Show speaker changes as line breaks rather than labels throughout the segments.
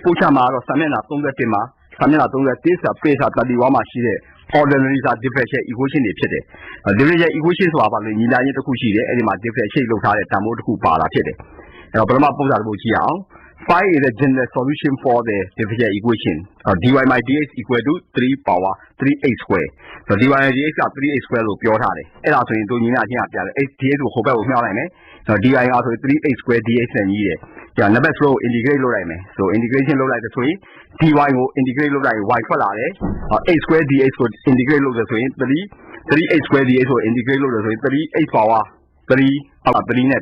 Puchama or Samena Tonga Tima, Samena Tonga, this a place at the Wama Shide, ordinary differential equation. Differential equations were about the Nina Kushi, and my differential look at Tamu Kupala Chede. Brahma Puza Buchiao. Phi is a general solution for the differential equation. Dy by dx equal to 3 power 3a square. So dy by dx are 3a square will pure hard. And also in Donina here, dx will hope out of so dy also 3a square dx and year. Yeah, number flow integrate low line. So integration low like the 3, dy will integrate low like y for a square dx will integrate low the 3a square dx will integrate low the 3a power 3 power 3 net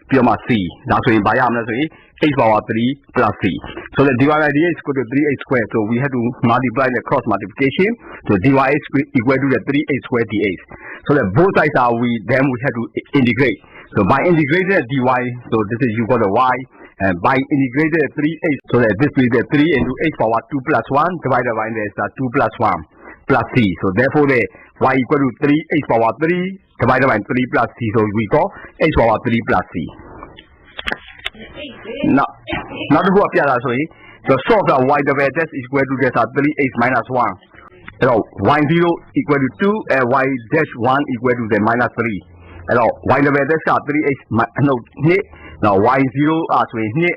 Pure C. That's why by h power 3 plus c. So the dy by dx is equal to 3a squared. So we have to multiply the cross multiplication. So dy is equal to the 3a squared dx. So the both sides are then we have to integrate. So by integrating the dy, so this is equal to y. And by integrating the 3a, so that this is the 3 into h power 2 plus 1 divided by this 2 plus 1 plus c. So therefore the y equal to 3 h power 3 divided by 3 plus c. So we call h power 3 plus c. Now to go up here, so solve the y divided is equal to this 3h minus 1. So y0 equal to 2 and y dash 1 equal to the minus 3. So y divided is 3h now y0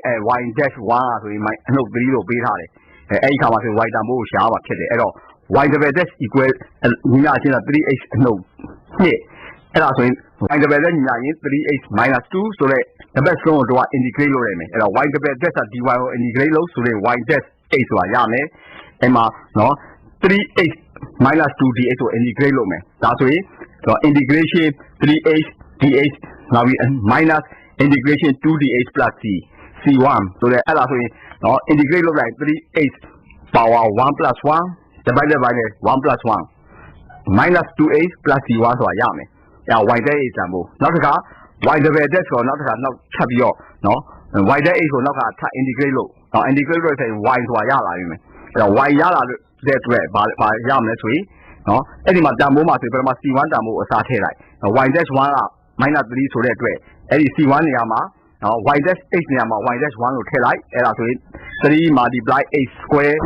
and y dash 1 3 to be hard. A comma y dambo shall y divided equal 3h and also y divided 3h minus 2, so that the best one to integrate low reme. And y divided is dy integrate low, so the y dash h to yame, and no 3h minus 2 dh to integrate low. That's way, so integration 3h dh now we minus integration 2dh plus c1. So the other way, no integrate low like 3h power 1 plus 1 divided by 1 plus 1 minus 2h plus c1 so yame. Yeah, y dash is not y divided so not chabio, no, y dash is not integrate low. Now integrate low is y to yala. Y yala that way by yam that way. No, any madamo must be c1 damo or satellite. Y dash 1 minus 3 so that way. Any c1 yama, now y dash h yama, y dash 1 will tell like 3 multiply h square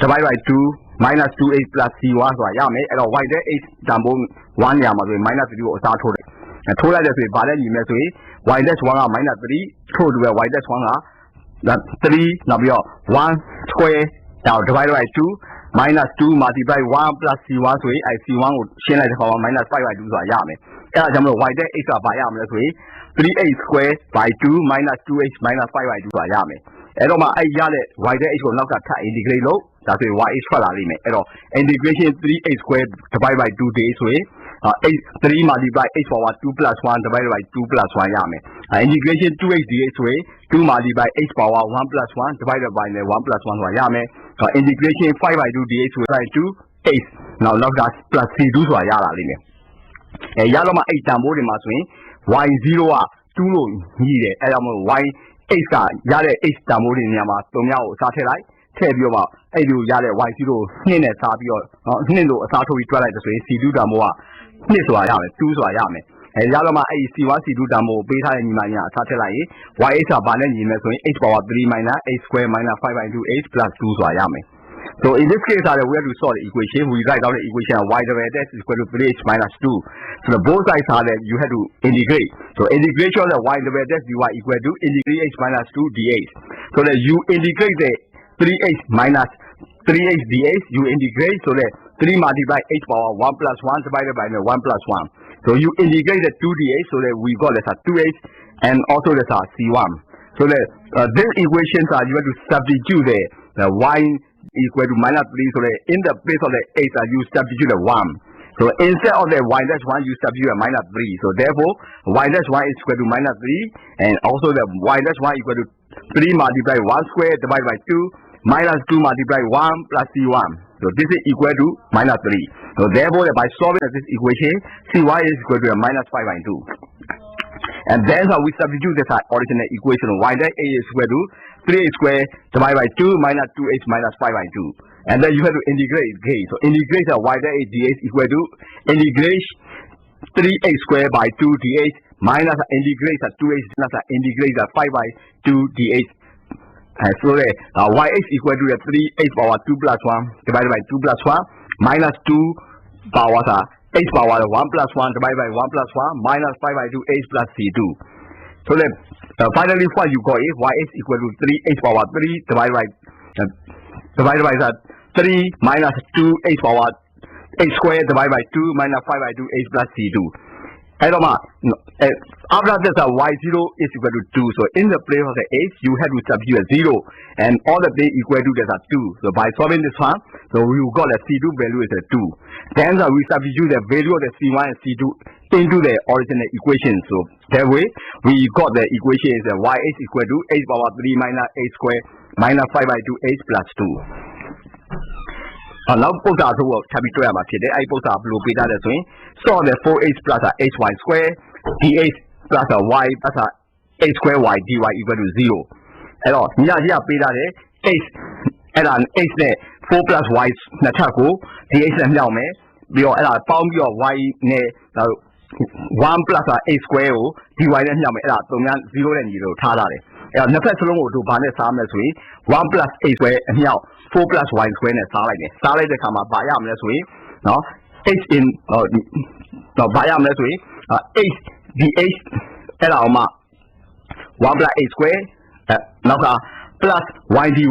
divided by 2 minus 2h plus c1 so yame. And y dash h damo 1 yama minus 3 or satellite. And total that way, but then you may say y dash 1 minus 3, told where y dash 1 3 now 1 square now divided by 2 minus 2 multiply 1 plus c1 so I c1 would share like the power minus 5 by 2 so yame. And y dash h by yam that way 3h square by 2 minus 2h minus 5 by 2 so yame. And I yell y dash h will not integrate low. That's why y is for integration 3h squared divided by 2 days way. 3 multiply h power 2 plus 1 divided by 2 plus 1 yame. Integration 2h dh way 2 multiply h power 1 plus 1 divided by 1 plus 1 so yame. Integration 5 by 2 dh way by 2 h. Now log that plus c2 so yala lime. Yaloma 8 tambo de maswing y0 2 lo need y h ka yale h tambo de nyama 3 nya ko satellite ထည့်ပြီးတော့အဲ့လိုရတဲ့ y0 2နဲ့စားပြီးတော့2လို့အစားထိုးပြီးတွက်လိုက်တဲ့ဆိုရင် c2 တန်ဖိုးက2ဆိုတာရမယ်2ဆိုတာရမယ်ရတော့မှအဲ့ဒီ c1 c2 တန်ဖိုးကိုပေးထားတဲ့ညီမကြီးကအစားထည့်လိုက်ရင် y(h) ကဘာနဲ့ညီမယ်ဆိုရင် h power 3 minus h square minus 5 by 2h plus 2ဆိုတာရမယ် So in this case, we have to solve the equation. We write down the equation y divided x is equal to 3h minus 2. So the both sides are that you have to integrate. So integration of the y divided x dy equal to integrate h minus 2 dh. So that you integrate the 3h minus 3h dh, you integrate so that 3 multiply h power 1 plus 1 divided by 1 plus 1. So you integrate the 2 dh so that we got this 2h and also this c1. So that these equations are you have to substitute the y equal to minus 3 so that in the place of the h you substitute the 1. So instead of the y dash 1 you substitute a minus 3. So therefore y dash 1 is equal to minus 3 and also the y dash 1 equal to 3 multiply 1 square divided by 2 minus 2 multiply 1 plus c1. So this is equal to minus 3. So therefore by solving this equation cy is equal to a minus 5 by 2. And then we substitute this original equation y dash a is equal to 3h square divided by 2 minus 2h minus 5 by 2. And then you have to integrate it. Okay, so integrate the y dash a dh equal to integrate 3h square by 2 dh minus integrate the 2h plus integrate the 5 by 2 dh So yx equal to 3h power 2 plus 1 divided by 2 plus 1 minus 2 power h power 1 plus 1 divided by 1 plus 1 minus 5 by 2 h plus c2. So then finally what you got is yx equal to 3h power 3 divided by 3 minus 2h power h squared divided by 2 minus 5 by 2 h plus c2. After this y0 is equal to 2. So in the place of the h you have to substitute a 0 and all the things equal to that are 2. So by solving this one, so we got the c2 value is a 2. Then we substitute the value of the c1 and c2 into the original equation. So that way we got the equation is y is equal to h power 3 minus h squared minus 5 by 2 h plus 2. Now put out to happy to have a kid. I put up blue beta the swing. So the 4h plus a hy square dh plus a y plus a h square y dy equal to 0. And all here beta h and an h net 4 plus y nataco dh and now me be all found your y ne 1 plus a h square dy and now me 0 and 0 tada. The first long to ban the 1 plus a square and now 4 plus y square and salad the come up by this way. No, h in by this way, h dh alma 1 plus a square, plus y dy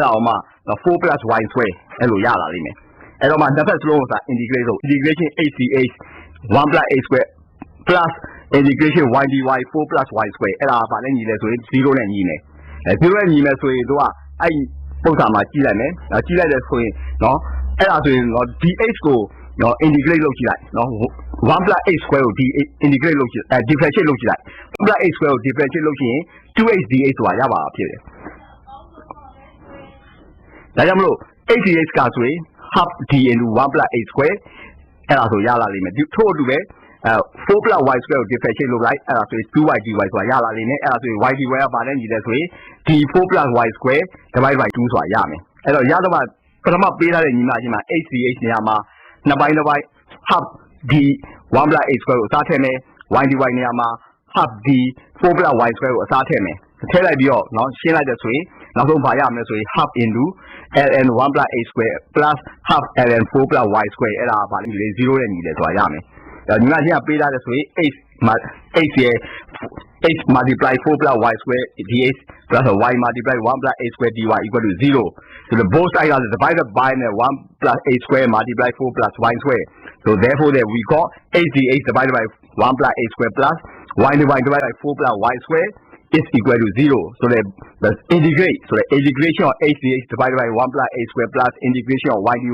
alma 4 plus y square, hello yala limit. Eloma, the first law is integration h dh 1 plus a square plus integration y dy 4 plus y square. Ella, but then you let 0 and email. 0 and email, so you do I put on my G lemon, a G letter for no, Ella doing not dh go, no, integrate logic, no, 1 plus a square integrate logic, differentiate logic, 1 plus a square differentiate logic, 2h dh to a yaba period. Dayamlo, h dh cast way, half d into 1 plus a square, Ella to yala limit. You told me. 4 plus y square differentiate look like 2y dy ဆိုတာရလာလိမ့်မယ်အဲ့ဒါဆိုရင် y dy ကပါလဲညီတယ်ဆိုရင်ဒီ 4 plus y square divided by 2ဆိုတာရမယ်အဲ့တော့ရတော့ပထမပေးထားတဲ့ညီမချင်းမှာ h dh နေရာမှာနှစ်ပိုင်းတစ်ပိုင်း half d 1 plus h square ကိုအစားထည့်မယ် y dy နေရာမှာ half d 4 plus y square ကိုအစားထည့်မယ်ထည့်လိုက်ပြီးတော့เนาะရှင်းလိုက်တဲ့ဆိုရင်နောက်ဆုံးဘာရမလဲဆိုရင် half into ln 1 plus h square plus half ln 4 plus y square အဲ့ဒါကပါလိမ့်မယ်0နဲ့ညီတယ်ဆိုတာရမယ်ညီမချင်းကပေးထားတဲ့ဆိုရင် h multiply 4 plus y square dh plus y multiply 1 plus h square dy equal to 0. So the both sides are divided by 1 plus h square multiply 4 plus y square. So therefore that we got h dh divided by 1 plus h square plus y divided by 4 plus y square is equal to 0. So the integrate, so the integration of h dh divided by 1 plus h square plus integration of y dy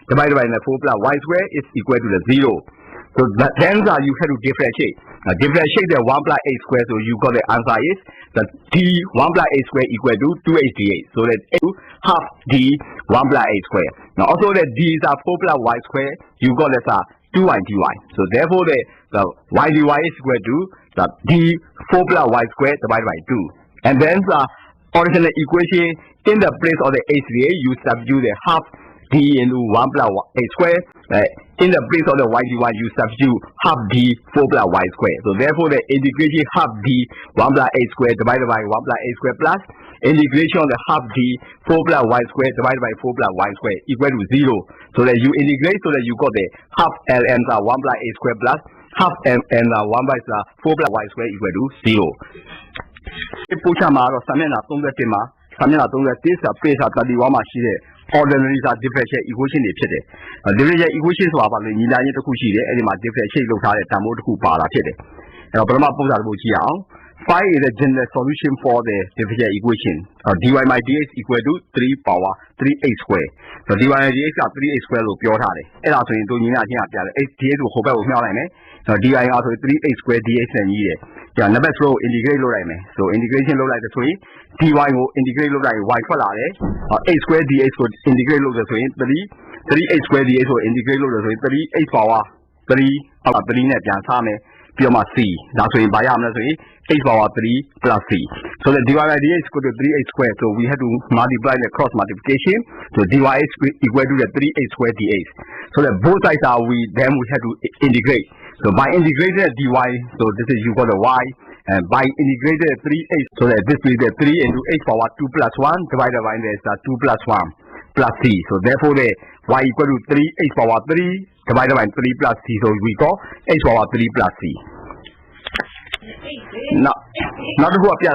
divided by 4 plus y square is equal to the 0. So then you have to differentiate. Differentiate the 1 plus h square, so you got the answer is that d 1 plus h square equal to 2h dh. So that half d 1 plus h square. Now also the d is 4 plus y square, you got that 2y dy. So therefore the y dy is equal to the d 4 plus y square divided by 2. And then the original equation in the place of the h dh, you substitute the half d into 1 plus h square. In the place of the y dy, you substitute half d 4 plus y square. So therefore, the integration half d 1 plus h square divided by 1 plus h square plus integration of the half d 4 plus y square divided by 4 plus y square equal to 0. So that you integrate so that you got the half ln 1 plus h square plus half n 1 by 4 plus y square equal to 0. ဒီပို့ချမှာတော့စာမျက်နှာ31မှာစာမျက်နှာ31စာပေစာ31မှာရှိတဲ့ ordinary differential equation တွေဖြစ်တယ် differential equation ဆိုတာဘာလဲညီလာချင်းတစ်ခုရှိတယ်အဲ့ဒီမှာ differentiate လုပ်ထားတဲ့တန်ဖိုးတစ်ခုပါလာဖြစ်တယ်အဲ့တော့ပထမပုံစံတစ်ခုကြည့်အောင် find the general solution for the differential equation dy by dx equal to 3 power 3h square ဆို dy by dx က 3h square လို့ပြောထားတယ်အဲ့ဒါဆိုရင်တို့ညီလာချင်းကပြတယ် h dx ကိုဟိုဘက်ကိုမြှောက်လိုက်မယ်ဆို dy ကဆို 3h square dx နဲ့ညီတယ်ကြာ number 3 integrate လုပ်လိုက်မယ်ဆို integration လုပ်လိုက်တဲ့ဆိုရင် dy ကို integrate လုပ်လိုက်ရင် y ထွက်လာတယ် h square dx ကို integrate လုပ်တယ်ဆိုရင် 3h square dx ကို integrate လုပ်တယ်ဆိုရင် 3h power 3 အောက်က3နဲ့ပြန်စားမယ်ပြီးတော့မှ c ဒါဆိုရင်ဘာရမလဲဆိုရင် h power 3 plus c so the dy by dx equal to 3h square so we have to multiply the cross multiplication so dy is equal to the 3h square dx so that both sides are we have to integrate so by integrating the dy so this is you got the y and by integrated 3h, so that this will be 3 into h power 2 plus 1 divided by this 2 plus 1 plus c. So therefore the y equal to 3h power 3 divided by 3 plus c. So we call h power 3 plus c. Now to go up here,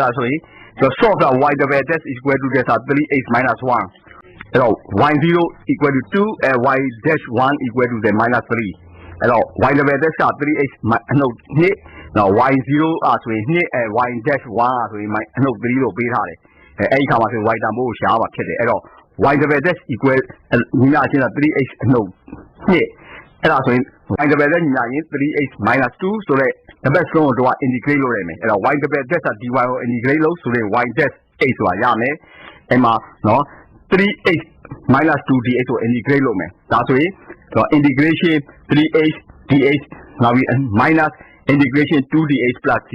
so solve the y double dash is equal to this 3h minus 1. So y0 equal to 2 and y dash 1 equal to the minus 3. So y double dash 3h no hit. Now y0 so hit and y dash 1 so no 3 လို့ပေးထားတယ်။အဲဒီခါမှာဆို y တန်ဖိုးကိုရှားမှာဖြစ်တယ်။အဲ့တော့ y double dash equal ညီမချင်းက 3h no hit အဲ့ဒါဆိုရင် y double dash ညီမရင် 3h minus 2ဆိုတဲ့တပတ်ဆုံးကိုတော့ integrate လုပ်ရမယ်။အဲ့တော့ y double dash dy ကို integrate လုပ်ဆိုရင် y dash h ဆိုတာရမယ်။အဲ့မှာနော် 3h minus 2 dh ကို integrate လုပ်မယ်။ဒါဆိုရင် integration 3h dh နောက်ပြီး minus integration 2dh plus c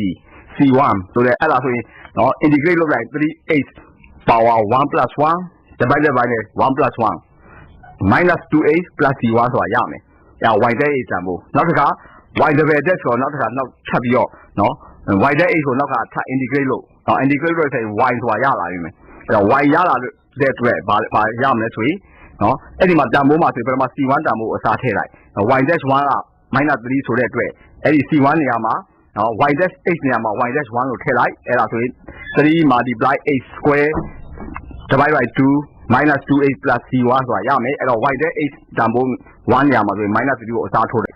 c1 ဆိုတဲ့အဲ့ဒါဆိုရင်နော် integrate လုပ်လိုက် 3h power 1 plus 1 divided by 1 plus 1 minus 2h plus c1 ဆိုတာရမယ်။အဲ့ y dash h တန်ဖိုးနောက်တစ်ခါ y double dash ကိုနောက်တစ်ခါနောက်ထပ်ပြီးတော့နော် y dash h ကိုနောက်ကထပ် integrate လုပ်နော် integrate လုပ်ဆိုရင် y ဆိုတာရလာပြီမယ်။အဲ့တော့ y ရလာတဲ့အတွက်ဘာရမလဲဆိုရင်နော်အဲ့ဒီမှာတန်ဖိုးမှာဆိုပထမ c1 တန်ဖိုးအစားထည့်လိုက် y dash 1က minus 3ဆိုတဲ့အတွက်အဲ့ဒီ c1 နေရာမှာနော် y dash h နေရာမှာ y dash 1ကိုထည့်လိုက်အဲ့ဒါဆိုရင်3 multiply h square divided by 2 minus 2h plus c1 ဆိုတာရမယ်အဲ့တော့ y dash h တန်ဖိုး1နေရာမှာဆိုရင် minus 3ကိုအစားထိုးတယ်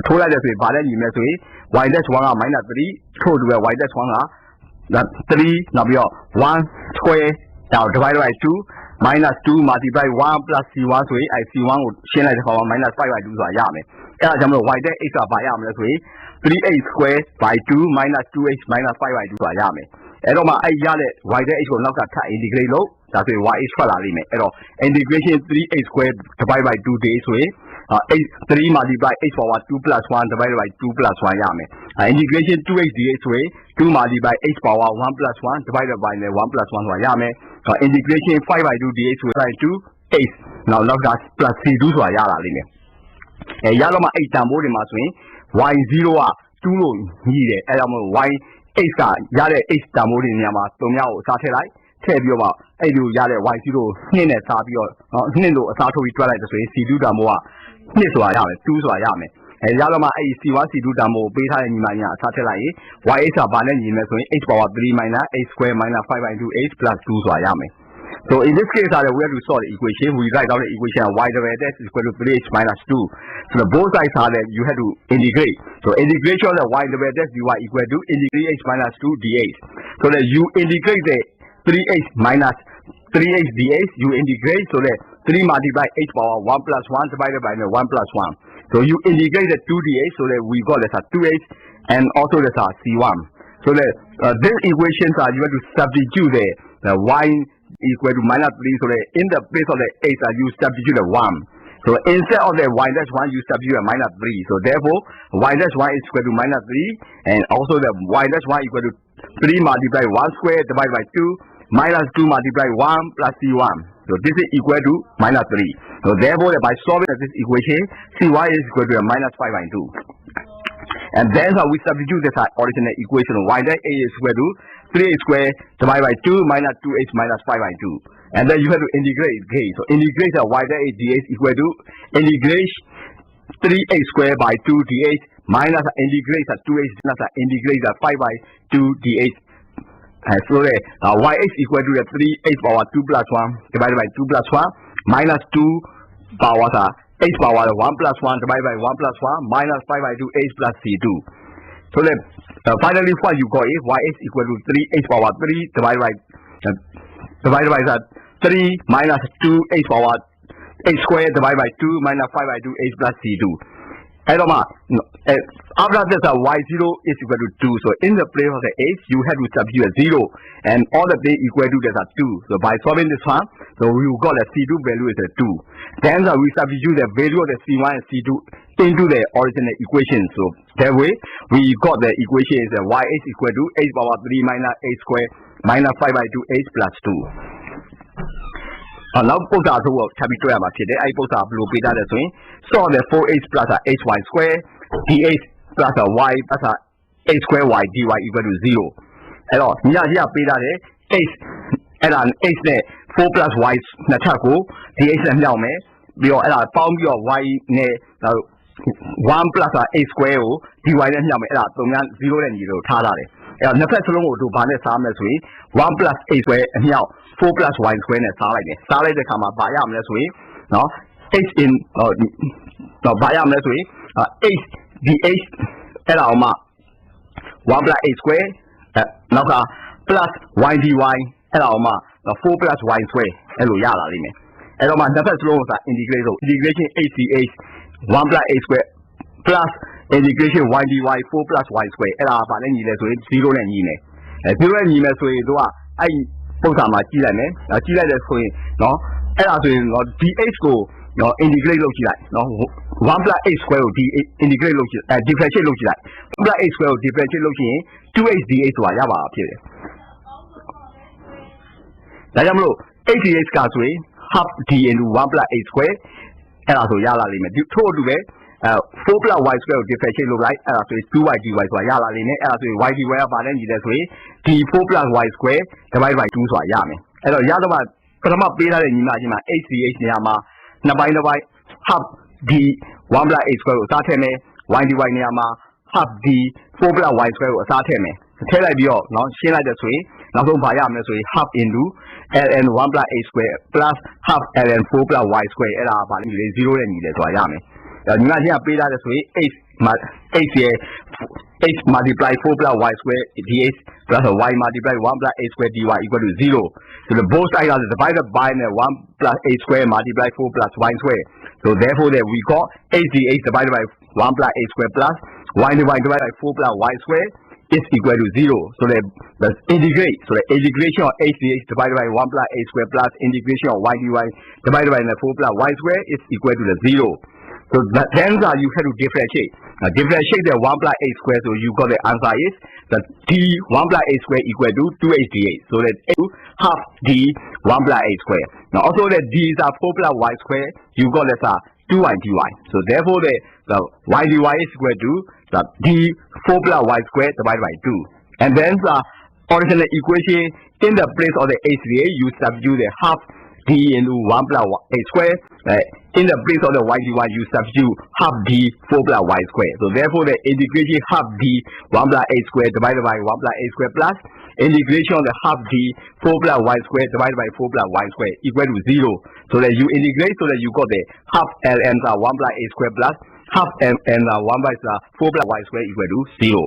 ထိုးလိုက်တဲ့ဆိုရင်ဗာတဲ့ညီမဲ့ဆိုရင် y dash 1က minus 3ထို့တူပဲ y dash 1က3နောက်ပြီးတော့1 square divided by 2 minus 2 multiply 1 plus c1 ဆိုရင်အဲ့ c1 ကိုရှင်းလိုက်တဲ့အခါမှာ minus 5 by 2ဆိုတာရမယ်အဲ့ဒါကြောင့်မလို့ y dash h ကဘာရမလဲဆိုရင် 3h square by 2 minus 2h minus 5 by 2ဆိုတာရမယ်အဲ့တော့မှအဲ့ရတဲ့ y dash h ကိုနောက်ကထပ် integrate လုပ်ဒါဆိုရင် y h ထွက်လာလိမ့်မယ်အဲ့တော့ integration 3h square divided by 2 dh ဆိုရင်3 multiply h power 2 plus 1 divided by 2 plus 1 ရမယ်integration 2h dh ဆိုရင်2 multiply h power 1 plus 1 divided by 1 plus 1ဆိုတာရမယ်integration 5 by 2 dh ဆိုရင် 2h နောက်က plus c2 ဆိုတာရလာလိမ့်မယ်ရတော့မှအဲ့တန်ဖိုးတွေမှာဆိုရင် y0 က2လို့ညီးတယ်အဲ့ကြောင့်မို့ y h ကရတဲ့ h တန်ဖိုးတွေနေရာမှာ3မျိုးကိုအစားထည့်လိုက်ထည့်ပြီးတော့မှအဲ့လိုရတဲ့ y0 ကို2နဲ့စားပြီးတော့2လို့အစားထိုးပြီးတွက်လိုက်တယ်ဆိုရင် c2 တန်ဖိုးက2ဆိုတာရမယ်2ဆိုတာရမယ်ရတော့မှအဲ့ c1 c2 တန်ဖိုးကိုပေးထားတဲ့ညီမညာအစားထည့်လိုက်ရင် y h ကဘာနဲ့ညီမယ်ဆိုရင် h power 3 minus h square minus 5 by 2 h plus 2ဆိုတာရမယ် So in this case, we have to solve the equation. We write down the equation y double dash is equal to 3h minus 2. So the both sides are that you have to integrate. So integration of the y double dash dy equal to integrate h minus 2 dh. So that you integrate the 3h minus 3h dh, you integrate so that 3 multiply h power 1 plus 1 divided by 1 plus 1. So you integrate the 2 dh so that we got this 2h and also this c1. So that these equations are you have to substitute the y equal to minus 3 so that in the place of the h you substitute the 1. So instead of the y dash 1 you substitute a minus 3. So therefore y dash 1 is equal to minus 3 and also the y dash 1 equal to 3 multiply 1 square divided by 2 minus 2 multiply 1 plus c1. So this is equal to minus 3. So therefore by solving this equation cy is equal to a minus 5 by 2. And then we substitute this original equation y dash a is equal to 3h square divided by 2 minus 2h minus 5 by 2. And then you have to integrate it. Okay, so integrate the y dash dh equal to integrate 3h square by 2 dh minus integrate 2h minus integrate 5 by 2 dh. So that yh equal to 3h power 2 plus 1 divided by 2 plus 1 minus 2 power h power 1 plus 1 divided by 1 plus 1 minus 5 by 2 h plus c2. So then finally what you got is yh equal to 3h power 3 divided by 3 minus 2h power h square divided by 2 minus 5 by 2 h plus c2. After this y0 is equal to 2. So in the place of the h you have to substitute a 0 and all the things equal to this 2. So by solving this one, so we got the c2 value is a 2. Then we substitute the value of the c1 and c2 into the original equation. So that way we got the equation is yh equal to h power 3 minus h square minus 5 by 2 h plus 2. Now put out to chapter 2 about today. I put out blue beta the swing. So the 4h plus hy square dh plus y plus h square y dy equal to 0အဲ့တော့ညီမကြီးကပေးထားတယ် h အဲ့ဒါ h နဲ့ 4 plus y နှစ်ထပ်ကို dh နဲ့မြောက်မယ်ပြီးတော့အဲ့ဒါပေါင်းပြီးတော့ y နဲ့1 plus h square ကို dy နဲ့မြောက်မယ်အဲ့ဒါ3များ0နဲ့ညီလို့ထားထားတယ်အဲ့တော့နှစ်ဖက်စလုံးကိုတို့ဘာနဲ့စားမလဲဆိုရင်1 plus h square အမြောက်4 plus y square နဲ့စားလိုက်တယ်စားလိုက်တဲ့အခါမှာဘာရမလဲဆိုရင်နော် h in တော့ဘာရမလဲဆိုရင် h dh အဲ့ဒါအောင်မှ1 plus h square နောက်က plus y dy အဲ့ဒါအောင်မှ4 plus y square အဲ့လိုရလာလိမ့်မယ်အဲ့တော့မှနှစ်ဖက်စလုံးကိုစာ integrate ဆို integration h dh 1 plus h square plus integration y dy 4 plus y square အဲ့ဒါဘာနဲ့ညီလဲဆိုရင်0နဲ့ညီမယ်0နဲ့ညီမယ်ဆိုရင်တို့ကအဲ့ပုံစံမှာကြည့်လိုက်မယ်ကြည့်လိုက်တဲ့ဆိုရင်နော်အဲ့ဒါဆိုရင်နော် dh ကိုနော် integrate လုပ်ကြည့်လိုက်နော်1 plus h square ကို integrate လုပ်ကြည့်differentiate လုပ်ကြည့်လိုက်1 plus h square ကို differentiate လုပ်ကြည့်ရင် 2h dh ဆိုတာရပါဖြစ်တယ်ဒါကြောင့်မလို့ h dh ကဆိုရင် half d into 1 plus h square အဲ့ဒါဆိုရလာလိမ့်မယ်ထို့အတူပဲ4 plus y square ကို differentiate လုပ်လိုက်အဲ့ဒါဆိုရင် 2y dy ဆိုတာရလာလိမ့်မယ်အဲ့ဒါဆိုရင် y dy ကဘာနဲ့ညီလဲဆိုရင် d4 plus y square divided by 2ဆိုတာရမယ်အဲ့တော့ရတော့မှပထမပေးထားတဲ့ညီမချင်းမှာ h dh နေရာမှာနှစ်ပိုင်းတစ်ပိုင်း half d 1 plus h square ကိုအစားထည့်မယ် y dy နေရာမှာ half d 4 plus y square ကိုအစားထည့်မယ်ထည့်လိုက်ပြီးတော့နော်ရှင်းလိုက်တဲ့ဆိုရင်နောက်ဆုံးဘာရမလဲဆိုရင် half into ln 1 plus h square plus half ln 4 plus y square အဲ့ဒါဘာလဲ0နဲ့ညီတယ်ဆိုတာရမယ်ညီမချင်းကပေးထားတဲ့ဆိုရင် h ရဲ့ h multiply 4 plus y square dh plus y multiply 1 plus h square dy equal to 0 so the both sides are divided by 1 plus h square multiply 4 plus y square so therefore that we got h dh divided by 1 plus h square plus y divided by 4 plus y square is equal to 0 so the integrate so the integration of h dh divided by 1 plus h square plus integration of y dy divided by 4 plus y square is equal to the 0 so then you have to differentiate differentiate the 1 plus h square so you got the answer is that d 1 plus h square equal to 2h dh so that half d 1 plus h square now also that d is 4 plus y square you got that 2y dy so therefore the y dy is equal to the d 4 plus y square divided by 2 and then the original equation in the place of the h dh you substitute the half d into 1 plus h square in the place of the y dy you substitute half d 4 plus y square so therefore the integration half d 1 plus h square divided by 1 plus h square plus integration of the half d 4 plus y square divided by 4 plus y square equal to 0 so that you integrate so that you got the half ln 1 plus h square plus half n 1 by 4 plus y square equal to 0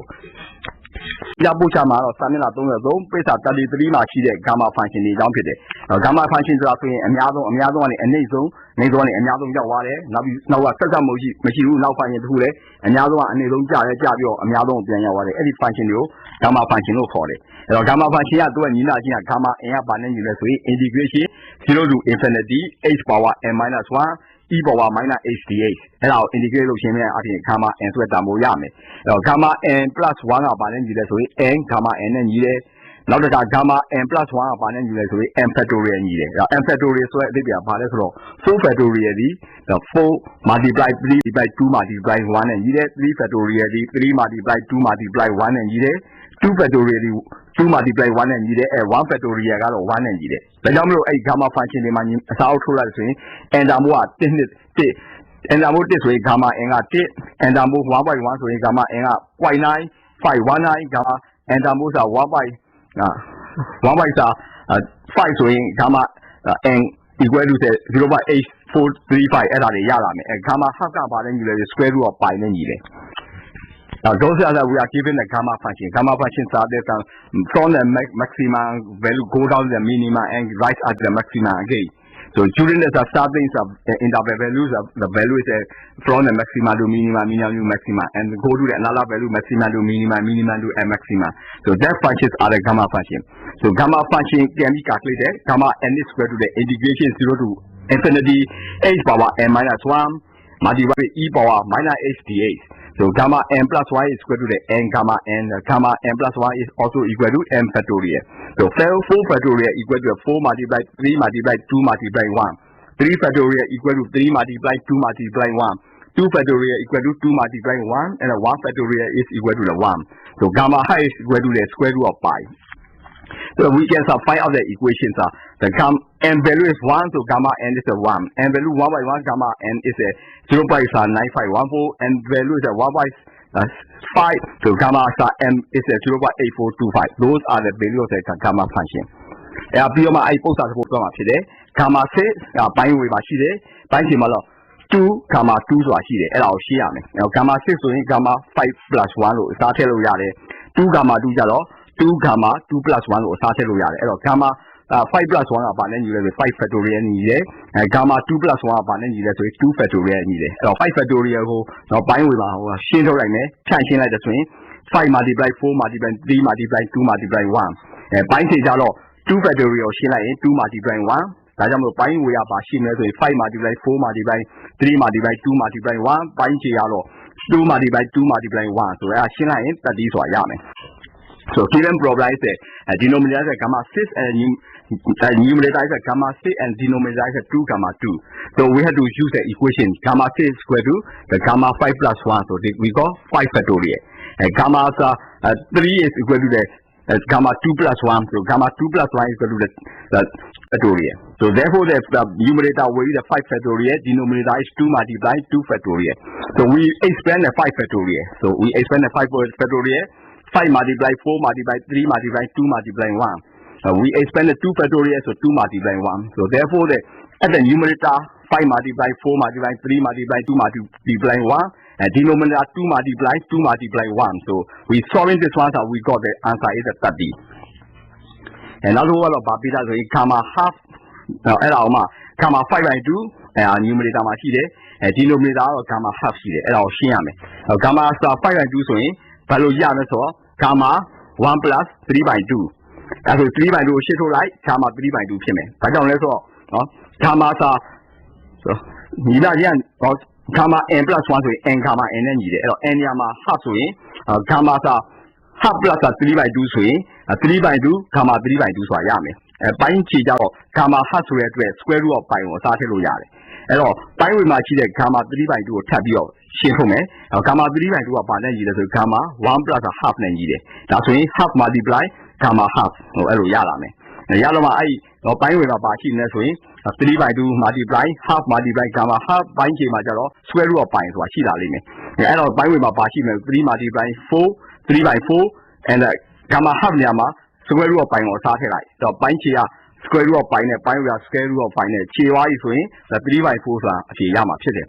ပြပို့ချမှာတော့စာမျက်နှာ33ပိဿာ33မှာရှိတဲ့ gamma function တွေအကြောင်းဖြစ်တယ်။ gamma function ဆိုတာဆိုရင်အများဆုံးကနေအနည်းဆုံးနေဆုံးကနေအများဆုံးရောက်သွားတယ်။နောက်ကဆက်မှုမရှိဘူးနောက် function တစ်ခုလည်းအများဆုံးကအနည်းဆုံးကြပြီးတော့အများဆုံးပြန်ရောက်သွားတယ်။အဲ့ဒီ function တွေကို gamma function လို့ခေါ်တယ်။အဲ့တော့ gamma function ကသူကညီလာချင်းက gamma n ကဘာနဲ့ညီလဲဆိုရင် integration 0 to infinity h power n minus 1 e power minus h dh အဲ့ဒါကို integrate လုပ်ရှင်းတဲ့အပြင် gamma n ဆိုတဲ့တန်ဖိုးရမယ်အဲ့တော့ gamma n plus 1ကဘာနဲ့ညီလဲဆိုရင် n gamma n နဲ့ညီတယ်နောက်တစ်ခါ gamma n plus 1ကဘာနဲ့ညီလဲဆိုရင် n factorial ညီတယ်အဲ့တော့ n factorial ဆိုတဲ့အဓိပ္ပာယ်ကဘာလဲဆိုတော့ 4 factorial ဒီ4 multiply 3 by 2 multiply 1နဲ့ညီတယ်3 factorial ဒီ3 multiply 2 multiply 1နဲ့ညီတယ်2 factorial ဒီ2 multiply 1နဲ့ညီတယ်1 factorial ကတော့1နဲ့ညီတယ်ဒါကြောင့်မလို့အဲ့ gamma function တွေမှာအစားအုပ်ထုတ်လိုက်ဆိုရင် n တန်ဖိုးက1 n တန်ဖိုး1ဆိုရင် gamma n က1 n တန်ဖိုး 1.1 ဆိုရင် gamma n က 0.9519 gamma n တန်ဖိုးဆို1.5 ဆိုရင် gamma n equal to 0.8435 အဲ့ဒါတွေရလာမယ်gamma half ကဘာလဲညီလဲ square root of pi နဲ့ညီတယ်Now, those are that we are given the gamma function. Gamma functions are there from the maximum value go down to the minimum and rise at the maximum again. So during the starting interval values, the value is from the maximum to minimum, minimum to maximum, and go to the another value maximum to minimum, minimum to maximum. So that functions are the gamma function. So gamma function can be calculated. Gamma n is equal to the integration 0 to infinity h power n minus 1 multiplied by e power minus h dh. So gamma n plus 1 is equal to the n gamma n plus 1 is also equal to n factorial. So 4 factorial equal to 4 multiplied 3 multiplied 2 multiplied 1. 3 factorial equal to 3 multiplied 2 multiplied 1 2 factorial equal to 2 multiply 1 and 1 factorial is equal to the 1. So gamma high is equal to the square root of pi. So we can find out the equations. The n value is 1, so gamma n is a 1. N value 1 by 1, gamma n is a 0.9514, and value is a 1 by 5, so gamma m is a 0.8425. Those are the values of the gamma function. And I post as well today. Gamma 6, by way of 2, gamma 2 so I see it. Now gamma 6 so gamma 5 plus 1 is 2 gamma 2 jalo. 2 gamma 2 plus 1 ကိုစားထည့်လို့ရတယ်အဲ့တော့ gamma 5 plus 1ကဘာနဲ့ညီလဲဆို5 factorial ညီတယ်gamma 2 plus 1ကဘာနဲ့ညီလဲဆို2 factorial ညီတယ်အဲ့တော့5 factorial ကိုတော့ပိုင်းဝေပါဟိုရှင်းထုတ်လိုက်မယ်ဖြန့်ရှင်းလိုက်တဲ့ဆိုရင်5 multiply 4 multiply 3 multiply 2 multiply 1ပိုင်းချိန်ကြတော့2 factorial ကိုရှင်းလိုက်ရင်2 multiply 1ဒါကြောင့်မို့ပိုင်းဝေရပါရှိမယ်ဆိုရင်5 multiply 4 multiply 3 multiply 2 multiply 1ပိုင်းချိန်ရတော့2 multiply 2 multiply 1ဆိုတော့ရှင်းလိုက်ရင်30ဆိုတာရမယ်So given problem is a denominator is gamma 6 and numerator is gamma 6 and denominator is 2 gamma 2. So we have to use the equation gamma 6 is equal to the gamma 5 plus 1. So we got 5 factorial. Gamma 3 is equal to the gamma 2 plus 1. So gamma 2 plus 1 is equal to the factorial. So therefore the numerator will be the 5 factorial. Denominator is 2 multiply 2 factorial. So we expand the 5 factorial. So we expand the 5 factorial. 5 multiply 4 multiply 3 multiply 2 multiply 1. We expand the 2 factorial, so 2 multiply 1. So therefore, at the numerator, 5 multiply 4 multiply 3 multiply 2 multiply 1. And denominator 2 multiply 2 multiply 1. So we solving this one, so we got the answer is 30. Another one of beta is gamma half. Now, gamma 5 by 2. And numerator and denominator gamma half. Gamma 5 by 2 so gamma 1 plus 3 by 2. That's 3 by 2 shit right, gamma 3 by 2 payment. I don't know. Gamma so gamma n plus 1 so n gamma n n yama half so gamma half plus 3 by 2 so 3 by 2 gamma 3 by 2 so yame. Buying cheat out gamma half so square root of pi or started yare. Pi with my cheat gamma 3 by 2 tab you shit home. Gamma 3 by 2 upon gamma 1 plus a half needed. That's when half multiply gamma half or yalame. Yalama I or pi with a bachi in this way 3 by 2 multiply half multiply gamma half by major square root of pi so she limit. And I'll buy with my bachi 3 multiply 4 3 by 4 and gamma half yama square root of pi or satellite. So banchia square root of pi and pi with a square root of pi and chiwa is the 3 by 4 yama children.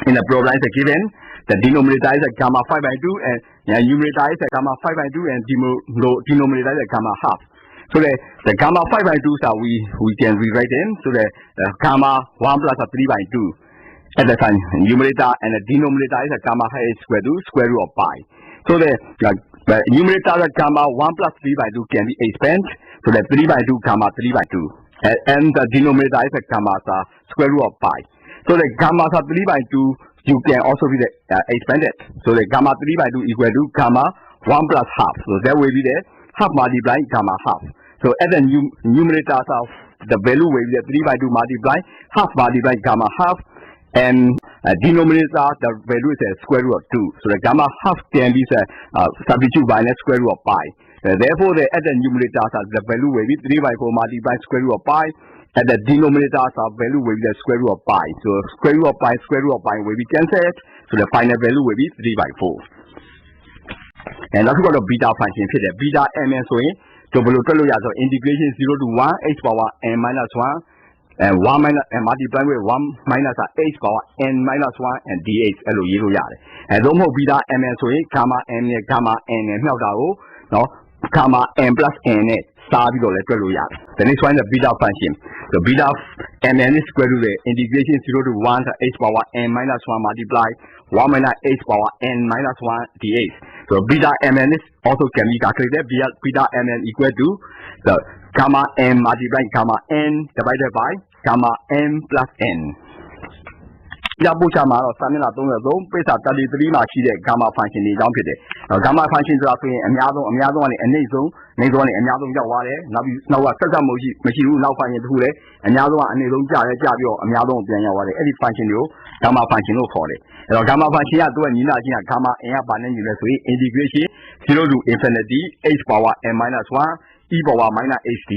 In the problem is given, the denominator is gamma 5 by 2 and numerator is gamma 5 by 2 and denominator is gamma half. So the gamma 5 by 2 so we can rewrite them. So the gamma 1 plus 3 by 2 at the time numerator and the denominator is gamma is square root of pi. So the numerator is gamma 1 plus 3 by 2 can be expanded. So the 3 by 2 gamma 3 by 2 and the denominator is gamma square root of pi. So the gamma 3 by 2 you can also be expanded. So the gamma 3 by 2 equal to gamma 1 plus half. So that will be the half multiply gamma half. So at the numerator of the value will be the 3 by 2 multiply half multiply gamma half and denominator the value is a square root of 2. So the gamma half can be substituted by the square root of pi. Therefore the at the numerator the value will be 3 by 4 multiply square root of pi. And the denominator of value will be the square root of pi. So square root of pi will be cancelled. So the final value will be 3 by 4. And that's got a beta function. Beta mn so integration 0 to 1 h power n minus 1 and 1 minus and multiply with 1 minus h power n minus 1 and dh. And don't know beta mn so gamma n and no gamma n plus n. The next one is the beta function. So beta mn is equal to the integration 0 to 1 to h power n minus 1 multiply 1 minus h power n minus 1 dh. So beta mn is also can be calculated. Beta mn equal to the gamma n multiply gamma n divided by gamma n plus n. ရပို့ချမှာတော့စာမျက်နှာ33ပိဿ33မှာရှိတဲ့ gamma function တွေအကြောင်းဖြစ်တယ်။ gamma function ဆိုတာဆိုရင်အများဆုံးကနေအနည်းဆုံးနေဆုံးကနေအများဆုံးရောက်သွားတယ်။နောက်ကဆက်မရှိဘူးနောက် function တစ်ခုလည်းအများဆုံးကအနည်းဆုံးကြပြီးတော့အများဆုံးပြန်ရောက်သွားတယ်။အဲ့ဒီ function တွေကို gamma function လို့ခေါ်တယ်။အဲ့တော့ gamma function ကသူကညီလာချင်းက gamma n ကပါနေညီလဲဆိုရင် integration 0 to infinity h power n minus 1 e power minus h dh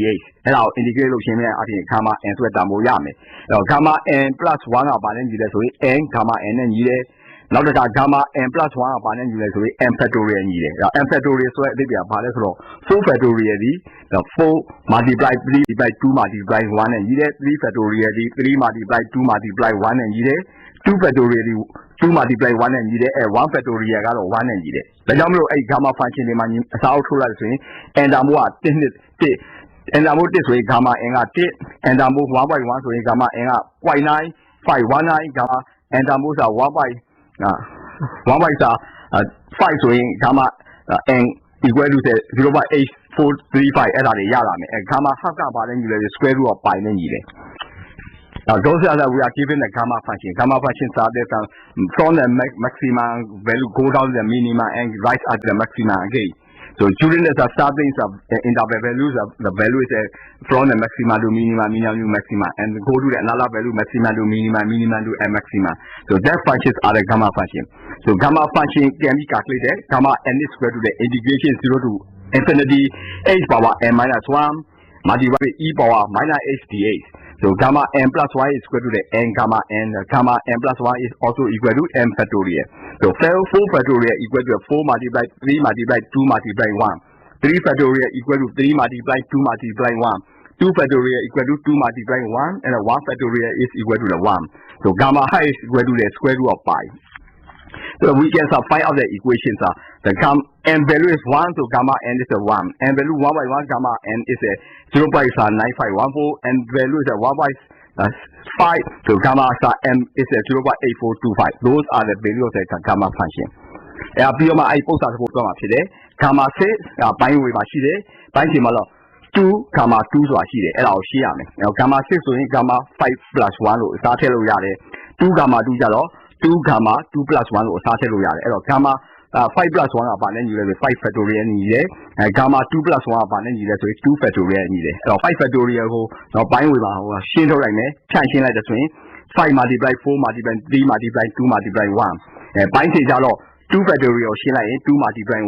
အဲ့ဒါကို integrate လုပ်ရှင်းပြအပြင် gamma n ဆိုတဲ့တန်ဖိုးရမယ်။အဲ့တော့ gamma n plus 1ကပါနေညီလဲဆိုရင် n gamma n နဲ့ညီတယ်။နောက်တစ်ခါ gamma n plus 1ကပါနေညီလဲဆိုရင် n factorial ညီတယ်။အဲ့ n factorial ဆိုတဲ့အဓိပ္ပာယ်ကဘာလဲဆိုတော့4 factorial ဒီ4 multiply 3 by 2 multiply 1နဲ့ညီတယ်3 factorial ဒီ3 multiply 2 multiply 1နဲ့ညီတယ်2 factorial ဒီ2 multiply 1နဲ့ညီတယ်အဲ1 factorial ကတော့1နဲ့ညီတယ်ဒါကြောင့်မလို့အဲ့ gamma function တွေမှာအစားအုပ်ထုတ်လိုက်ဆိုရင် n တန်ဖိုးက1 n တန်ဖိုး1ဆိုရင် gamma n က1 n တန်ဖိုး 1.1 ဆိုရင် gamma n က 0.9519 gamma n တန်ဖိုးဆို1.5ဆိုရင် gamma n equal to 0.8435အဲ့ဒါတွေရလာမယ်အဲ gamma half ကပါတယ်ညီလဲ square root of pi နဲ့ညီတယ်Now, those are that we are given the gamma function. Gamma functions are there from the maximum value go down to the minimum and rise at the maximum again. So during the starting interval values, the value is from the maximum to minimum, minimum to maximum, and go to the another value maximum to minimum, minimum to maximum. So that functions are the gamma function. So gamma function can be calculated. Gamma n is equal to the integration 0 to infinity h power n minus 1 multiplied by e power minus h dh. So gamma n plus 1 is equal to the n gamma n. Gamma n plus 1 is also equal to n factorial. So 4 factorial equal to 4 multiplied 3 multiplied 2 multiplied 1. 3 factorial equal to 3 multiplied 2 multiplied 1. 2 factorial equal to 2 multiplied 1 and 1 factorial is equal to the 1. So gamma high is equal to the square root of pi. So we can find out the equations. The n value is 1, so gamma n is a 1. N value 1/1 gamma n is a 0.9514. N value is a 1/5, so gamma n is a 0.8425. Those are the values of the gamma function. ပြီးတော့မှအဲ့ပုံစံတစ်ခုတော့မှာဖြစ်တယ် gamma 6ဘိုင်းဝေမှာရှိတယ်ဘိုင်းချိန်မှာတော့2 gamma 2ဆိုတာရှိတယ်အဲ့ဒါကိုရှင်းရမယ်အဲ့တော့ gamma 6ဆိုရင် gamma 5 plus 1လို့အစားထည့်လို့ရတယ်2 gamma 2ကြတော့2 gamma 2 plus 1လို့အစားထည့်လို့ရတယ်အဲ့တော့ gamma 5 plus 1ကပါနဲ့ညီလဲဆို5 factorial ညီတယ်gamma 2 plus 1ကပါနဲ့ညီလဲဆို2 factorial ညီတယ်အဲ့တော့5 factorial ကိုတော့ဘိုင်းဝေမှာရှင်းထုတ်လိုက်မယ်ဖြန့်ရှင်းလိုက်တဲ့ဆိုရင်5 multiply 4 multiply 3 multiply 2 multiply 1ဘိုင်းချိန်ကြတော့2 factorial ကိုရှင်းလိုက်ရင်2 multiply 1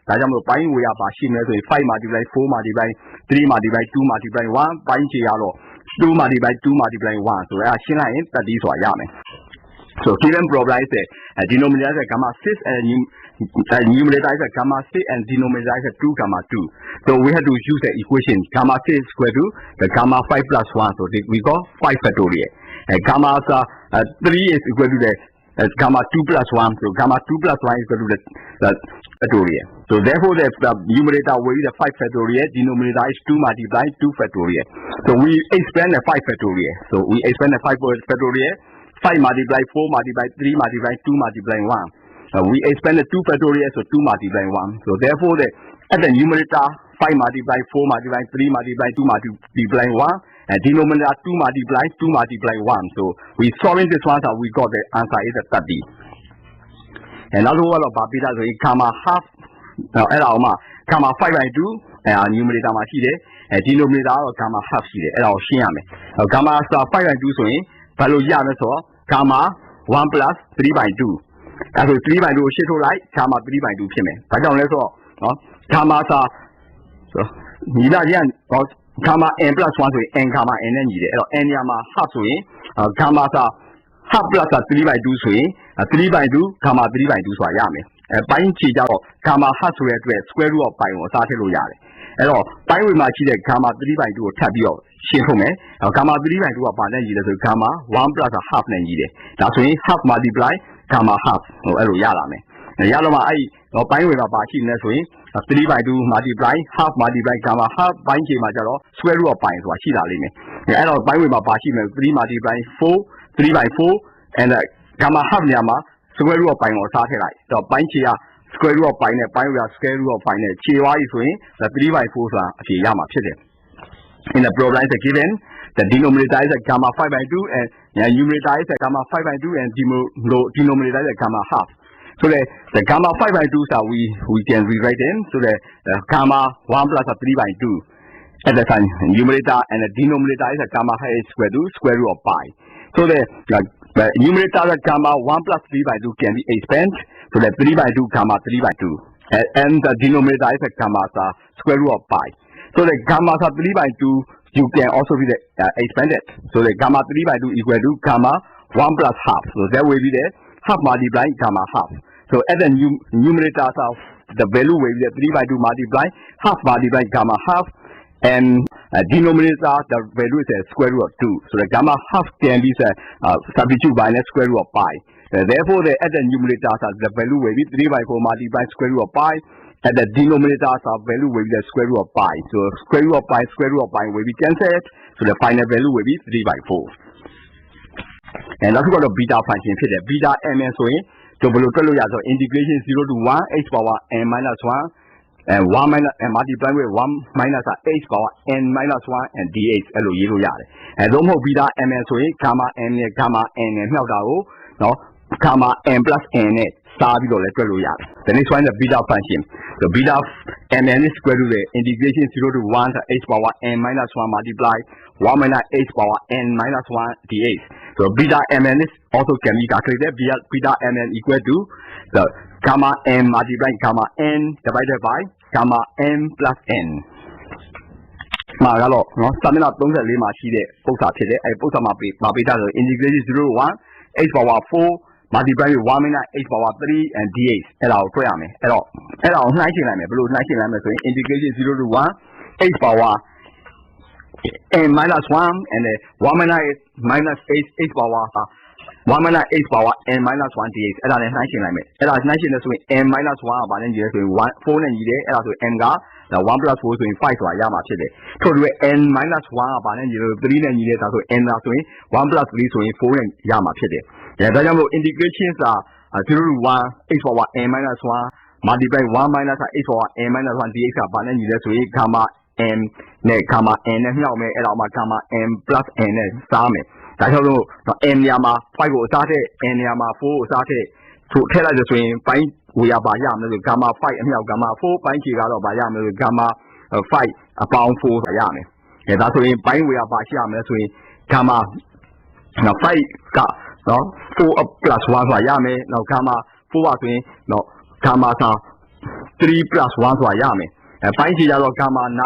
ဒါကြောင့်မလို့ဘိုင်းဝေရပါရှင်းလဲဆိုရင်5 multiply 4 multiply 3 multiply 2 multiply 1ဘိုင်းချိန်ကတော့2 multiply 2 multiply 1ဆိုတော့ရှင်းလိုက်ရင်30ဆိုတာရမယ်So given problem is denominator is gamma 6 and numerator is gamma 6 and denominator is 2 gamma 2. So we have to use the equation gamma 6 is equal to the gamma 5 plus 1. So we got 5 factorial. Gamma 3 is equal to the gamma 2 plus 1. So gamma 2 plus 1 is equal to the factorial. So therefore the numerator will be the 5 factorial. Denominator is 2 multiply 2 factorial. So we expand the 5 factorial. So we expand the 5 factorial. 5 multiply 4 multiply 3 multiply 2 multiply 1. We expand the 2 factorial, so 2 multiply 1. So therefore, at the numerator, 5 multiply 4 multiply 3 multiply 2 multiply 1. And denominator 2 multiply 2 multiply 1. So we solving this one, so we got the answer is 30. And another one of beta is gamma half. Now, gamma 5 by 2. And numerator and denominator gamma half. And gamma 5 by 2 so value ရမယ်ဆိုတော့ gamma 1 plus 3 by 2အဲဆို3 by 2ကိုရှင်းထုတ်လိုက် gamma 3 by 2ဖြစ်မယ်ဒါကြောင့်လဲဆိုတော့နော် gamma စာညီလာချင်းတော့ gamma n plus 1ဆိုရင် n gamma n နဲ့ညီတယ်အဲ့တော့ n ညမှာ half ဆိုရင် gamma စာ half plus 3 by 2ဆိုရင်3 by 2 gamma 3 by 2ဆိုတာရမယ်အဲပိုင်းခြေကြတော့ gamma half ဆိုတဲ့အတွက် square root of pi ကိုအစားထည့်လို့ရတယ်အဲ့တော့ပိုင်းဝေမှာရှိတဲ့ gamma 3 by 2ကိုထပ်ပြီးတော့ရှင်းထုတ်မယ်။ gamma 3 by 2ကပါနဲ့ညီတယ်ဆို gamma 1 plus half နဲ့ညီတယ်။ဒါဆိုရင် half multiply gamma half အဲ့လိုရလာမယ်။ရတော့မှအဲ့ပိုင်းဝေမှာပါရှိနေဆိုရင်3 by 2 multiply half multiply gamma half ပိုင်းချိန်မှာကျတော့ square root of pi ဆိုတာရှိလာလိမ့်မယ်။အဲ့တော့ပိုင်းဝေမှာပါရှိမယ်3 multiply 4 3 by 4 and gamma half ညမှာ square root of pi ကိုအစားထည့်လိုက်။တော့ပိုင်းချိန်ကsquare root of pi နဲ့ပိုင်းဝေက square root of pi နဲ့ခြေသွားပြီဆိုရင်3 by 4ဆိုတာအဖြေရမှာဖြစ်တယ်။ In the problem is given The denominator is a gamma 5 by 2 and numerator is a gamma 5 by 2 and denominator is a gamma half. So the gamma 5 by 2 so we can rewrite them. So the gamma 1 plus a 3 by 2 at the time numerator and the denominator is a gamma square root of pi. So the numerator is gamma 1 plus 3 by 2 can be expanded. So the 3 by 2 gamma 3 by 2 and the denominator is a gamma square root of pi. So the gamma 3 by 2 you can also be expanded. So the gamma 3 by 2 equal to gamma 1 plus half. So that will be the half multiplying gamma half. So at the numerator the value will be the 3 by 2 multiply half multiplying gamma half, and denominator the value is the square root of 2. So the gamma half can be substituted by the square root of pi. Therefore the at the numerator the value will be 3 by 4 multiplying square root of pi. And the denominator value will be the square root of pi. So square root of pi will be cancelled. So the final value will be 3 by 4. And that's got a beta function. Beta mn so integration 0 to 1 h power n minus 1 and 1 minus and multiply with 1 minus h power n minus 1 and dh အဲ့လိုရေးလို့ရတယ်။အဲလုံးမဟုတ် beta mn ဆိုရင် gamma m နဲ့ gamma n နဲ့မြှောက်တာကိုနော် gamma n plus n နဲ့စားပြီးတော့လည်းတွက်လို့ရတယ်။ The next one is the beta function. So beta mn is equal to the integration 0 to 1 to h power n minus 1 multiply 1 minus h power n minus 1 dh. So beta mn is also can be calculated. Beta mn equal to the gamma m multiply gamma n divided by gamma m plus n. မှာကတော့နော်စာမျက်နှာ34မှာရှိတဲ့ပုဒ်စာဖြစ်တယ်။အဲပုဒ်စာမှာပေးထားဆို integration 0 to 1 h power 4 multiply with 1 minus h power 3 and dh အဲ့ဒါကိုတွက်ရမယ်။အဲ့ဒါကိုနှိုင်းချင်လိုက်မယ်။ဘယ်လိုနှိုင်းချင်လိုက်မလဲဆိုရင် integration 0 to 1 h power n minus 1 and 1 minus h power 1 minus h power n minus 1 dh အဲ့ဒါနဲ့နှိုင်းချင်လိုက်မယ်။အဲ့ဒါနှိုင်းချင်တယ်ဆိုရင် n minus 1ကဘာနဲ့ညီလဲဆိုရင်4နဲ့ညီတယ်။အဲ့ဒါဆို n က1 plus 4ဆိုရင်5ဆိုတာရမှာဖြစ်တယ်။ထို့တူပဲ n minus 1ကဘာနဲ့ညီလဲ3နဲ့ညီတယ်ဒါဆို n ဒါဆိုရင်1 plus 3ဆိုရင်4နဲ့ရမှာဖြစ်တယ်။ဒါကြောင့်မို့ integration စာ0 to 1 h power n minus 1 multiply 1 minus h power n minus 1 dh ကဘာနဲ့ညီလဲဆိုရင် gamma m နဲ့ gamma n နဲ့မြှောက်မယ်။အဲ့ဒါမှ gamma m plus n နဲ့စားမယ်။ဒါကြောင့်လို့ n နေရာမှာ5ကိုအစားထည့် n နေရာမှာ4ကိုအစားထည့်ထည့်လိုက်လို့ဆိုရင်ပိုင်းဝေရပါရမယ်ဆို gamma 5အမြောက် gamma 4ပိုင်းခြေကတော့ဗာရမယ်ဆို gamma 5အပေါင်း4ဆိုတာရမယ်။ဒါဆိုရင်ပိုင်းဝေရပါရှိရမယ်ဆိုရင် gamma 5ကနော်4 plus 1ဆိုတာရမယ်။နောက် gamma 4ပါဆိုရင်နော် gamma 3 plus 1ဆိုတာရမယ်။ပိုင်းခြေကြတော့ gamma 9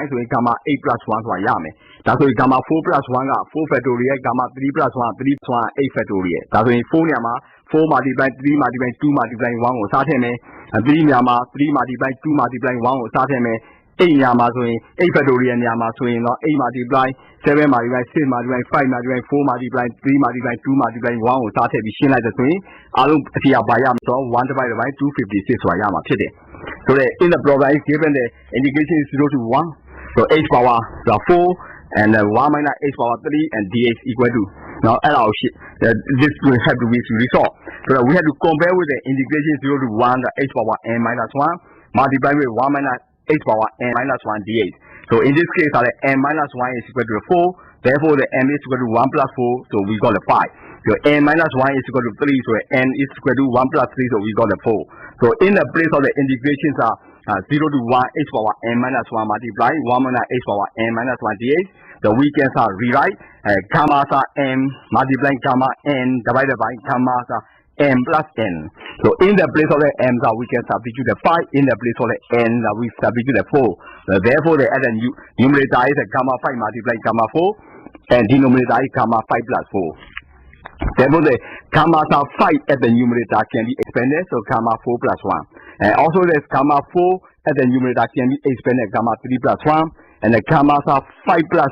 ဆိုရင် gamma 8 plus 1ဆိုတာရမယ်။ဒါဆိုရင် gamma 4 plus 1က4 factorial gamma 3 plus 1 3 plus 1 8 factorial ဒါဆိုရင်4နေရာမှာ4 multiply 3 multiply 2 multiply 1ကိုစားထည့်မယ်3နေရာမှာ3 multiply 2 multiply 1ကိုစားထည့်မယ်8နေရာမှာဆိုရင်8 factorial နေရာမှာဆိုရင်တော့8 multiply 7 multiply 6 multiply 5 multiply 4 multiply 3 multiply 2 multiply 1ကိုစားထည့်ပြီးရှင်းလိုက်တဲ့ဆိုရင်အားလုံးအဖြေကဘာရမလဲဆိုတော့1 divided by 256ဆိုတာရမှာဖြစ်တယ်။ So in the problem is given the integration is 0 to 1 so h power 4 and 1 minus h power 3 and dh equal to now this will have to be resolved. So we have to compare with the integration 0 to 1 the h power n minus 1 multiply with 1 minus h power n minus 1 dh. So in this case the n minus 1 is equal to 4, therefore the n is equal to 1 plus 4, so we got a 5. So n minus 1 is equal to 3, so n is equal to 1 plus 3, so we got a 4. So in the place of the integrations are 0 to 1 h power n minus 1 multiply 1 minus h power n minus 1 dh. The we can rewrite gamma n multiplying gamma n divided by gamma m plus n. So in the place of the m we can substitute the 5, in the place of the n we substitute the 4. Therefore the other numerator is gamma 5 multiplying gamma 4 and denominator is gamma 5 plus 4. Therefore the gamma 5 at the numerator can be expanded, so gamma 4 plus 1. And also the gamma 4 at the numerator can be expanded, gamma 3 plus 1. And the gamma 5 plus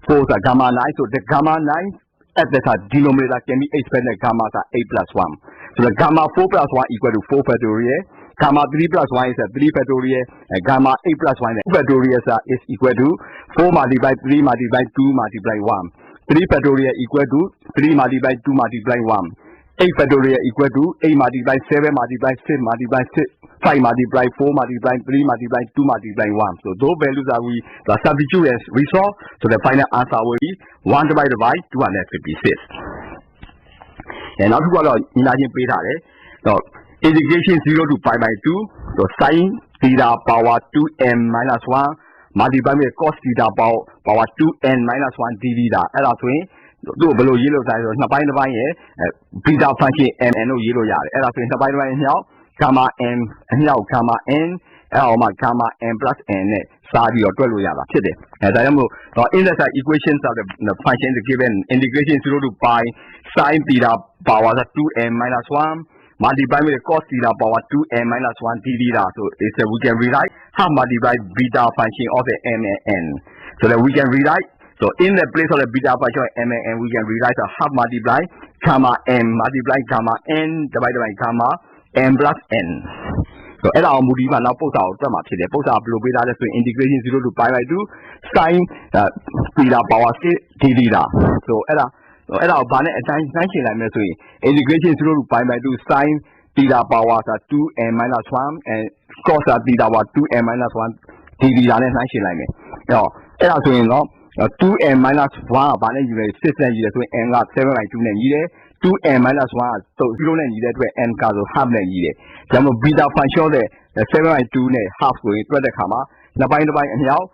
4 is gamma 9, so the gamma 9 at the denominator can be expanded, gamma 8 plus 1. So the gamma 4 plus 1 equal to 4 factorial. Gamma 3 plus 1 is 3 factorial. And gamma 8 plus 1 is 2 factorial is equal to 4 multiply 3 multiply 2 multiply 1. 3 factorial equal to 3 multiply 2 multiply 1. 8 factorial equal to 8 multiply 7 multiply 6 multiply 6 5 multiply 4 multiply 3 multiply 2 multiply 1. So those values are we substitute as resolve. So the final answer will be 1 divided by 256. And now to go on, imagine beta. So integration 0 to pi by 2. So sine theta power 2n minus 1 multiply with cos theta power 2n minus 1 d theta. That's why do below yellow side. So na by beta function m and no yellow yard. That's why na by now gamma m now gamma n gamma n plus n စာပြီးတော့တွက်လို့ရတာဖြစ်တယ်။ဒါကြောင့်မို့ integral equations of the function is given integration 0 to pi sin theta power 2n minus 1 multiply with cos theta power 2n minus 1 d theta. So we can rewrite half multiply beta function of the m and n. So that we can rewrite. So in the place of the beta function of m and n, we can rewrite a half multiply gamma m multiply gamma n divided by gamma m plus n. Soအဲ့ဒါအောင်မူဒီမှာနောက်ပုဒ်စာကိုတွက်မှာဖြစ်တယ်ပုဒ်စာဘယ်လိုပေးထားလဲဆိုရင် integration 0 to pi by 2 sin theta power 6 d theta. So အဲ့ဒါကိုဘာနဲ့အတိုင်းနှိုင်းချင်လိုက်မလဲဆိုရင် integration 0 to pi by 2 sin theta power 2n minus 1 and cos theta power 2n minus 1 d theta နဲ့နှိုင်းချင်လိုက်မယ်အဲ့ဒါဆိုရင်တော့ 2n minus 1ကဘာနဲ့ညီလဲ6နဲ့ညီတယ်ဆိုရင် n က7 by 2နဲ့ညီတယ် 2n minus 1 က0နဲ့ညီတဲ့အတွက် n ကဆို half နဲ့ညီတယ်။ဒါမှမဟုတ် beta function တဲ့7 by 2နဲ့ half ကိုတွက်တဲ့အခါမှာနှစ်ပိုင်းအမြောက်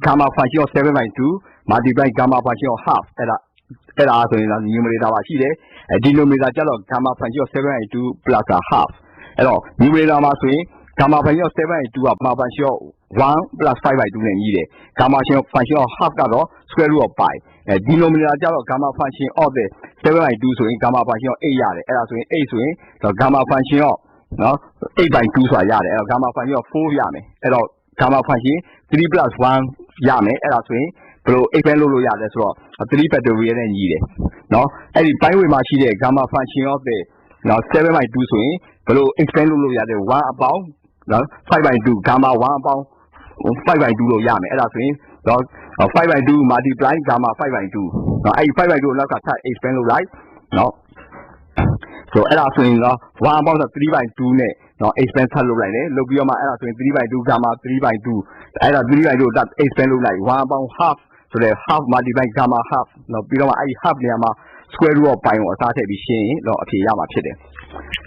gamma function 7 by 2 multiply gamma function half အဲ့ဒါဆိုရင် numerator ပါရှိတယ်။ denominator ကျတော့ gamma function 7 by 2 plus half အဲ့တော့ numerator မှာဆိုရင် gamma function 7 by 2က gamma function 1 plus 5 by 2နဲ့ညီတယ်။ gamma function half ကတော့ square root of pi denominator ကျတော့ gamma function of the 7 by 2ဆိုရင် gamma function 8ရတယ်အဲ့ဒါဆိုရင်8ဆိုရင် gamma function 8 by 2ဆိုတာရတယ်အဲ့တော့ gamma function 4ရမယ်အဲ့တော့ gamma function 3 plus 1ရမယ်အဲ့ဒါဆိုရင်ဘယ်လို expand လုပ်လို့ရလဲဆိုတော့3 factorial နဲ့ညီတယ်နော်အဲ့ဒီ ပိုင်းဝေမှာရှိတဲ့ gamma function of the 7 by 2ဆိုရင်ဘယ်လို expand လုပ်လို့ရလဲ1အပေါင်း5 by 2 gamma 1အပေါင်း5 by 2လို့ရမယ်အဲ့ဒါဆိုရင်5 by 2 multiply gamma 5 by 2အဲ့ဒီ5 by 2ကိုနောက်ကထပ် expand လုပ်လိုက်နော်ဆိုအဲ့ဒါဆိုရင်1အပေါင်း3 by 2နဲ့expand ထပ်လုပ်လိုက်တယ်လုပ်ပြီးတော့မှအဲ့ဒါဆိုရင်3 by 2 gamma 3 by 2အဲ့ဒါ3 by 2ကိုထပ် expand လုပ်လိုက်1အပေါင်း half ဆိုတဲ့ half multiply gamma half ပြီးတော့မှအဲ့ဒီ half နေရာမှာ square root of pi ကိုအစားထည့်ပြီးရှင်းရင်အဖြေရမှာဖြစ်တယ်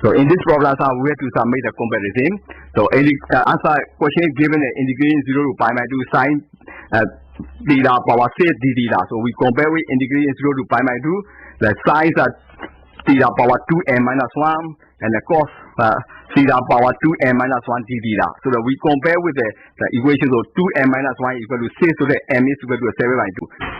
So in this problem, we have to submit the comparison. So answer question is given the integration 0 to pi by 2 sin theta power 6 d theta. So we compare with integration 0 to pi by 2. The sine theta power 2n minus 1 and the cos theta power 2n minus 1 d theta. So that we compare with the equation of 2n minus 1 equal to 6, so that m is equal to 7 by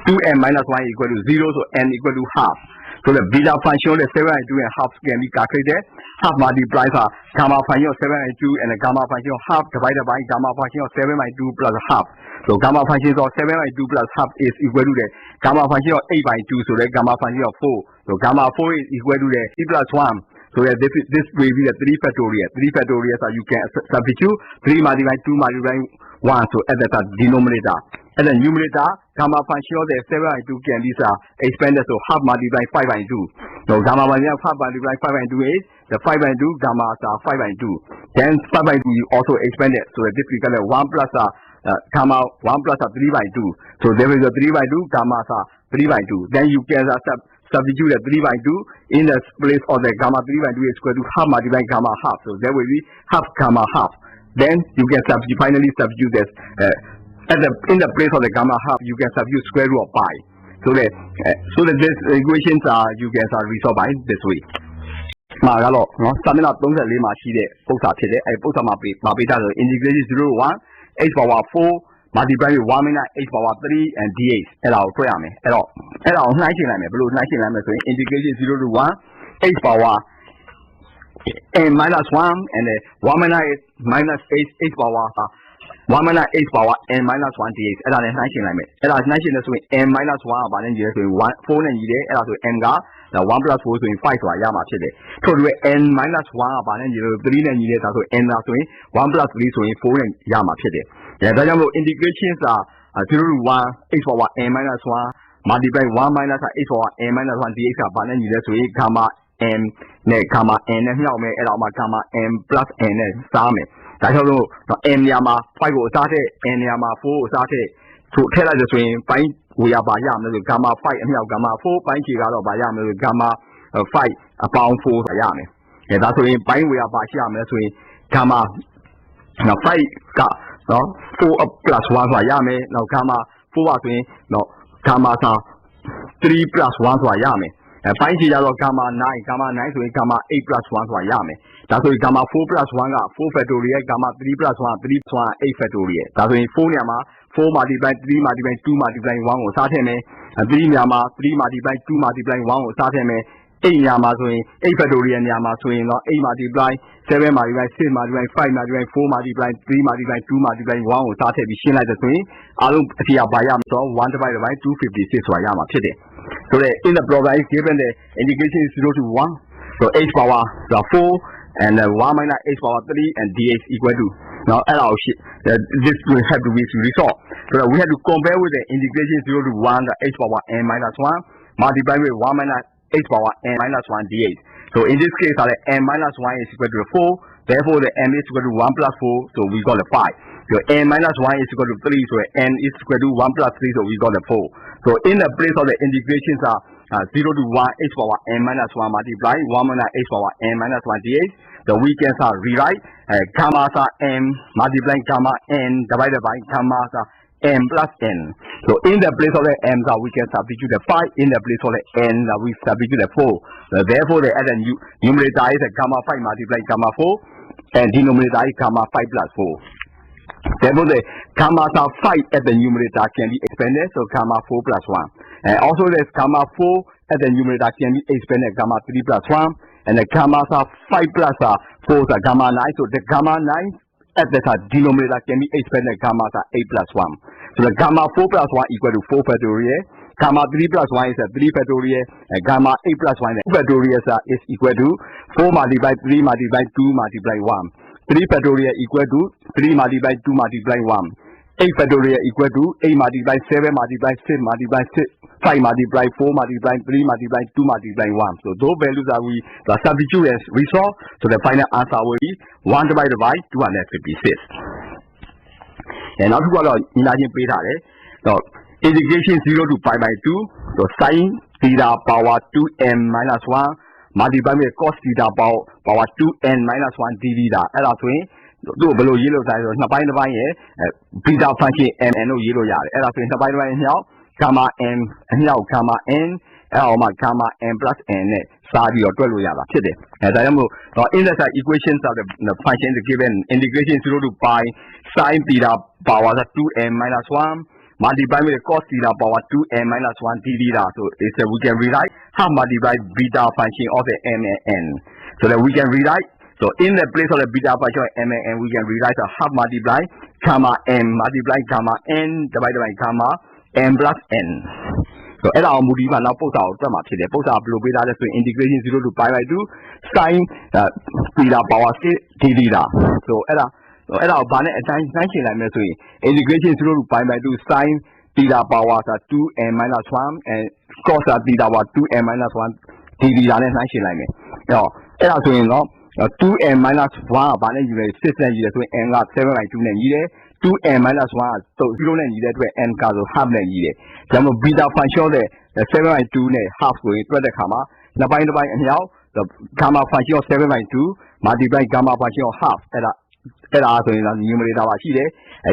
2. 2n minus 1 equal to 0, so n equal to half. So the beta function of 7 by 2 and half can be calculated. Half multiplies gamma function of 7 by 2 and the gamma function of half divided by gamma function of 7 by 2 plus half. So gamma function of 7 by 2 plus half is equal to the gamma function of 8 by 2. So the gamma function of 4. So gamma 4 is equal to the 3 plus 1. So that this will be the 3 factorial. 3 factorial, so you can substitute 3 multiply 2 multiply 1. So at the denominator. And the numerator, gamma function of the 7 by 2 can be expanded, so half multiply 5 by 2. So gamma function of half multiply 5 by 2 is the 5 by 2 gamma 5 by 2. Then 5 by 2 you also expanded, so this becomes 1 plus gamma 1 plus 3 by 2. So there is a 3 by 2 gamma 3 by 2. Then you can substitute the 3 by 2 in the place of the gamma 3 by 2 is equal to half multiply gamma half. So there will be half gamma half. Then you can finally substitute this. In the place of the gamma half, you can substitute square root of pi. So that these equations you can resolve by this way. မှာကတော့စာမျက်နှာ34မှာရှိတဲ့ပုဒ်စာဖြစ်တယ်။အဲဒီပုဒ်စာမှာပေးထားဆို integration 0 to 1 h power 4 multiply with 1 minus h power 3 and dx အဲ့ဒါကိုတွက်ရမယ်။အဲ့ဒါကိုနှိုင်းရှင်းလိုက်မယ်။ဘယ်လိုနှိုင်းရှင်းလိုက်မလဲဆိုရင် integration 0 to 1 h power n minus 1 and 1 minus h power 1 minus h power n minus 1 dx အဲ့ဒါနဲ့နှိုင်းရှင်းလိုက်မယ်အဲ့ဒါနှိုင်းရှင်းလို့ဆိုရင် n minus 1ကဘာနဲ့ညီလဲဆိုရင်4နဲ့ညီတယ်အဲ့ဒါဆို n က1 plus 4ဆိုရင်5ဆိုတာရမှာဖြစ်တယ်ထို့တူပဲ n minus 1ကဘာနဲ့ညီလဲ3နဲ့ညီတယ်ဒါဆို n ဒါဆိုရင်1 plus 3ဆိုရင်4နဲ့ရမှာဖြစ်တယ်ဒါကြောင့်မို့ integration 0 to 1 h power n minus 1 multiply 1 minus h power n minus 1 dx ကဘာနဲ့ညီလဲဆိုရင် gamma n နဲ့ gamma n နဲ့မြောက်မယ်အဲ့တော့မှ gamma n plus n နဲ့စားမယ် ဒါကြောင့်လို့ M နေရာမှာ5ကိုအစားထည့် N နေရာမှာ4ကိုအစားထည့်ဆိုထည့်လိုက်လို့ဆိုရင်ပိုင်းဝေရပါရမယ်ဆို gamma 5အမြောက် gamma 4ပိုင်းခြေကတော့ဗာရမယ်ဆို gamma 5အပေါင်း4ဆိုရမယ်။ဒါဆိုရင်ပိုင်းဝေရပါရှိရမယ်ဆိုရင် gamma 5ကနော်4 plus 1ဆိုတာရမယ်။နောက် gamma 4ပါဆိုရင်နော် gamma 3 plus 1ဆိုတာရမယ်။ပိုင်းခြေကြတော့ gamma 9ဆိုရင် gamma 8 plus 1ဆိုတာရမယ်။ဒါဆိုရင် gamma 4 plus 1က4 factorial gamma 3 plus 1 3 plus 1 8 factorial ဒါဆိုရင်4နေရာမှာ4 multiply 3 multiply 2 multiply 1ကိုစားထည့်မယ်3နေရာမှာ3 multiply 2 multiply 1ကိုစားထည့်မယ်8နေရာမှာဆိုရင်8 factorial နေရာမှာဆိုရင်တော့8 multiply 7 multiply 6 multiply 5 multiply 4 multiply 3 multiply 2 multiply 1ကိုစားထည့်ပြီးရှင်းလိုက်တဲ့ဆိုရင်အားလုံးအဖြေပါရမယ်ဆိုတော့1 divided by 256ဆိုတာရမှာဖြစ်တယ်ဆိုတော့ in the problem is given the integration is 0 to 1 so h power 4 and 1 minus h power 3 and dh equal to now allow this will have to be resolved so that we have to compare with the integration 0 to 1 the h power n minus 1 multiplied with 1 minus h power n minus 1 dh so in this case the n minus 1 is equal to 4 therefore the n is equal to 1 plus 4 so we got the 5 so n minus 1 is equal to 3 so n is equal to 1 plus 3 so we got the 4 so in the place of the integrations are 0 to 1 h power n minus 1 multiply 1 minus h power n minus 1 dh the we can rewrite gamma m multiplying gamma n divided by gamma m plus n. So in the place of the m we can substitute the 5. In the place of the n we substitute the 4. Therefore the other numerator is gamma 5 multiplying gamma 4 and denominator is gamma 5 plus 4. Therefore the gamma 5 at the numerator can be expanded so gamma 4 plus 1. And also the gamma 4 at the numerator can be expanded gamma 3 plus 1. And the gamma 5 plus 4 is gamma 9. So the gamma 9 at the denominator can be expanded gamma 8 plus 1. So the gamma 4 plus 1 equal to 4 factorial. Gamma 3 plus 1 is 3 factorial. And gamma 8 plus 1 is 2 factorial is equal to 4 multiply 3 multiply 2 multiply 1. 3 factorial equal to 3 multiply 2 multiply 1. 8 factorial equal to 8 multiply 7 multiply 6 multiply 6 5 multiply 4 multiply 3 multiply 2 multiply 1. So those values are we substitute as resolve. So the final answer will be 1 divided by 256. And now to go on imagine so integration 0 to pi by 2. So sin theta power 2m minus 1 multiply with cos theta power 2n minus 1 d theta. That's why do below yellow side so နှစ်ပိုင်းရဲ့ beta function mn ကိုရေးလို့ရတယ်အဲ့ဒါဆိုရင်နှစ်ပိုင်းအမြောက် gamma m အမြောက် gamma n အဲ့ဒါမှ gamma n plus n နဲ့စားပြီးတော့တွက်လို့ရတာဖြစ်တယ်အဲဒါကြောင့်မို့ in the equations of the function is given integration 0 to pi sin theta power 2m minus 1 multiply with cos theta power 2n minus 1 d theta so we can rewrite half multiply beta function of the m and n so that we can rewrite. So in the place of the beta function of m and n, we can rewrite a half multiply gamma m multiply gamma n divided by gamma m plus n. Soအဲ့ဒါကိုမူတည်မှနောက်ပုဒ်စာကိုတွက်မှာဖြစ်တယ်ပုဒ်စာဘယ်လိုပေးထားလဲဆိုရင် integration 0 to pi by 2 sin theta power 6 d theta. Soအဲ့ဒါကိုဘာနဲ့အတိုင်းနှိုင်းယှဉ်လိုက်မယ်ဆိုရင် integration 0 to pi by 2 sin theta power 2n minus 1 and cos theta power 2n minus 1 d theta နဲ့နှိုင်းယှဉ်လိုက်မယ်အဲ့ဒါဆိုရင်တော့2n minus 1ကဘာနဲ့ယူလဲ6နဲ့ယူတယ်ဆိုရင် n က7 by 2နဲ့ညီတယ် 2n minus 1က0နဲ့ညီတဲ့အတွက် n ကဆို half နဲ့ညီတယ်ဒါမှမဟုတ် beta function တဲ့7 by 2နဲ့ half ကိုတွက်တဲ့ခါမှာနှစ်ပိုင်းတစ်ပိုင်းအမြောက် gamma function of 7 by 2 multiply gamma function of half အဲ့ဒါဆိုရင် numerator ပါရှိတယ်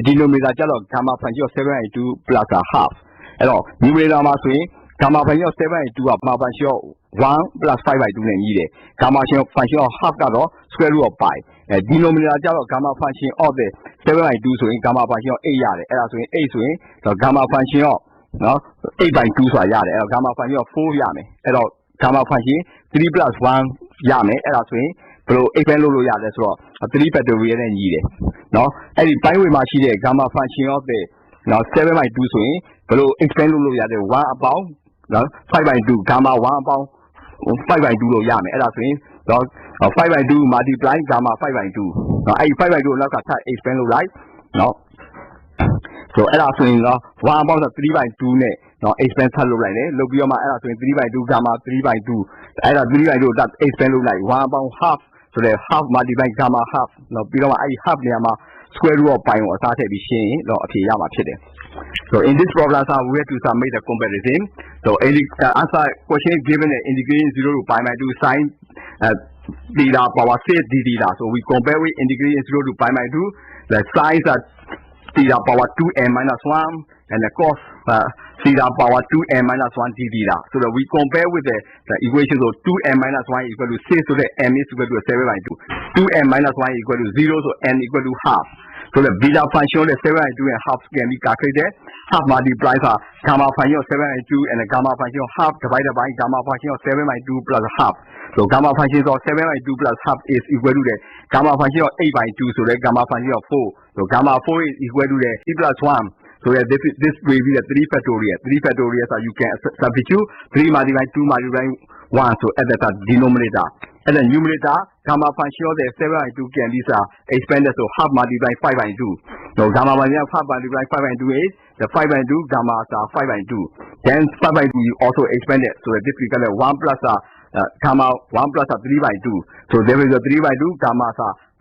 denominator ကျတော့ gamma function of 7 by 2 plus half အဲ့တော့ numerator မှာဆိုရင် gamma function of 7 by 2 က gamma function of 1 plus 5 by 2နဲ့ညီတယ် gamma function of half ကတော့ square root of pi denominator ကျတော့ gamma function of the 7 by 2ဆိုရင် gamma function of 8ရတယ်အဲ့ဒါဆိုရင်8ဆိုရင် gamma function of 8 by 2ဆိုတာရတယ်အဲ့တော့ gamma function of 4ရမယ်အဲ့တော့ gamma function 3 plus 1ရမယ်အဲ့ဒါဆိုရင်ဘယ်လို expand လုပ်လို့ရလဲဆိုတော့3 factorial နဲ့ညီတယ်အဲ့ဒီပိုင်းဝေမှာရှိတဲ့ gamma function of the 7 by 2ဆိုရင်ဘယ်လို expand လုပ်လို့ရတယ်1 about 5 by 2 gamma 1 about 5 by 2လို့ရမယ်အဲ့ဒါဆိုရင်5 by 2 multiply gamma 5 by 2အဲ့ဒီ5 by 2ကိုနောက်ကထပ် expand လုပ်လိုက်ဆိုအဲ့ဒါဆိုရင်1 about 3 by 2နဲ့ expand ထပ်လုပ်လိုက်တယ်လုပ်ပြီးတော့မှအဲ့ဒါဆိုရင်3 by 2 gamma 3 by 2အဲ့ဒါ3 by 2ကိုထပ် expand လုပ်လိုက်1 about half so the half multiply gamma half no below I half near square root of pi or started be shame no appear. So in this problem we have to submit the comparison. So answer question given the integrating 0 to pi by 2 sine theta power 6 d theta. So we compare with integrating 0 to pi by 2, the sines are theta power 2n minus 1 and the cos theta power 2n minus 1 d theta. So that we compare with the equations of 2n minus 1 equal to 6, so that m is equal to 7 by 2. 2n minus 1 equal to 0, so n equal to half. So the beta function of 7 by 2 and half can be calculated. Half multiplies gamma function of 7 by 2 and the gamma function of half divided by gamma function of 7 by 2 plus half. So gamma function of 7 by 2 plus half is equal to the gamma function of 8 by 2, so the gamma function of 4. So gamma 4 is equal to the 3 plus 1. So that this will be the 3 factorial. 3 factorial, so you can substitute 3 multiply 2 multiply 1, so at the denominator. And the numerator, gamma function of the 7 by 2 can be expanded, so half multiply 5 by 2. So gamma function of half multiply 5 by 2 is the 5 by 2 gamma 5 by 2. Then 5 by 2 you also expanded, so that this becomes 1 plus gamma 1 plus 3 by 2. So there is a 3 by 2 gamma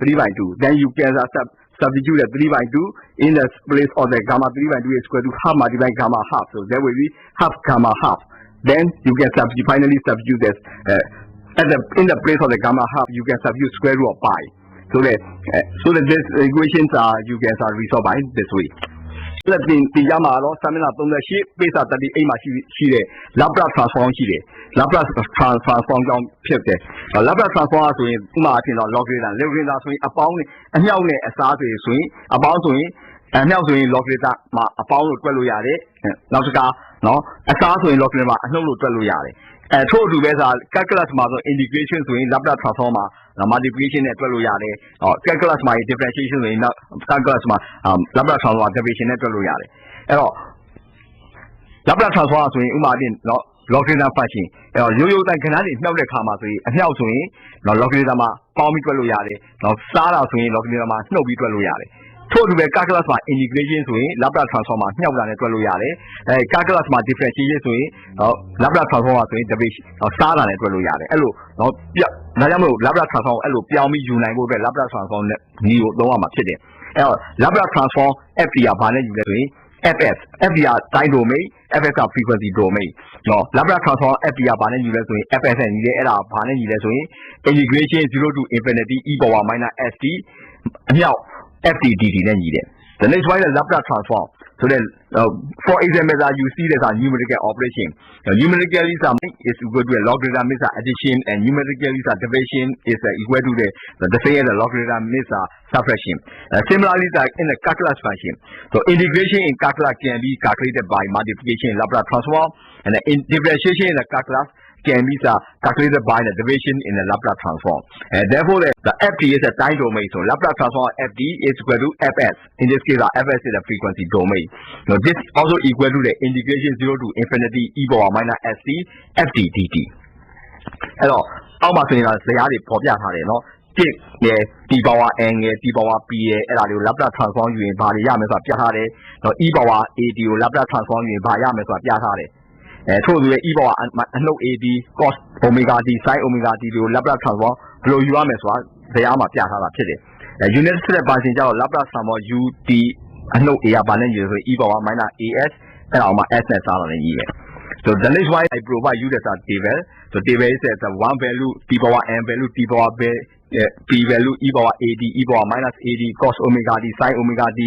3 by 2. Then you can substitute the 3 by 2 in the place of the gamma 3 by 2 is equal to half multiply gamma half. So there will be half gamma half. Then you can finally substitute this in the place of the gamma half. You can substitute square root of pi. So that this equations you can resolve by this way. So that the gamma seminar from the shape base at the a Laplace transform Laplace transform down pivot. Laplace transform is doing Martin or logarithm, logarithm about and now a start is swing about doing and now doing logarithm about 12 yard. No, a start doing logarithm and no 12 yard. Told to calculus model integration doing Laplace transform, multiplication at 12 yard, or calculus my differentiation in calculus Laplace transform division at 12 yard. Laplace transform doing Martin, no. Logarithm function. You can add it now the comma and now swing, no logarithm, palm equal yard, no Sara swing, logarithm, no equal yard. Told to calculus my integration swing, Laplace transform, now than 12 yard, calculus my differentiation swing, Laplace transform swing, division, or Sara and 12 yard. Hello, no, Laplace transform, hello, Piami Unite, Laplace transform, Neo, no one today. Laplace transform, FDR, FS, FDR time domain, FS frequency domain. No, Laplace transform FDR FS and integration 0 to infinity e power minus st. Now, FT dt then needed. The next one is Laplace transform. So then, for example, you see there's a numerical operation. Numerically, is equal to a logarithm is addition, and numerically, division is equal to the same as the logarithm is subtraction. Similarly, in the calculus function, so integration in calculus can be calculated by multiplication in Laplace transform, and the differentiation in the calculus can be calculated by the division in the Laplace transform. And therefore, the FT is a time domain. So Laplace transform FT is equal to Fs. In this case, Fs is a frequency domain. So this also equal to the integration 0 to infinity e power minus st ft dt. အဲ့တော့အောက်မှာဆိုရင်ဇယားတွေပေါ်ပြထားတယ်နော်1ရဲ့ t power n ရဲ့ t power p ရဲ့အဲ့ဒါတွေကို Laplace transform ယူရင်ဘာတွေရမယ်ဆိုတာပြထားတယ်နော် e power ad ကို Laplace transform ယူရင်ဘာရမယ်ဆိုတာပြထားတယ်ထို့သူရဲ့ e power အနှုတ် ad cos omega t sin omega t တွေကို Laplace transform ဘယ်လိုယူရမယ်ဆိုတာဇယားမှာပြထားတာဖြစ်တယ်unit ဖြစ်တဲ့ function ကျတော့ Laplace transform ut အနှုတ် a ကဘာနဲ့ယူလဲဆို e power minus as အဲ့ဒါအောင်မှာ s နဲ့စားတာလည်းကြီးပဲSo the next one I provide you as a table. So table is a one value t power n value t power p value e power ad e power minus ad cos omega t sin omega t.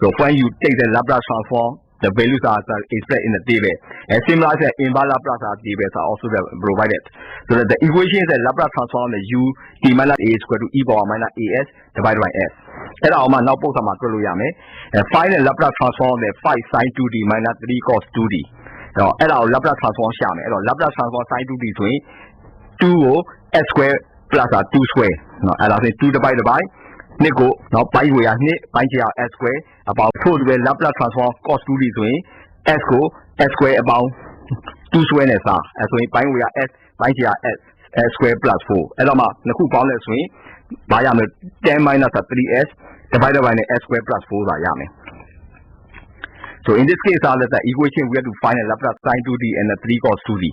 So when you take the Laplace transform, the values are expressed in the table. And similar to inverse Laplace tables are also provided. So that the equation is a Laplace transform the u t minus a is equal to e power minus as divided by s. အဲ့ဒါအောင်မှနောက်ပုဒ်စာမှာတွေ့လို့ရမယ် find the Laplace transform the 5 sin 2t minus 3 cos 2t အဲ့ဒါကို Laplace transform ရှာမယ်အဲ့တော့ Laplace transform sin 2t ဆိုရင်2ကို s square plus 2 square နော်အဲ့ဒါဆိုရင်2 divided by 2ကိုနော်ပိုင်းကိုရ2ပိုင်းချရ s square အပေါင်းထို့တူပဲ Laplace transform cos 2t ဆိုရင် s ကို s square အပေါင်း2 square နဲ့စားအဲ့ဆိုရင်ပိုင်းကိုရ s ပိုင်းချရ s square plus 4အဲ့တော့မှနှစ်ခုပေါင်းလဲဆိုရင်ဘာရမလဲ10 minus 3s divided by s square plus 4ဆိုတာရမယ်So in this case, the equation we have to find a Laplace sin 2t and a 3 cos 2t.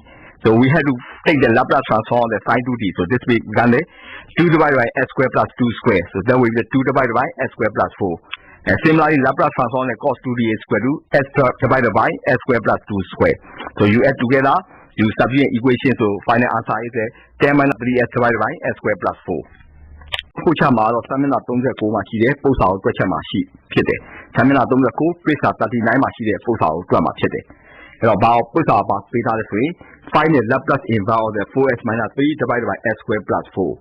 So we had to take the Laplace transform of the sine 2t. So this way we can 2 divided by s square plus 2 square. So then we get 2 divided by s square plus 4. And similarly, Laplace transform of the cos 2t is equal to s divided by s square plus 2 square. So you add together, you substitute equation. So final answer is 10 minus 3s divided by s square plus 4. ခုချက်မှာတော့3 39မှာရှိတဲ့ပု္ပ္ပာကိုတွက်ချက်မှာရှိဖြစ်တယ်။3 39 ပိဿာ39မှာရှိတဲ့ပု္ပ္ပာကိုတွက်မှာဖြစ်တယ်။အဲ့တော့ဘာပု္ပ္ပာပါပေးထားလဲဆိုရင် find the Laplace inverse of the 4s minus 3 divided by s square plus 4.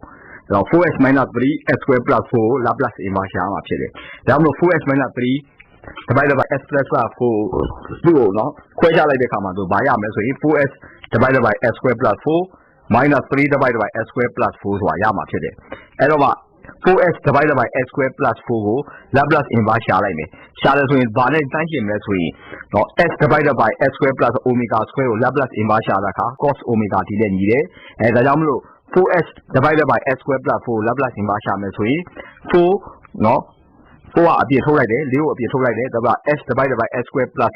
အဲ့တော့ 4s minus 3 s square plus 4 Laplace inverse ရှာမှာဖြစ်တယ်။ဒါမှမဟုတ် 4s minus 3 divided by s plus 4သူ့ကိုနော်ခွဲခြားလိုက်တဲ့အခါမှာဆိုဘာရမလဲဆိုရင် 4s divided by s square plus 4 minus 3 divided by s square plus 4ဆိုတာရမှာဖြစ်တယ်။အဲ့တော့ 4s divided by s square plus 4ကို Laplace inverse ရှာလိုက်မယ်။ရှာတယ်ဆိုရင်ဘာနဲ့တိုင်းရှင်းမလဲဆိုရင်တော့ s divided by s square plus omega square ကို Laplace inverse ရှာတာခါ cos omega t နဲ့ညီတယ်။ဒါကြောင့်မလို့ 4s divided by s square plus 4ကို Laplace inverse ရှာမယ်ဆိုရင်4နော်4ကအပြည့်ထုတ်လိုက်တယ်4ကိုအပြည့်ထုတ်လိုက်တယ်ဒါပေမဲ့ s divided by s square plus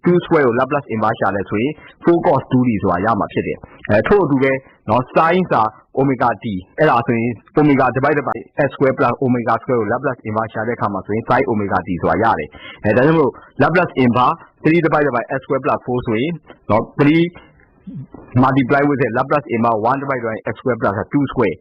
2 square ကို Laplace inverse ရှာလဲဆိုရင် 4 cos 2t ဆိုတာရမှာဖြစ်တယ်။ထို့အတူပဲနော် sin စာ omega t အဲ့ဒါဆိုရင် omega divided by s square plus omega square ကို Laplace inverse ရှာတဲ့အခါမှာဆိုရင် sin omega t ဆိုတာရတယ်။ဒါကြောင့်မို့ Laplace inverse 3 divided by s square plus 4ဆိုရင်နော်3 multiply with the Laplace inverse 1 divided by s square plus 2 square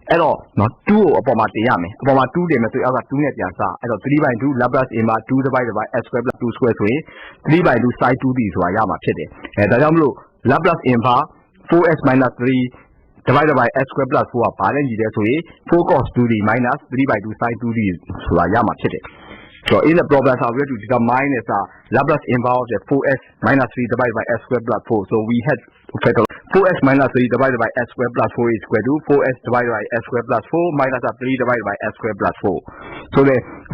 အဲ့တော့နော်2ကိုအပေါ်မှာတင်ရမယ်အပေါ်မှာ2တင်မယ်ဆိုရင်အောက်က2နဲ့ပြန်စားအဲ့တော့3 by 2 Laplace inverse 2 divided by s square plus 2 square ဆိုရင်3 by 2 sin 2t ဆိုတာရမှာဖြစ်တယ်ဒါကြောင့်မလို့ Laplace inverse 4s minus 3 divided by s square plus 4ကဘာနဲ့ညီတယ်ဆိုရင်4 cos 2t minus 3 by 2 sin 2t ဆိုတာရမှာဖြစ်တယ်So in the problem, we have to determine the Laplace inverse of the 4s minus 3 divided by s square plus 4. So we had 4s minus 3 divided by s square plus 4 is equal to 4s divided by s square plus 4 minus 3 divided by s square plus 4. So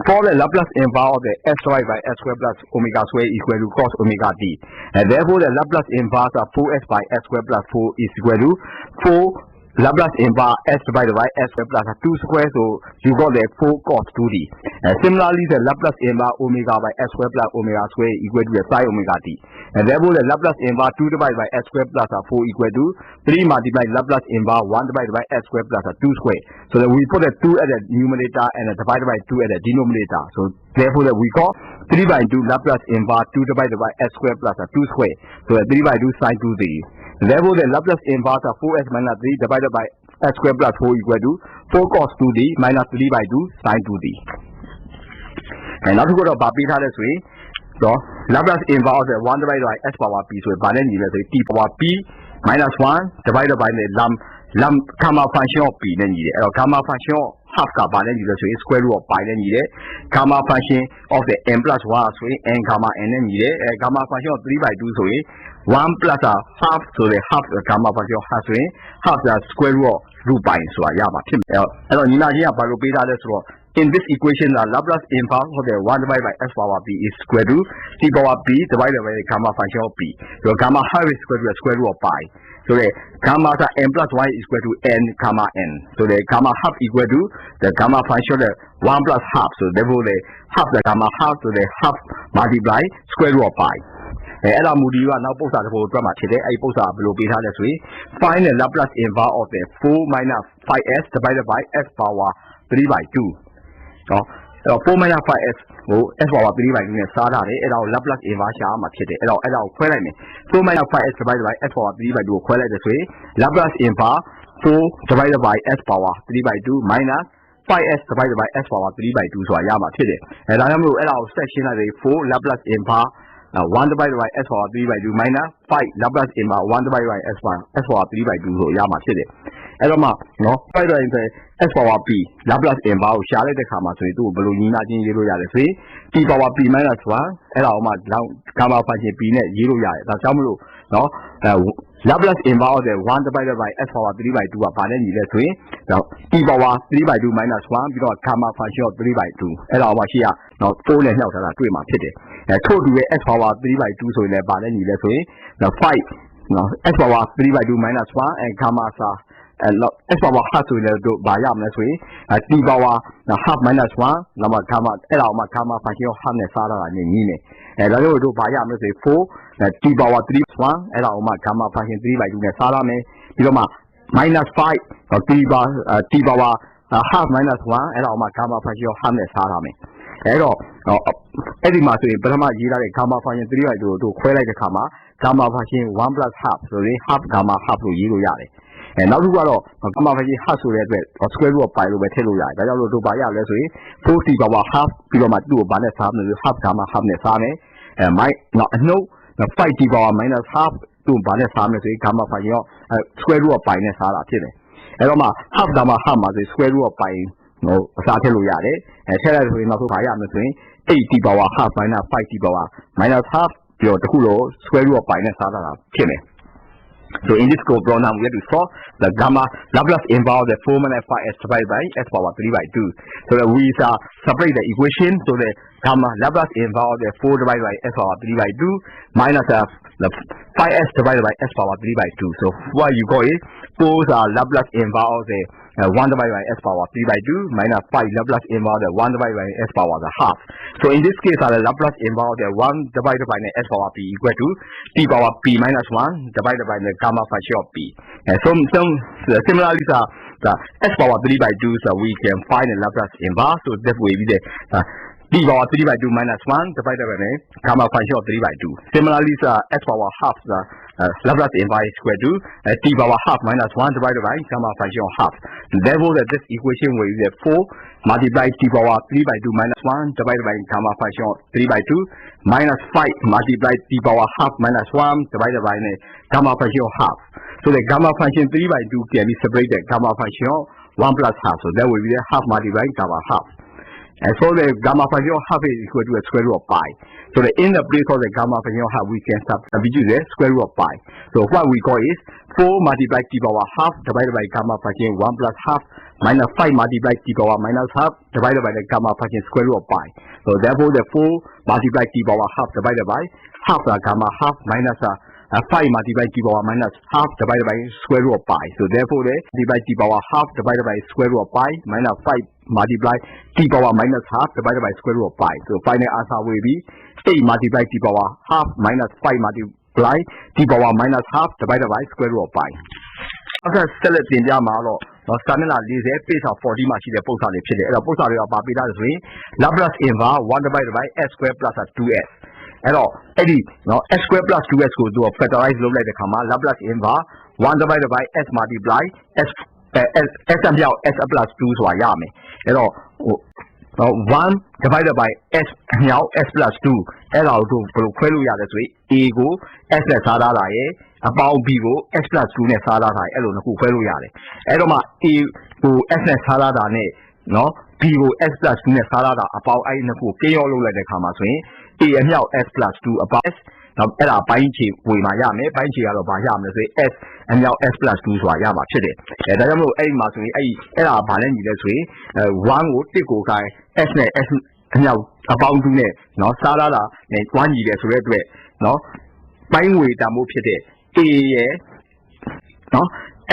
for the Laplace inverse of the s divided by s square plus omega square is equal to cos omega t. And therefore the Laplace inverse of 4s by s square plus 4 is equal to 4 Laplace inverse s divided by s square plus 2 square, so you got the 4 cos 2t. Similarly, the Laplace inverse omega by s square plus omega square equal to the sin omega t. And therefore, the Laplace inverse 2 divided by s square plus 4 equal to 3 multiplied Laplace inverse 1 divided by s square plus 2 square. So that we put the 2 at the numerator and divided by 2 at the denominator. So therefore, that we got 3 by 2 Laplace inverse 2 divided by s square plus 2 square. So that 3 by 2 sin 2t. Therefore, the Laplace inverse of 4s minus 3 divided by s square plus 4 equal to 4 cos 2t minus 3 by 2 sin 2t. And now to go to Babita this way, so Laplace inverse of the 1 divided by s power p, so t power p minus 1 divided by the gamma function of p, then gamma function of half gamma, then square root of pi, then gamma function of the n plus 1, so n gamma n, then gamma function of 3 by 2, so 1 plus a half, so the half the gamma function half, so half the square root of root pi, so in this equation, the Laplace inverse of the 1 divided by s power p is square root t power p divided by the gamma function of p. So gamma half is equal to the square root of pi. So the gamma n plus 1 is equal to n gamma n. So the gamma half equal to the gamma function of the 1 plus half. So therefore the half the gamma half, so the half multiply square root of pi. အဲ့ဒါမူဒီကနောက်ပု္ပ္ပာတစ်ခုအတွက်မှာဖြစ်တယ်အဲ့ဒီပု္ပ္ပာဘယ်လိုပေးထားလဲဆိုရင် find the Laplace inverse of the 4 minus 5s divided by s power 3 by 2 နော်အဲ့တော့4 minus 5s ကို s power 3 by 2နဲ့စားထားတယ်အဲ့ဒါကို Laplace inverse ရှာမှာဖြစ်တယ်အဲ့တော့ကိုခွဲလိုက်မယ်4 minus 5s divided by s power 3 by 2ကိုခွဲလိုက်တယ်ဆိုရင် Laplace inverse 4 divided by s power 3 by 2 minus 5s divided by s power 3 by 2ဆိုတာရမှာဖြစ်တယ်ဒါကြောင့်မို့အဲ့ဒါကိုဆက်ရှင်းလိုက်တယ်4 Laplace inverse 1 divided by s power 3 by 2 minus 5 Laplace inverse 1 divided by s power 3 by 2ဆိုရမှာဖြစ်တယ်အဲ့တော့မှနော်5တိုင်းဆို s power p Laplace inverse ကိုရှာလိုက်တဲ့ခါမှာဆိုရင်သူ့ကိုဘယ်လိုညီမချင်းရေးလို့ရလဲဆိုရင် t power p minus 1အဲ့ဒါအောင်မှ gamma function p နဲ့ရေးလို့ရတယ်ဒါကြောင့်မလို့နော် Laplace inverse of the 1 divided by s power 3 by 2ကဘာနဲ့ညီလဲဆိုရင် t power 3 by 2 minus 1ပြီးတော့ gamma function of 3 by 2အဲ့ဒါအောင်မှရှိရနော်4နဲ့နှောက်ထားတာတွေ့မှာဖြစ်တယ်ထို့တူပဲ s power 3 by 2ဆိုရင်လည်းဘာနဲ့ညီလဲဆိုရင်5နော် s power 3 by 2 minus 1 and gamma sa s power half ဆိုရင်တို့ဘာရမလဲဆိုရင် t power half minus 1နောက်မှ gamma အဲ့ဒါအောင်မှ gamma function of half နဲ့စားတာနဲ့ညီနေ ဒါကြောင့်တို့ဘာရမလဲဆို4 t power 3 1အဲ့ဒါဥမာ gamma function 3 by 2နဲ့စားရမယ်ပြီးတော့မှ minus 5 t power half minus 1အဲ့ဒါဥမာ gamma function half နဲ့စားရမယ်အဲ့တော့အဲ့ဒီမှာဆိုရင်ပထမရေးထားတဲ့ gamma function 3 by 2ကိုတို့ခွဲလိုက်တဲ့အခါမှာ gamma function 1 plus half ဆိုရင် half gamma half လို့ရေးလို့ရတယ်နောက်တစ်ခုကတော့ gamma function half ဆိုတဲ့အတွက် square root of pi လို့ပဲထည့်လို့ရတယ်ဒါကြောင့်တို့ဘာရလဲဆိုရင် 4t power half ပြီးတော့မှသူ့ကိုဘာနဲ့စားမလဲဆို half gamma half နဲ့စားမယ်အနှုတ် 5t power minus half သူ့ဘာနဲ့စားမလဲဆိုရင် gamma function ရော square root of pi နဲ့စားတာဖြစ်တယ်အဲ့တော့မှ half gamma half မှာဆို square root of pi ကိုအစားထည့်လို့ရတယ်ထည့်လိုက်ဆိုရင်နောက်ဆုံးဘာရမလဲဆိုရင် 8t power half minus 5t power minus half ပြီးတော့တခုလုံး square root of pi နဲ့စားတာဖြစ်မယ်So in this code pronoun we have to solve the gamma Laplace involve the 4 minus 5s divided by s power 3 by 2. So that we separate the equation so the gamma Laplace involve the 4 divided by s power 3 by 2 minus the 5s divided by s power 3 by 2. So what you got is 4 Laplace involve the 1 divided by s power 3 by 2 minus 5 Laplace involve the 1 divided by s power the half. So in this case the Laplace involve the 1 divided by the s power p equal to t power p minus 1 divided by the gamma function of p. Similarly the s power 3 by 2 so we can find the Laplace inverse. So that will be the t power 3 by 2 minus 1 divided by the gamma function of 3 by 2. Similarly s power half the Laplace inverse is equal to t power half minus 1 divided by gamma function of half. Therefore this equation will be 4 multiply t power 3 by 2 minus 1 divided by gamma function of 3 by 2 minus 5 multiply t power half minus 1 divided by the gamma function of half. So the gamma function 3 by 2 can be separated gamma function of 1 plus half. So that will be the half multiply gamma half. And so the gamma function of half is equal to the square root of pi. So in the place of the gamma function of half, we can substitute the square root of pi. So what we got is 4 multiply t power half divided by gamma function 1 plus half minus 5 multiply t power minus half divided by the gamma function square root of pi. So therefore the 4 multiply t power half divided by half the gamma half minus 5 multiply t power minus half divided by square root of pi. So therefore the multiply t power half divided by square root of pi minus 5 multiply t power minus half divided by square root of pi. So final answer will be 8 multiply t power half minus 5 multiply t power minus half divided by square root of pi. After select တင်ပြမှာတော့စာမျက်နှာ40 page 40မှာရှိတဲ့ပုံစံလေးဖြစ်တယ်အဲ့တော့ပုံစံတွေကပါပေးထားတယ်ဆိုရင် Laplace inverse 1 divided by s square plus 2s အဲ့တော့အဲ့ဒီs square plus 2s ကိုသူက factorize လုပ်လိုက်တဲ့အခါမှာ Laplace inverse 1 divided by s multiply sမြောက် s plus 2ဆိုတာရမယ်အဲ့တော့1 divided by s မြောက် s plus 2အဲ့ဒါကိုဘယ်လိုခွဲလို့ရလဲဆိုရင် a ကို s နဲ့စားထားတာရယ်အပေါင်း b ကို s plus 2နဲ့စားထားတာရယ်အဲ့လိုနှစ်ခုခွဲလို့ရတယ်အဲ့တော့မှ a ကို s နဲ့စားထားတာနဲ့b ကို s plus 2နဲ့စားထားတာအပေါင်းအဲ့နှစ်ခုကိန်းရောလုပ်လိုက်တဲ့အခါမှာဆိုရင် a အမြောက် s plus 2အပေါင်း s အဲ့ဒါပိုင်းခြေဝေမှာရမယ်ပိုင်းခြေကတော့ဘာရမလဲဆိုရင် s အမြောက် s plus 2ဆိုတာရမှာဖြစ်တယ်ဒါကြောင့်မို့အဲ့ဒီမှာဆိုရင်အဲ့ဒါဘာလဲညီလဲဆိုရင်1ကို1ကိုခိုင်း s နဲ့ s အမြောက်အပေါင်း2နဲ့စားလာတာနဲ့တွန်းညီတယ်ဆိုတဲ့အတွက်ပိုင်းဝေတန်ဖို့ဖြစ်တဲ့ a ရဲ့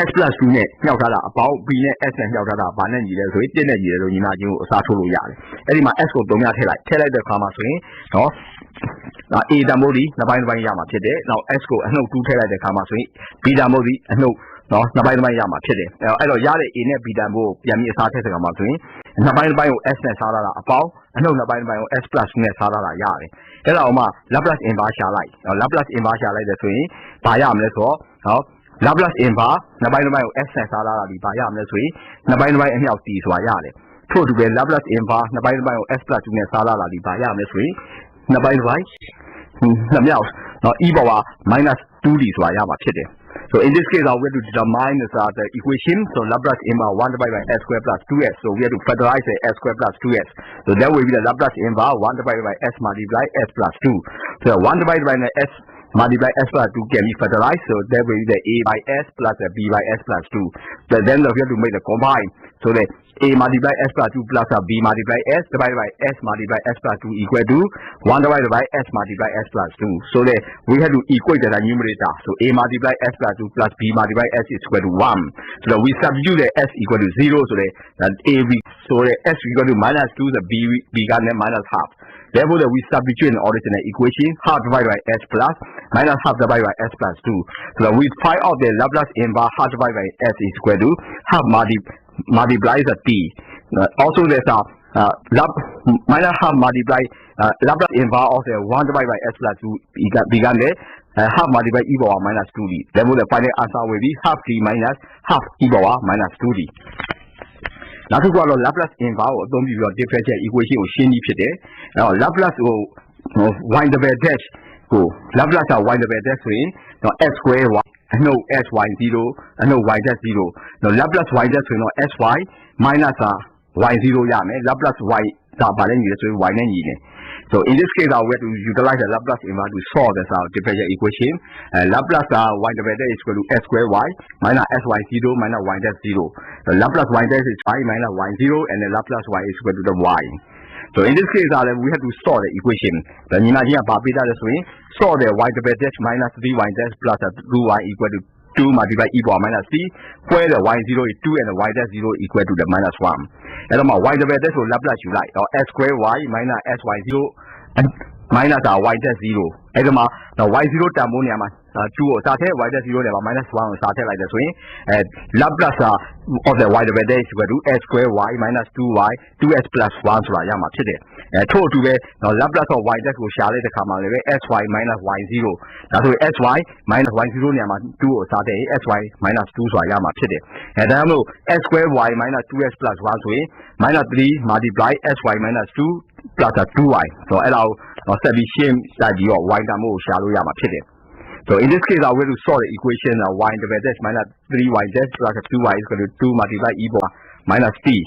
s plus 2နဲ့ညှောက်ထားတာအပေါင်း b နဲ့ s နဲ့ညှောက်ထားတာဘာနဲ့ညီလဲဆိုရင်1နဲ့ညီတယ်လို့ညီမချင်းကိုအစားထိုးလို့ရတယ်အဲ့ဒီမှာ s ကို3ညထည့်လိုက်တဲ့အခါမှာဆိုရင်a တန်ဖိုးဒီနှစ်ပိုင်းတစ်ပိုင်းရမှာဖြစ်တယ်နောက် s ကိုအနှုတ်2ထည့်လိုက်တဲ့အခါမှာဆိုရင် b တန်ဖိုးဒီအနှုတ်နှစ်ပိုင်းတစ်ပိုင်းရမှာဖြစ်တယ်အဲ့တော့ရတဲ့ a နဲ့ b တန်ဖိုးကိုပြန်ပြီးအစားထည့်တဲ့အခါမှာဆိုရင်နှစ်ပိုင်းတစ်ပိုင်းကို s နဲ့စားလာတာအပေါင်းအနှုတ်နှစ်ပိုင်းတစ်ပိုင်းကို s plus နဲ့စားလာတာရတယ်အဲ့ဒါအောင်မှ Laplace inverse ရှာလိုက်Laplace inverse ရှာလိုက်တယ်ဆိုရင်ဘာရမလဲဆိုတော့Laplace inverse နှစ်ပိုင်းတစ်ပိုင်းကို s နဲ့စားလာတာဒီဘာရမလဲဆိုရင်နှစ်ပိုင်းတစ်ပိုင်းအမြောက် t ဆိုတာရတယ်ထို့တူပဲ Laplace inverse နှစ်ပိုင်းတစ်ပိုင်းကို s plus 2နဲ့စားလာတာဒီဘာရမလဲဆိုရင်နှစ်ပိုင်းတစ်ပိုင်းနှစ်မြောက်e power minus 2d ဆိုတာရမှာဖြစ်တယ်So in this case, we have to determine the equation. So Laplace inverse 1 divided by s square plus 2s. So we have to factorize the s square plus 2s. So that will be the Laplace inverse 1 divided by s multiply s plus 2. So 1 divided by s multiply s plus 2 can be factorized. So that will be the a by s plus the b by s plus 2. So then we have to make the combine. So the a multiply s plus 2 plus b multiply s divided by s multiply s plus 2 equal to 1 divided by s multiply s plus 2. So that we have to equate the numerator. So a multiply s plus 2 plus b multiply s is equal to 1. So that we substitute the s equal to 0. So that a b so the s equal to minus 2 the b got minus half. Therefore, we substitute in original equation half divided by s plus minus half divided by s plus 2. So we find out the Laplace inverse half divided by s is equal to half multiplies a t. Also, there's a minus half multiply Laplace inverse of the 1 divided by s plus 2 began there. Half multiply e power minus 2d. Therefore, the final answer will be half t minus half e power minus 2d. နောက်တစ်ခုကတော့ Laplace inverse ကိုအသုံးပြုပြီးတော့ differential equation ကိုရှင်းပြီးဖြစ်တယ်။အဲ့တော့ Laplace ကို y double dash ကို Laplace က y double dash ဆိုရင် s square y အနှုတ် sy0 အနှုတ် y dash 0 Laplace y dash ဆိုရင်တော့ sy minus y0 ရမယ် Laplace y ဒါပါလဲညီတယ်ဆိုရင် y နဲ့ညီတယ် So in this case, we have to utilize the Laplace inverse to solve this differential equation. Laplace y double dash is equal to s square y minus sy0 minus y dash 0. The Laplace y dash is y minus y0 and the Laplace y is equal to the y. So in this case, we have to solve the equation. The imagine solve the y double dash minus 3y dash plus 2y equal to 2 multiplied e power minus c, where the y0 is 2 and the y dash 0 equal to the minus 1. And y double dash will Laplace you like, or s square y minus sy0 and minus y dash 0. And the y0 term 2 or started, y dash 0 minus 1 or started like this way. Laplace of the y double dash is equal to s square y minus 2y, 2s plus 1 so yama today. Total to the Laplace of y dash will share the comma sy minus y0. That's why sy minus y0 2 or started, sy minus 2 so yama today. And then s square y minus 2s plus 1 so minus 3 multiply sy minus 2 plus 2y. So allow set the same side of y damo shallow yama today. So in this case, I will solve the equation y double dash minus 3y dash plus 2y is equal to 2 multiply e power minus t.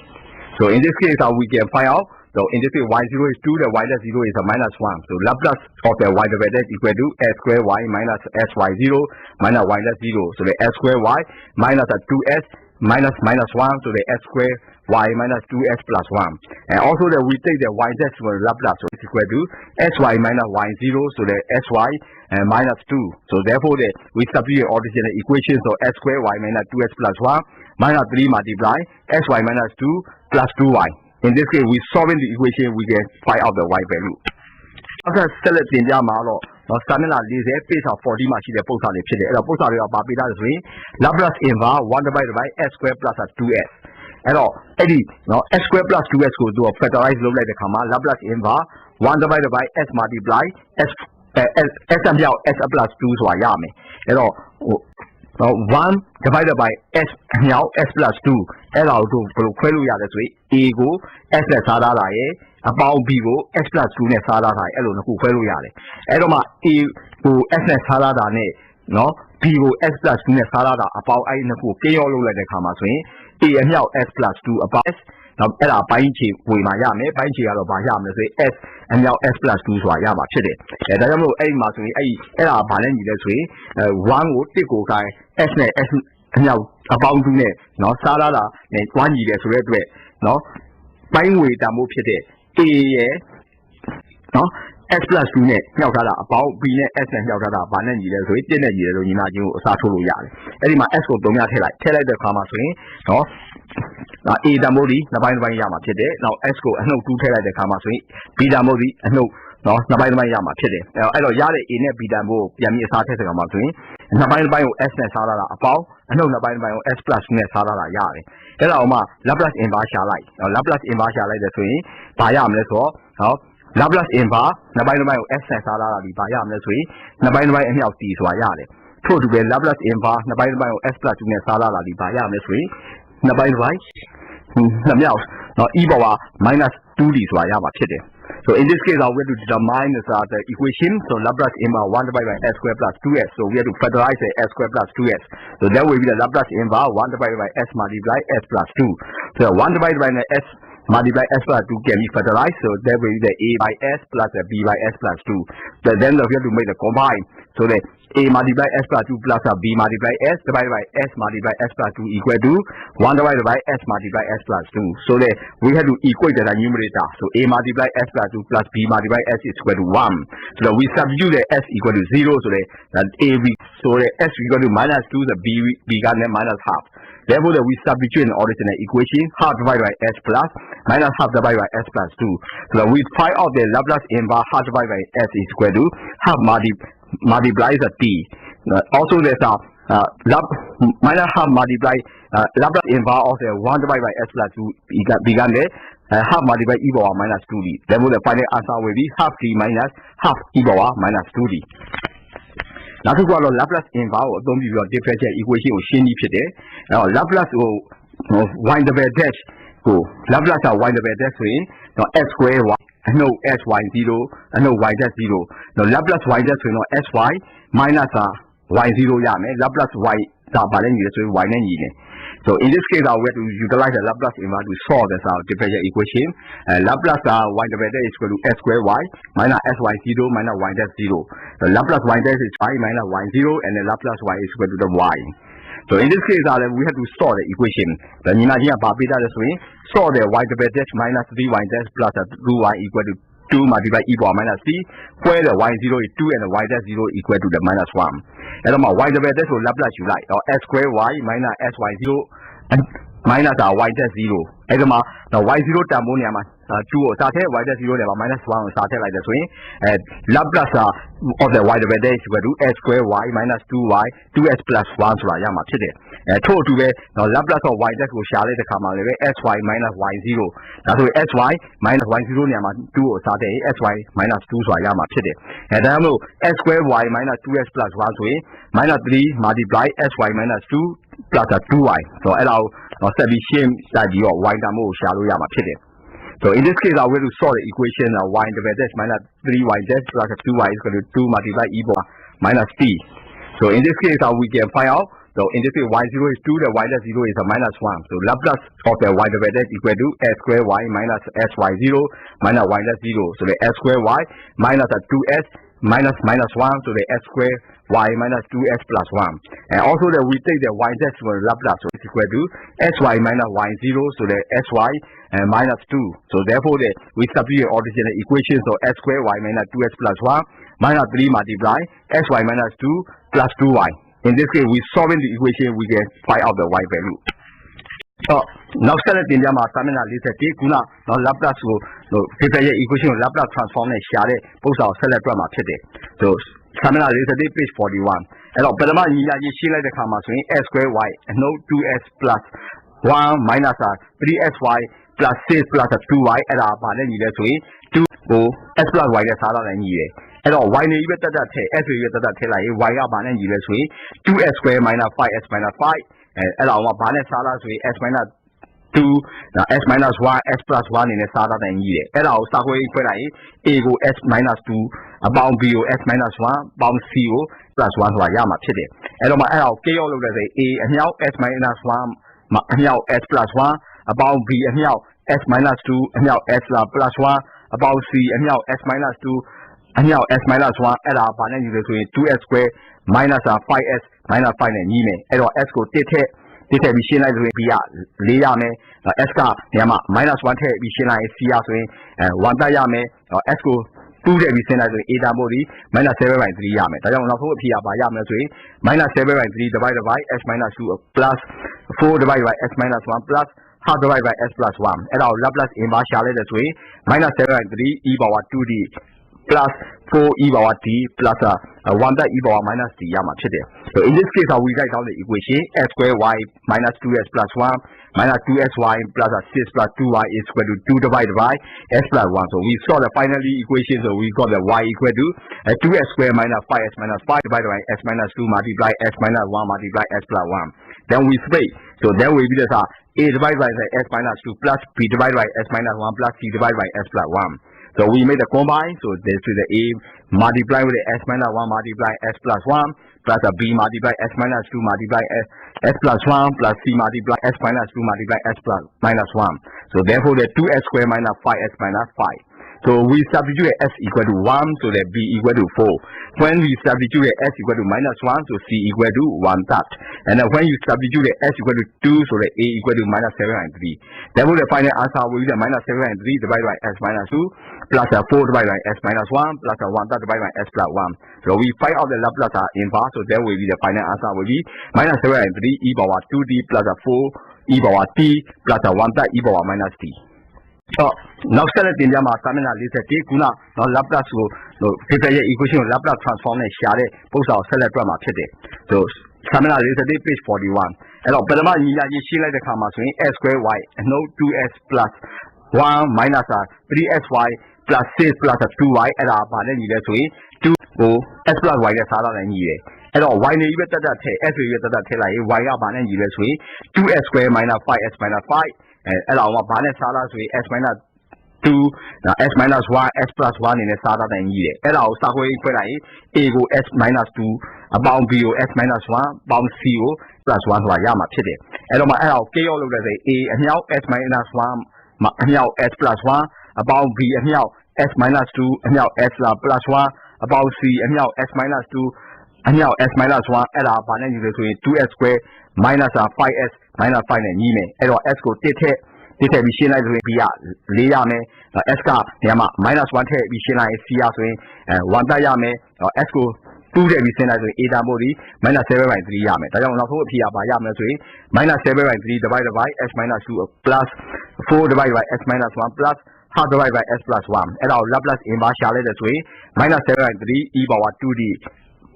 So in this case, we can find out. So in this case, y0 is 2, the y dash 0 is a minus 1. So Laplace of the y double dash equal to s square y minus sy0 minus y dash 0. So the s square y minus 2s minus 1. So the s square y minus 2s plus 1. And also that we take the y dash for Laplace, so it's equal to sy minus y0. So the sy minus 2. So therefore, we substitute original equation. So s square y minus 2s plus 1 minus 3 multiply sy minus 2 plus 2y. In this case, we solving the equation, we can find out the y value. After select in the model, stamina is a piece of 40 machine the post on the chili. The post on the Babida is Laplace inverse 1 divided by s square plus 2s. And all, s square plus 2s goes to a factorized look like the comma, Laplace inverse 1 divided by s multiply s plus 2 so I am. And all, 1 divided by s plus 2 allow to follow this way a go s plus sada about b go s plus 2 နဲ့စားလာတာအဲ့လိုနှစ်ခုခွဲလို့ရတယ်အဲ့တော့မှ a ကို s နဲ့စားလာတာနဲ့နော် b ကို s plus 2နဲ့စားလာတာအပေါင်းအဲ့နှစ်ခုကိရောလုပ်လိုက်တဲ့အခါမှာဆိုရင် a အမြောက် s plus 2အပေါင်း s နောက်အဲ့ဒါပိုင်းခြေဝေမှာရမယ်ပိုင်းခြေကတော့ဘာရမလဲဆိုရင် s အမြောက် s plus 2ဆိုတာရမှာဖြစ်တယ်ဒါကြောင့်မို့အဲ့ဒီမှာဆိုရင်အဲ့ဒါဘာလဲညီလဲဆိုရင်1ကို1ကိုခိုင်း s နဲ့ s အမြောက်အပေါင်း2နဲ့နော်စားလာတာနဲ့တွန်းညီတယ်ဆိုတဲ့အတွက်နော်ပိုင်းဝေတန်ဖို့ဖြစ်တဲ့ a ရဲ့နော် s plus 2နဲ့ညှောက်ထားတာအပေါင်း b နဲ့ s နဲ့ညှောက်ထားတာဘာနဲ့ညီလဲဆိုရင်1နဲ့ညီတယ်လို့ညီမချင်းကိုအစားထိုးလို့ရတယ်အဲ့ဒီမှာ s ကို3ညထည့်လိုက်တဲ့အခါမှာဆိုရင်နော်a တန်ဖိုးဒီနှစ်ပိုင်းရမှာဖြစ်တယ်နောက် s ကိုအနှုတ်2ထည့်လိုက်တဲ့အခါမှာဆိုရင် b တန်ဖိုးဒီအနှုတ်နော်နှစ်ပိုင်းရမှာဖြစ်တယ်အဲ့တော့ရတဲ့ a နဲ့ b တန်ဖိုးကိုပြန်ပြီးအစားထည့်တဲ့အခါမှာဆိုရင်နှစ်ပိုင်းကို s နဲ့စားလာတာအပေါင်းအနှုတ်နှစ်ပိုင်းကို s plus နဲ့စားလာတာရတယ်အဲ့ဒါအောင်မှ Laplace inverse ရှာလိုက် Laplace inverse ရှာလိုက်တယ်ဆိုရင်ဘာရမလဲဆိုတော့ဟော Laplace inverse နှစ်ပိုင်းကို s နဲ့စားလာတာဒီဘာရမလဲဆိုရင်နှစ်ပိုင်းအမြောက် t ဆိုတာရတယ်ထို့တူပဲ Laplace inverse နှစ်ပိုင်းကို s plus 2နဲ့စားလာတာဒီဘာရမလဲဆိုရင်နှစ်ပိုင်းနှစ်မြောက်နော် e power minus 2d ဆိုတာရမှာဖြစ်တယ်So in this case, we have to determine the equation. So Laplace inverse 1 divided by s square plus 2s. So we have to factorize the s square plus 2s. So that will be the Laplace inverse 1 divided by s multiply s plus 2. So 1 divided by s multiply s plus 2 can be factorized. So that will be the a by s plus the b by s plus 2. So then we have to make the combine. So the a multiply s plus 2 plus b multiply s divided by s multiply s plus 2 equal to 1 divided by s multiply s plus 2. So that we have to equate the numerator. So a multiply s plus 2 plus b multiply s is equal to 1. So that we substitute the s equal to 0. So that a so the s equal to minus 2, the b got minus half. Therefore, we substitute in original equation half divided by s plus minus half divided by s plus 2. So that we find out the Laplace inverse half divided by s is equal to half multiplies a t. Also, there's a minus half multiply Laplace inverse of the 1 divided by s plus 2 began there. Half multiply e power minus 2d. Therefore, the final answer will be half t minus half e power minus 2d. နောက်တစ်ခုကတော့ Laplace inverse ကိုအသုံးပြုပြီးတော့ differential equation ကိုရှင်းပြီးဖြစ်တယ်။အဲ့တော့ Laplace ကို y double dash ကို Laplace က y double dash ဆိုရင် s square y အနှုတ် sy0 အနှုတ် y dash 0 Laplace y dash ဆိုရင်တော့ sy minus y0 ရမယ်။ Laplace y ကဘာလဲညီလဲဆိုရင် y နဲ့ညီတယ်။ So in this case, we have to utilize the Laplace inverse to solve this differential equation. Laplace y double dash is equal to s square y minus sy0 minus y dash 0. So Laplace y dash is y minus y0 and the Laplace y is equal to the y. So in this case, we have to solve the equation. The imagine solve the y double dash minus 3y dash plus 2y equal to 2 multiplied e power minus c, where the y0 is 2 and the y dash 0 equal to the minus 1. And y double dash will Laplace you like, or s square y minus sy0 and minus y dash 0. And the y0 term 2 or started, y dash 0 minus 1 or started like this way. Laplace of the y double dash equal to s square y minus 2y, 2s plus 1 so yama today. Told to be Laplace of y dash will share the comma sy minus y0. That's why sy minus y0 2 or started, sy minus 2 so yama today. And then s square y minus 2s plus 1 so minus 3 multiply sy minus 2 plus 2y. So allow set the same side of y damo shallow yama today. So in this case, I will solve the equation y double dash minus 3y dash plus 2y is equal to 2 multiply e power minus t. So in this case, we can find out. So in this case, y0 is 2, the y dash 0 is a minus 1. So Laplace of the y double dash equal to s square y minus sy0 minus y dash 0. So the s square y minus 2s minus 1. So the s square y minus 2s plus 1. And also that we take the y dash for Laplace, so it's equal to sy minus y0. So the sy minus 2. So therefore, we substitute original equation. So s square y minus 2s plus 1 minus 3 multiply sy minus 2 plus 2y. In this case, we solving the equation, we can find out the y value. So now set in the seminar list now Laplace differential equation Laplace transform and share it both our select drama today. So seminar list page 41. And but the she like the comma swing s square y and no 2s plus 1 minus 3sy plus 6 plus 2y at our balance you 2 s plus y that's all and year. And y ne even that s y up and you 2s square minus 5s minus 5 and our balance salas s minus 2 s minus 1 s plus 1 in a sada than year. And our subway a go s minus 2 bound b s minus 1 bound c plus 1 to yama today. And my l k all over the a and now s minus 1 now s plus 1 about b and now s minus 2 and now s plus 1 about c and now s minus 2 and now s minus 1 at our balance you 2s square minus 5s minus 5 and ye and s go take a machine like we lay s car minus 1 machine like c and 1 diame or s go 2 တဲ့ machine လိုက်ဆိုရင် eta မို့ဒီ -7/3 ရမယ်ဒါကြောင့်နောက်ဆုံးအဖြေကဘာရမလဲဆိုရင် -7/3 divided by s minus 2 plus 4 divided by s minus 1 plus half divided by s plus 1အဲ့ဒါကို Laplace inverse ရှာလိုက်တယ်ဆိုရင် -7/3 e power 2d plus 4 e power t plus 1 that e power minus t ရမှာဖြစ်တယ် so in this case we write down the equation s square y minus 2s plus 1 minus 2sy plus 6 plus 2y is equal to 2 divided by s plus 1 so we saw the final equation so we got the y equal to 2s square minus 5s minus 5 divided by s minus 2 multiply s minus 1 multiply s plus 1 then we split so then we be this a divided by s minus 2 plus b divided by s minus 1 plus c divided by s plus 1 so we made the combine, so this is the a multiply with the s minus 1 multiply s plus 1 plus a b multiply s minus 2 multiply s plus 1 plus c multiply s minus 2 multiply s plus minus 1. So therefore the 2s square minus 5s minus 5. So we substitute S equal to 1, so that B equal to 4. When we substitute S equal to minus 1, so C equal to 1 that. And then when you substitute S equal to 2, so that A equal to minus 7 and 3. Therefore, the final answer will be the minus 7 and 3 divided by S minus 2 plus 4 divided by S minus 1 plus 1 that divided by S plus 1. So we find out the Laplace inverse, so that will be the final answer will be minus 7 and 3 e power 2t plus 4 e power t plus 1 that e power minus t. So now set the India Mastamina list a take now Laplace so prepare equation Laplace transform and share it post our select drama today. So Stamina list a page 41. And but the man she like the comma swing s square y and no 2s plus 1 minus 3sy plus 6 plus 2y and our partner way 2 s plus y is harder than ye. And y ne you better that s you better tell y up and way 2s square minus 5s minus 5. And our balance salas with S minus 2, S minus 1, S plus 1 in a sada than ye. And our Sahoy A go S minus 2, a bound B O S minus 1, bound C O plus 1 to a yama today. And my L K all over the A and now S minus 1, now S plus 1, a bound B and now S minus 2, and now S plus 1, a bound C and now S minus 2, and now S minus 1, and our balance is 2S square minus 5S. Minus 5 and ye may. And S go take machine like we are Liame, Esca, Yama, minus 1 machine like Cia, and 1 diame, or Esco 2 we send as 8 body, minus 7 and 3 yame. I don't know here by Yama, minus 7 and 3 divided by S minus 2 plus 4 divided by S minus 1 plus half divided by S plus 1. And our Laplace inverse shall this way, minus 7 and 3 e power 2d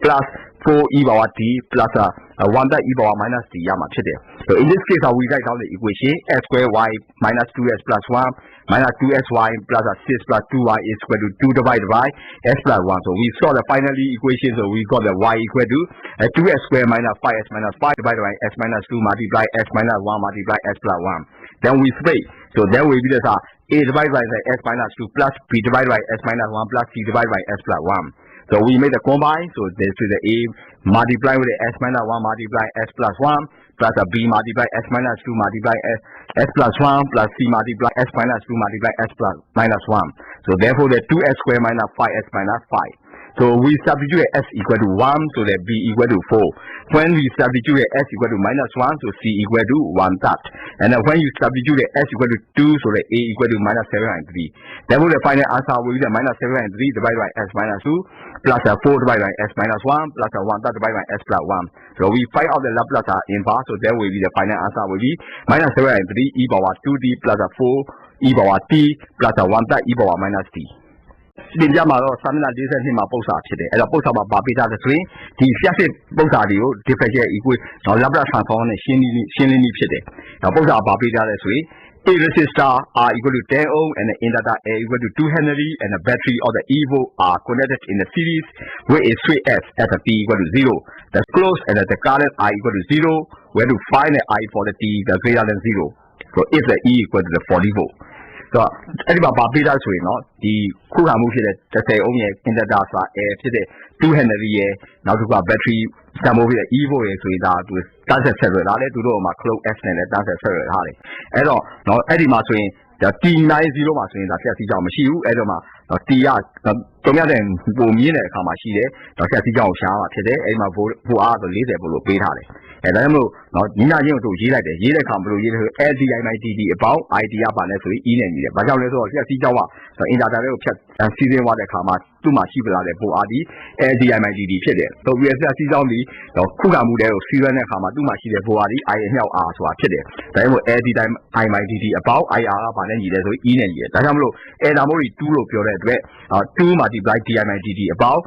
plus 4 e power t plus 1 that e power minus t yama today. So in this case, we write down the equation s square y minus 2s plus 1 minus 2sy plus 6 plus 2y is equal to 2 divided by s plus 1. So we saw the final equation, so we got the y equal to 2s square minus 5s minus 5 divided by s minus 2 multiply s minus 1 multiply s plus 1. Then we split. So then we will a divided by s minus 2 plus b divided by s minus 1 plus c divided by s plus 1. So we made a combine, so this is the A multiply with the S minus 1 multiply S plus 1 plus a B multiply S minus 2 multiply S plus 1 plus C multiply S minus 2 multiply S plus minus 1. So therefore the 2S square minus 5S minus 5. So we substitute S equal to 1, so that B equal to 4. When we substitute S equal to minus 1, so C equal to 1 that. And then when you substitute S equal to 2, so that A equal to minus 7 and 3. Therefore the final answer will be the minus 7 and 3 divided by S minus 2 plus 4 divided by S minus 1 plus 1 that divided by S plus 1. So we find out the Laplace inverse, so there will be the final answer will be minus 7 and 3 e power 2t plus 4 e power t plus 1 that e power minus t. ဒီကြမှာတော့ Samina 42မှာပုံစံဖြစ်တယ်အဲ့တော့ပုံစံမှာဗာပေးထားတဲ့ဆိုရင်ဒီဖြတ်စစ်ပုံစံတွေကို differential equation တော့ Laplace transform နဲ့ရှင်းလင်းဖြစ်တယ်တော့ပုံစံဗာပေးထားတဲ့ဆိုရင် A resistor R equal to 10 ohm and the inductor A equal to 2 Henry and the battery or the EVO are connected in the series where a switch S at the T equal to 0. That's closed and the current I equal to 0 where to find the I for the T that's greater than 0. So if the E equal to the 40 volt. Soအဲ့ဒီမှာဗာပေးထားဆိုရင်เนาะဒီခုခံမှုဖြစ်တဲ့30 ohm ရဲ့ inductor ဆိုတာ A ဖြစ်တဲ့2 Henry ရဲ့နောက်တစ်ခုက battery စံမိုးဖြစ်တဲ့ EVO ရဲ့ဆိုရင်ဒါသူတန်းဆက်ဆက်ရတာလေသူတို့မှာ close S နဲ့လည်းတန်းဆက်ဆက်ရထားတယ်အဲ့တော့เนาะအဲ့ဒီမှာဆိုရင်ဒါ T90 မှာဆိုရင်ဒါဖြတ်စီးကြောင်မရှိဘူးအဲ့တော့မှာ T ကတုံရတဲ့ပုံမြင့်တဲ့အခါမှာရှိတယ်ဒါဖြတ်စီးကြောင်ရှားမှာဖြစ်တယ်အဲ့မှာဖို့အားဆို40ပို့လို့ပေးထားတယ်အဲ့ဒါကြောင့်မို့เนาะညီမချင်းတို့ရေးလိုက်တယ်ရေးတဲ့အခါဘယ်လိုရေးလဲဆို LDIMITD အပေါင်း ID ကပါလဲဆိုရင် E နဲ့ညီတယ်ဘာကြောင့်လဲဆိုတော့ဖြတ်စီးကြောင်ကအင်တာတာကိုဖြတ်စီးစင်းသွားတဲ့အခါမှာသူ့မှာရှိပလာတဲ့ပိုအားဒီ LDIMITD ဖြစ်တယ်ဆိုပြီးဖြတ်စီးကြောင်ဒီခုခံမှုတွေကိုစီးရတဲ့အခါမှာသူ့မှာရှိတဲ့ပိုအားဒီ I အမြောက် R ဆိုတာဖြစ်တယ်ဒါကြောင့်မို့ LDIMITD အပေါင်း IR ကပါလဲညီတယ်ဆိုရင် E နဲ့ညီတယ်ဒါကြောင့်မလို့ L ဒါမို့ဒီ2လို့ပြောတဲ့အတွက်2 multiply DIMITD အပေါင်း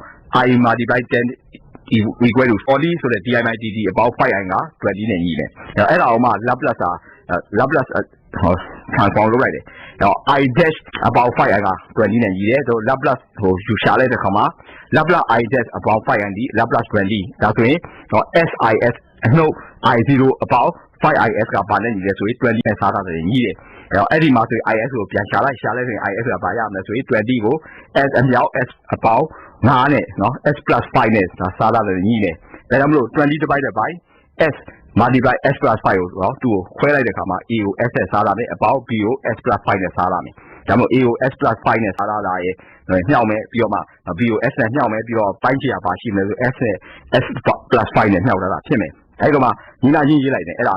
I multiply 10 equal to 40 so that DIMITD about 5i က20နဲ့ညီတယ်အဲ့ဒါအောင်မှ Laplace transform လုပ်လိုက်တယ်အဲ့ I dash about 5i က20နဲ့ညီတယ်ဆို Laplace ဟိုယူရှာလိုက်တဲ့ခါမှာ Laplace I dash about 5i ဒီ Laplace 20ဒါဆိုရင်SIS အနှုတ် I0 about 5is ကပါလဲညီတယ်ဆိုရင်20နဲ့စားတာတယ်ညီတယ်အဲ့ဒီမှာဆိုရင် IS ကိုပြန်ရှာလိုက်ဆိုရင် IS ကပါရမယ်ဆိုရင်20ကို S အမြောက် S about 9နဲ့เนาะ S plus 5နဲ့စားတာတယ်ညီတယ်ဒါကြောင့်မလို့20 divided by S multiply S plus 5ကိုသူ့ကိုခွဲလိုက်တဲ့အခါမှာ A ကို S နဲ့စားတာမယ် about B ကို S plus 5နဲ့စားတာမယ် ဒါမှမဟုတ် A ကို S plus 5နဲ့စားတာရဲ့ညှောက်မယ်ပြီးတော့မှ B ကို S နဲ့ညှောက်မယ်ပြီးတော့ပိုင်းချရာပါရှိမယ်ဆို S နဲ့ S plus 5နဲ့ညှောက်တာဖြစ်မယ်အဲ့တော့မှညီလာချင်းရေးလိုက်တယ်အဲ့ဒါ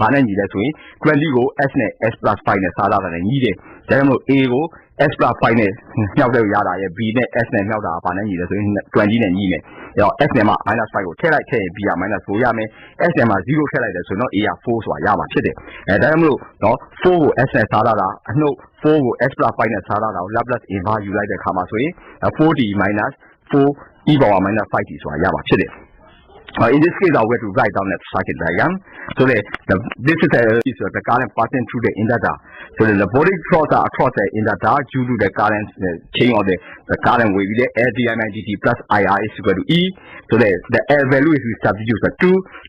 ဘာနဲ့ညီလဲဆိုရင်20ကို S နဲ့ S plus 5နဲ့စားတာနဲ့ညီတယ်ဒါကြောင့်မို့ A ကို S plus 5နဲ့ညှောက်လို့ရတာရဲ့ B နဲ့ S နဲ့ညှောက်တာဘာနဲ့ညီလဲဆိုရင်20နဲ့ညီမယ်အဲ့တော့ S နဲ့မှ -5 ကိုထည့်လိုက်ရင် B က -4 ရမယ် S နဲ့မှ0ထည့်လိုက်တယ်ဆိုတော့ A က4ဆိုတာရမှာဖြစ်တယ်ဒါကြောင့်မို့နော်4ကို S နဲ့စားတာအနှုတ်4ကို S plus 5နဲ့စားတာကို Laplace inverse ယူလိုက်တဲ့အခါမှာဆိုရင် 4d minus 4 e power minus 5d ဆိုတာရမှာဖြစ်တယ်in this case, I will to write down that circuit diagram. So this is the current passing through the inductor. So the voltage flows are across the inductor due to the current chain of the current wave. The L di by dt plus IR is equal to E. So the L value is we substitute the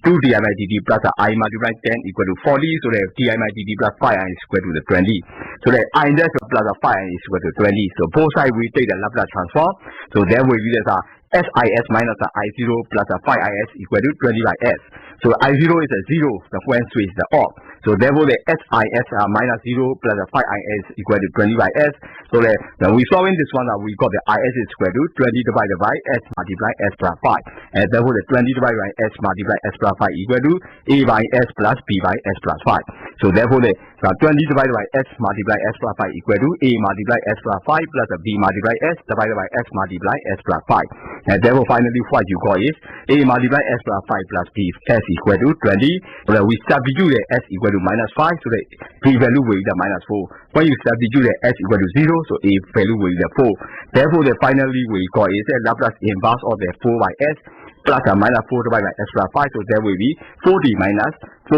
2 di by dt plus I multiplied 10 equal to 40. So the di by dt plus 5i is equal to the 20. So the I index plus 5i is equal to 20. So both sides we take the Laplace transform. So there will be the SIS minus I0 plus 5IS equal to 20 by S. So I0 is a 0, the when switch the off. So therefore the SIS minus 0 plus 5IS equal to 20 by S. So when we solving this one, we got the IS is equal to 20 divided by S multiply S plus 5. And therefore the 20 divided by S multiply S plus 5 equal to A by S plus B by S plus 5. So therefore the 20 divided by S multiply S plus 5 equal to A multiply S plus 5 plus B multiply S divided by S multiply S plus 5. And therefore finally what you got is A multiply S plus 5 plus B S equal to 20. So we substitute the S equal to minus 5, so the B value will be the minus 4. When you substitute the S equal to 0, so A value will be the 4. Therefore the finally we got is a Laplace inverse of the 4 by S plus a minus 4 divided by S plus 5. So there will be 4d minus 4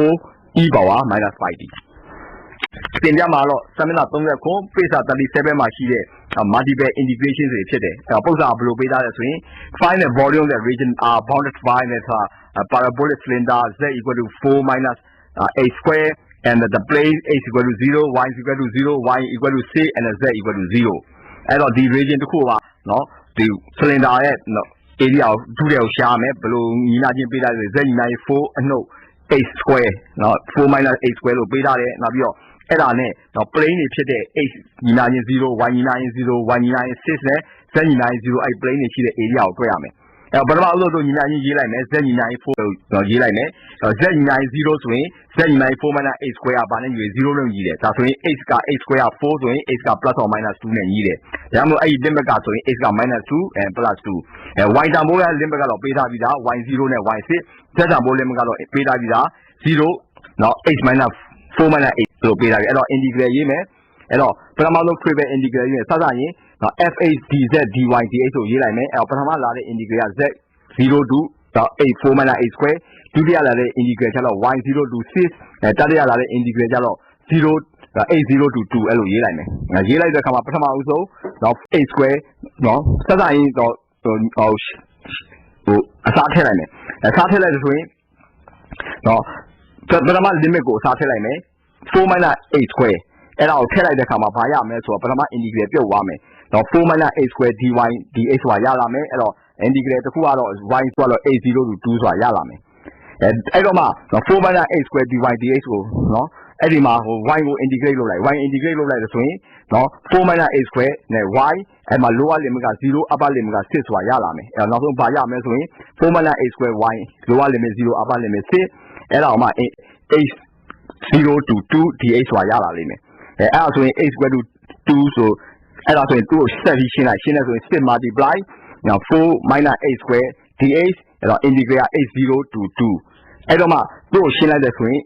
e power minus 5d. တင်ပြမှာတော့စမနာ30ခုပိစာ37မှာရှိတဲ့ multiple integration တွေဖြစ်တယ်။ပုံစံဘယ်လိုပေးထားလဲဆိုရင် find the volume that region are bounded by a parabolic cylinder z equal to 4 minus a square and the plane x equal to 0 y is equal to 0 y equal to 6 and z equal to 0အဲ့တော့ဒီ region တစ်ခုကနော်ဒီ cylinder ရဲ့ area ကိုတူတယ်ကိုရှားမယ်ဘယ်လိုညီနာချင်းပေးထားလဲ z ညီနာချင်း4အနှုတ် x square နော်4 minus a square လို့ပေးထားတယ်နောက်ပြီးတော့အဲ့ဒါနဲ့တော့ plane တွေဖြစ်တဲ့ x ညီနာချင်း0 y ညီနာချင်း0 y ညီနာချင်း6နဲ့ z ညီနာချင်း0အဲ့ plane တွေရှိတဲ့ area ကိုတွက်ရမယ်အဲ့ပထမအလို့ဆိုညီနာချင်းရေးလိုက်မယ် z ညီနာချင်း4တော့ရေးလိုက်မယ် z ညီနာချင်း0ဆိုရင် z ညီနာချင်း4 minus a square ကဘာနဲ့ညီလဲ0နဲ့ညီတယ်ဒါဆိုရင် x က a square 4ဆိုရင် x က plus or minus 2နဲ့ညီတယ်ဒါမှမဟုတ်အဲ့ဒီ limit ကဆိုရင် x က minus 2 and plus 2y တန်ဖိုးရဲ့ limit ကတော့ပေးထားပြီးသား y 0နဲ့ y 6 z တန်ဖိုး limit ကတော့ပေးထားပြီးသား0နော် x minus 4 minus 8လို့ပေးထားပြီအဲ့တော့ integral ရေးမယ်အဲ့တော့ပထမဆုံး triple integral ရေးမယ်စစရင်နော် f(h) dz dy dx ကိုရေးလိုက်မယ်အဲ့တော့ပထမလာတဲ့ integral က z 0 to 8 4 minus 8 square ဒုတိယလာတဲ့ integral ကျတော့ y 0 to 6တတိယလာတဲ့ integral ကျတော့0 8 0 to 2အဲ့လိုရေးလိုက်မယ်ရေးလိုက်တဲ့အခါမှာပထမဦးဆုံးနော် 8 square နော်စစရင်တော့ဟိုအစားထည့်လိုက်မယ်အစားထည့်လိုက်လို့ဆိုရင်နော်ပထမ limit ကိုအစားထည့်လိုက်မယ်4 minus 8 square အဲ့ဒါကိုထည့်လိုက်တဲ့အခါမှာဘာရမလဲဆိုတော့ပထမ integral ပြုတ်သွားမယ်နော်4 minus 8 square dy dx ဆိုတာရလာမယ်အဲ့တော့ integral တစ်ခုကတော့ y ဆိုတော့ 8 0 to 2ဆိုတာရလာမယ်အဲ့တော့မှ4 minus 8 square dy dx ကိုနော်အဲ့ဒီမှာဟို y ကို integrate လုပ်လိုက် y integrate လုပ်လိုက်လို့ဆိုရင်နော်4 minus 8 square နဲ့ y အဲ့မှာ lower limit က0 upper limit က6ဆိုတာရလာမယ်အဲ့တော့နောက်ဆုံးဘာရမလဲဆိုရင်4 minus 8 square y lower limit 0 upper limit 6အဲ့တော့မှ h 0 to 2 dx ဆိုတာရလာလိမ့်မယ်အဲ့ဒါဆိုရင် h equal to 2ဆိုအဲ့ဒါဆိုရင်2ကိုဆက်ပြီးရှင်းလိုက်ဆိုရင်6 multiply 4 minus 8 square dx အဲ့တော့ integral h 0 to 2အဲ့တော့မှ2ကိုရှင်းလိုက်တဲ့ဆိုရင်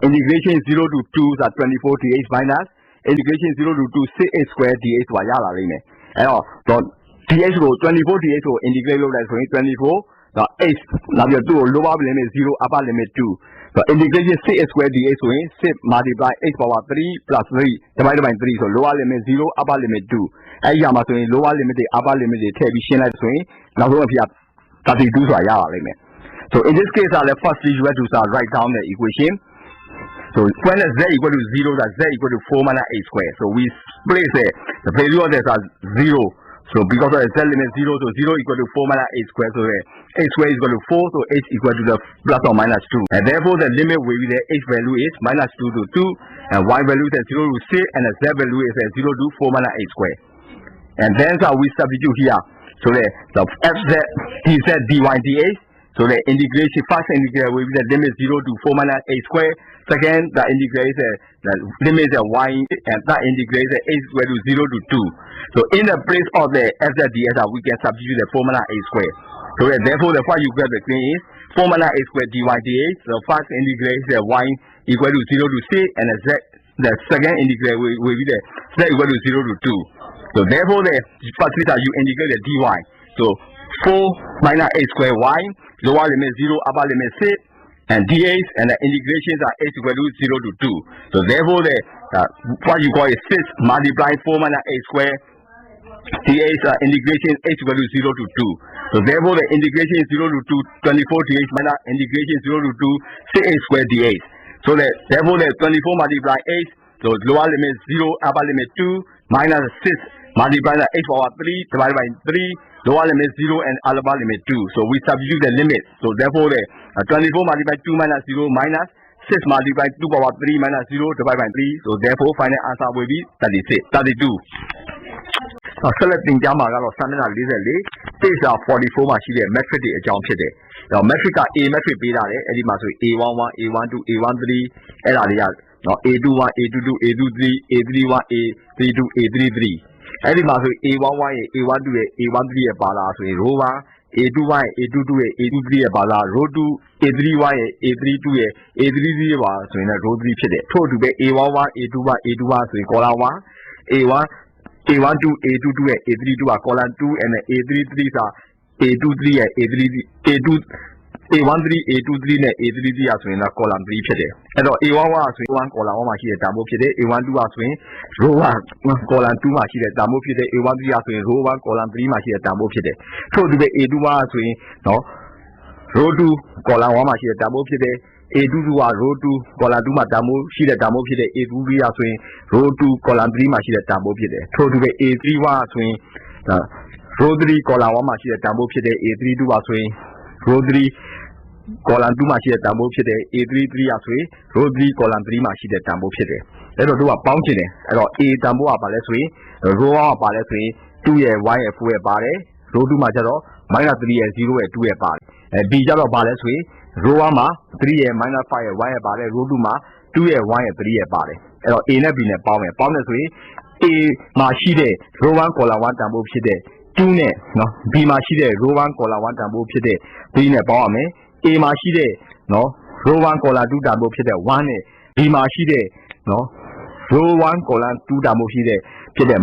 integration 0 to 2ဆိုတာ24 dx minus integration 0 to 2 6h square dx ဆိုတာရလာလိမ့်မယ်အဲ့တော့ dx ကို24 dx ကို integrate လုပ်လိုက်ဆိုရင်24တော့ h နောက်ပြီးတော့2ကို lower limit 0 upper limit 2ဆို integration 6h square dx ဆိုရင်6 multiply h power 3 plus 3 divided by 3ဆို lower limit 0 upper limit 2အဲ့ဒီမှာဆိုရင် lower limit တွေ upper limit တွေထည့်ပြီးရှင်းလိုက်ဆိုရင်နောက်ဆုံးအဖြစ်32ဆိုတာရပါလိမ့်မယ် so in this case firstly you have to write down the equation so when z equal to 0 that z equal to 4 minus 8 square so we place the value of this as 0 So because of the z limit 0, so 0 equal to 4 minus 8 square, so h square is equal to 4, so h equal to the plus or minus 2. And therefore the limit will be the h value is minus 2 to 2, and y value is 0 to 6, and the z value is 0 to 4 minus 8 square. And then so we substitute here. So the fz, dz, dy, dx. So the integration, first integration will be the limit 0 to 4 minus 8 square. Second, the integration, the limit is y, and that integration is equal to 0 to 2. So in the place of the fz, ds, we can substitute the 4 minus 8 square. So therefore, the what you get the thing is 4 minus 8 square dy, dx. So first integration, y equal to 0 to 6, and the second integration will be the z equal to 0 to 2. So therefore, the first you integrate the dy. So 4 minus 8 square y, lower limit 0, upper limit 6, and dx, and the integrations are h equal to 0 to 2. So therefore, the what you call is 6 multiplying 4 minus 8 square dx integration h equal to 0 to 2. So therefore, the integration is 0 to 2, 24 dx minus integration 0 to 2, 6h square dx. So therefore, the 24 multiply h, so lower limit 0, upper limit 2, minus 6 multiply the h power 3 divided by 3, lower limit 0 and upper limit 2. So we substitute the limit. So therefore, the 24 multiply 2 minus 0 minus 6 multiply 2 power 3 minus 0 divided by 3. So therefore, final answer will be 32.ဆက်လက်တင်ကြားမှာကတော့စာမျက်နှာ44 page 44မှာရှိတဲ့ metric တွေအကြောင်းဖြစ်တယ်။တော့ metric က A metric ပေးထားတယ်။အဲ့ဒီမှာဆို A11 A12 A13 အဲ့ဒါတွေကနော် A21 A22 A23 A31 A32 A33 အဲ့ဒီမှာဆို A11 ရဲ့ A12 ရဲ့ A13 ရဲ့ပါလာဆိုရင် row 1 A21 ရဲ့ A22 ရဲ့ A23 ရဲ့ပါလာ row 2 A31 ရဲ့ A32 ရဲ့ A33 ရဲ့ပါဆိုရင်လည်း row 3ဖြစ်တယ်။ထို့အတူပဲ A11 A21 A21 ဆိုရင် column 1 A1 A12 A22 ရဲ့ A32 က column 2 and A33 က A23 ရဲ့ A13 A13 A23 နဲ့ A33 ကဆိုရင်တော့ column 3ဖြစ်တယ်။အဲ့တော့ A11 ကဆိုရင် 1 column 1မှာရှိတဲ့တန်ဖိုးဖြစ်တယ်။ A12 ကဆိုရင် row 1 column 2မှာရှိတဲ့တန်ဖိုးဖြစ်တယ်။ A13 ကဆိုရင် row 1 column 3မှာရှိတဲ့တန်ဖိုးဖြစ်တယ်။ထို့အတူပဲ A21 ကဆိုရင်နော် row 2 column 1မှာရှိတဲ့တန်ဖိုးဖြစ်တယ်။ A22 က row 2 column 2မှာတန်ဖိုးရှိတဲ့တန်ဖိုးဖြစ်တဲ့ A23 ကဆိုရင် row 2 column 3မှာရှိတဲ့တန်ဖိုးဖြစ်တယ်။ထို့အတူပဲ A31 ကဆိုရင် row 3 column 1မှာရှိတဲ့တန်ဖိုးဖြစ်တဲ့ A32 ကဆိုရင် row 3 column 2မှာရှိတဲ့တန်ဖိုးဖြစ်တဲ့ A33 ကဆိုရင် row 3 column 3မှာရှိတဲ့တန်ဖိုးဖြစ်တယ်။အဲ့တော့တို့ကပေါင်းချင်တယ်။အဲ့တော့ A တန်ဖိုးကပါလဲဆိုရင် row 1ကပါလဲဆိုရင်2ရဲ့ 1ရဲ့ 4ရဲ့ပါတယ်။ row 2မှာကျတော့ -3ရဲ့0ရဲ့2ရဲ့ပါတယ်။B ကျတော့ပါလဲဆိုရင် row 1မှာ3ရဲ့ -5ရဲ့1ရဲ့ပါတယ်။ row 2မှာ2ရဲ့1ရဲ့3ရဲ့ပါတယ်။အဲ့တော့ A နဲ့ B နဲ့ပေါင်းမယ်။ပေါင်းတယ်ဆိုရင် A မှာရှိတဲ့ row 1 column 1တန်ဖိုးဖြစ်တဲ့2နဲ့နော် B မှာရှိတဲ့ row 1 column 1တန်ဖိုးဖြစ်တဲ့3နဲ့ပေါင်းရမယ်။ A မှာရှိတဲ့နော် row 1 column 2တန်ဖိုးဖြစ်တဲ့1နဲ့ B မှာရှိတဲ့နော် row 1 column 2တန်ဖိုးဖြစ်တဲ့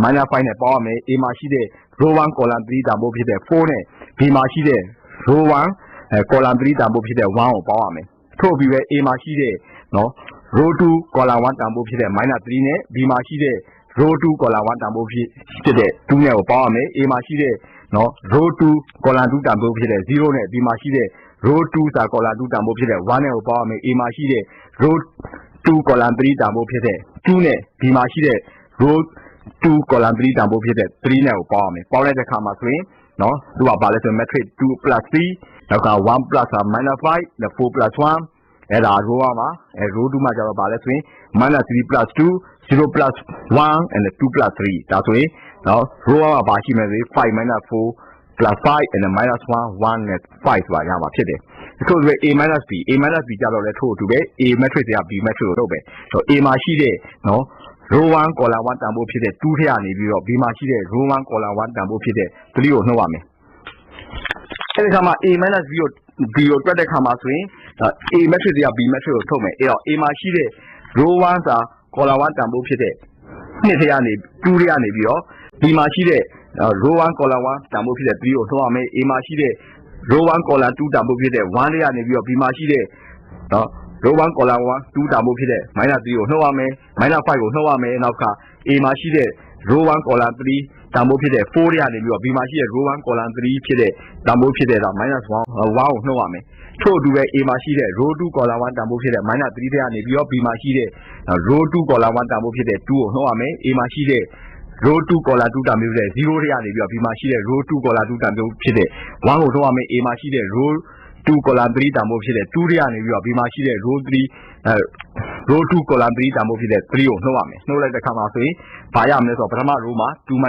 -5နဲ့ပေါင်းရမယ်။ A မှာရှိတဲ့ row 1 column 3တန်ဖိုးဖြစ်တဲ့4နဲ့ B မှာရှိတဲ့ row 1 column 3တန်ဖိုးဖြစ်တဲ့1ကိုပေါင်းရမယ်။ထို့ပြီးပဲ A မှာရှိတဲ့နော် row 2 column 1တန်ဖိုးဖြစ်တဲ့-3နဲ့ B မှာရှိတဲ့ row 2 column 1တန်ဖိုးဖြစ်တဲ့2နဲ့ကိုပေါင်းရမယ်။ A မှာရှိတဲ့နော် row 2 column 2တန်ဖိုးဖြစ်တဲ့0နဲ့ B မှာရှိတဲ့ row 2 column 2တန်ဖိုးဖြစ်တဲ့1နဲ့ကိုပေါင်းရမယ်။ A မှာရှိတဲ့ row 2 column 3တန်ဖိုးဖြစ်တဲ့2နဲ့ B မှာရှိတဲ့ row 2 column 3တန်ဖိုးဖြစ်တဲ့3နဲ့ကိုပေါင်းရမယ်။ပေါင်းလိုက်တဲ့အခါမှာဆိုရင်နော်သူကပါလဲဆို matrix 2 plus 3နောက်က1 plus -5 4 plus 1အဲ့ဒါ row 1မှာrow 2မှာကျတော့ပါလဲဆိုရင်-3 plus 2 0 plus 1 and 2 plus 3ဒါဆိုရင်နော် row 1မှာပါရှိမယ်ဆိုရင်5 4 plus 5 and -1 1 and 5ဆိုတာရမှာဖြစ်တယ်။ထို့တူပဲ A minus B ကြတော့လဲထို့တူပဲ A matrix တွေက B matrix ကိုထုတ်ပဲ။ဆို A မှာရှိတဲ့နော် row 1 column 1တန်ဖိုးဖြစ်တဲ့2ထဲကနေပြီးတော့ B မှာရှိတဲ့ row 1 column 1တန်ဖိုးဖြစ်တဲ့3ကိုနှုတ်ရမယ်။အဲဒီခါမှာ A minus B ကိုတွက်တဲ့ခါမှာဆိုရင် A matrix တွေက B matrix ကိုထုတ်မယ်။အဲ့တော့ A မှာရှိတဲ့ row 1 column 1တန်ဖိုးဖြစ်တဲ့2ထဲကနေပြီးတော့ B မှာရှိတဲ့ row 1 column 1တန်ဖိုးဖြစ်တဲ့3ကိုနှုတ်ရမယ်။ A မှာရှိတဲ့ row 1 column 2တန်ဖိုးဖြစ်တဲ့1ထဲကနေပြီးတော့ B မှာရှိတဲ့နော် row 1 column 1 2တန်ဖိုးဖြစ်တဲ့-3ကိုနှုတ်ရမယ်။ -5ကိုနှုတ်ရမယ်။နောက်က A မှာရှိတဲ့ row 1 column 3တန်ဖိုးဖြစ်တဲ့4ထဲကနေပြီးတော့ B မှာရှိတဲ့ row 1 column 3ဖြစ်တဲ့တန်ဖိုးဖြစ်တဲ့-1ကိုနှုတ်ရမယ်။ထို့အတူပဲ A မှာရှိတဲ့ row 2 column 1တန်ဖိုးဖြစ်တဲ့-3ထဲကနေပြီးတော့ B မှာရှိတဲ့ row 2 column 1တန်ဖိုးဖြစ်တဲ့2ကိုနှုတ်ရမယ်။ A မှာရှိတဲ့ row 2 column 2 တမျိုးတဲ့0တွေကနေပြီးတော့ B မှာရှိတဲ့ row 2 column 2တမျိုးဖြစ်တဲ့1ကိုတော့မယ် A မှာရှိတဲ့ row 2 column 3တမျိုးဖြစ်တဲ့2တွေကနေပြီးတော့ B မှာရှိတဲ့ row 3 row 2 column 3တမျိုးဖြစ်တဲ့3ကိုနှုတ်ရမယ်နှုတ်လိုက်တဲ့အခါမှာဆိုရင်ဘာရမလဲဆိုတော့ပထမ row မှာ2 3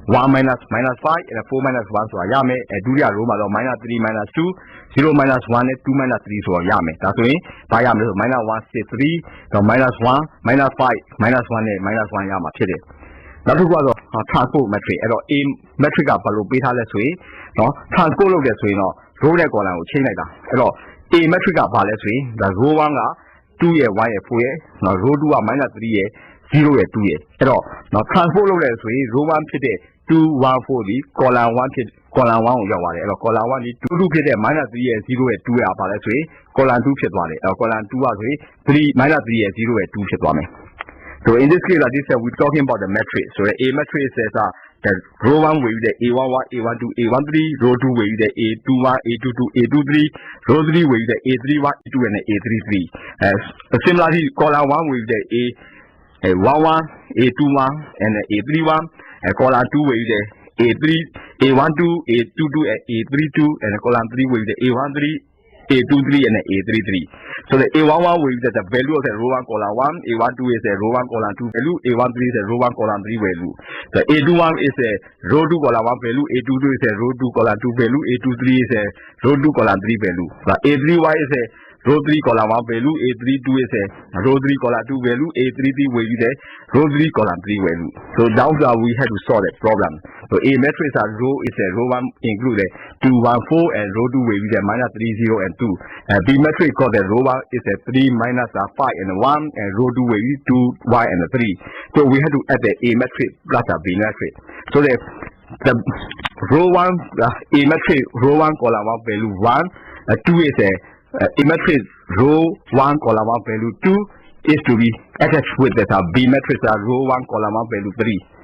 1 minus 5 and 4 minus 1ဆိုတာရမယ်ဒုတိယ row မှာတော့ minus 3 minus 2 0 minus 1 နဲ့ 2 minus 3ဆိုတော့ရမယ်ဒါဆိုရင်ဘာရမလဲဆို minus 1 6 3တော့ minus 1 minus 5 minus 1နဲ့ minus 1ရမှာဖြစ်တယ်နောက်တစ်ခုကတော့ transpose matrix အဲ့တော့ A matrix ကဘယ်လိုပေးထားလဲဆိုရင်เนาะ transpose လုပ်တယ်ဆိုရင်တော့ row နဲ့ column ကိုချိန်လိုက်တာအဲ့တော့ A matrix ကဘာလဲဆိုရင်ဒါ row 1က2ရဲ့1ရဲ့4ရဲ့เนาะ row 2က minus 3ရဲ့0ရဲ့2ရဲ့အဲ့တော့เนาะ transpose လုပ်တယ်ဆိုရင် row 1ဖြစ်တဲ့2 1 4ဒီ column 1ဖြစ် column 1ကိုရောက်သွားတယ်အဲ့တော့ column 1ဒီ 2 ဖြစ်တဲ့ minus 3ရဲ့0ရဲ့2ရဲ့ဘာလဲဆိုရင် column 2ဖြစ်သွားတယ်အဲ့တော့ column 2ကဆိုရင်3 minus 3ရဲ့0ရဲ့2ဖြစ်သွားမယ်So in this case, this we're talking about the matrix. So the A matrix says that row 1 will be the A11, A12, A13, row 2 will be the A21, A22, A23, row 3 will be the A31, A2 and the A33. Similarly, column 1 will be the A11, A21 and the A31, and column 2 will be the A3, A12, A22 and A32, and column 3 will be the A13, A23 and A33. So the A11 will be the value of the row 1 column 1, A12 is the row 1 column 2 value, A13 is the row 1 column 3 value. The A21 is the row 2 column 1 value, A22 is the row 2 column 2 value, A23 is the row 2 column 3 value. The A31 is the row 3 column 1 value, A32 is the row 3 column 2 value, A33 will be the row 3 column 3 value. So now we have to solve the problem. So A matrix row is a row 1 include 2, 1, 4 and row 2 will be the minus 3, 0 and 2. And B matrix called the row 1 is a 3 minus 5 and 1 and row 2 will be 2, 1 and 3. So we have to add the A matrix plus the B matrix. So the row 1 A matrix row 1 column 1 value 1, 2 is A matrix row 1 column 1 value 2 is to be attached with the B matrix row 1 column 1 value 3.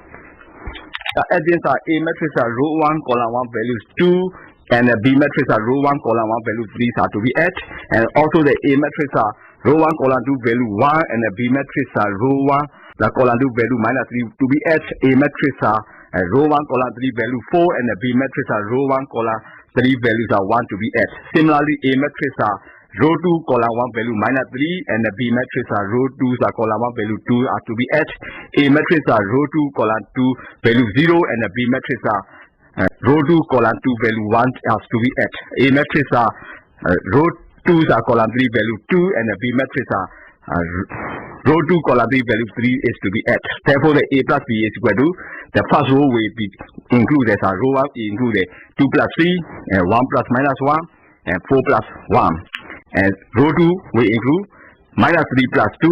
Against A matrix row 1 column 1 values 2 and B matrix row 1 column 1 value 3 are to be at and also the A matrix row 1 column 2 value 1 and the B matrix row 1 the column 2 value minus 3 to be at A matrix row 1 column 3 value 4 and the B matrix row 1 column 3 values are 1 to be at. Similarly A matrix row 2 column 1 value minus 3 and the B matrix row 2 column 1 value 2 are to be at. A matrix row 2 column 2 value 0 and the B matrix row 2 column 2 value 1 has to be at. A matrix row 2 column 3 value 2 and the B matrix row 2 column 3 value 3 is to be at. Therefore the A plus B is equal to the first row will be included as row 1 include 2 plus 3 and 1 plus minus 1 and 4 plus 1. And row 2 will include minus 3 plus 2,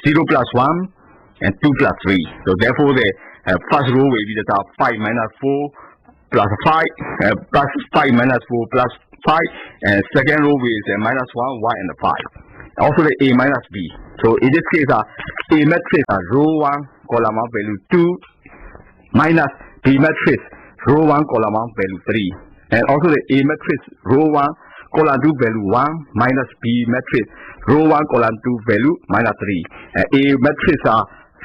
0 plus 1, and 2 plus 3. So therefore the first row will be the 5 minus 4 plus 5, plus 5 minus 4 plus 5, and second row is minus 1, 1 and 5. Also the A minus B. So in this case A matrix row 1 column 1 value 2 minus B matrix row 1 column 1 value 3. And also the A matrix row 1 column 2 value 1 minus B matrix row 1 column 2 value minus 3. A matrix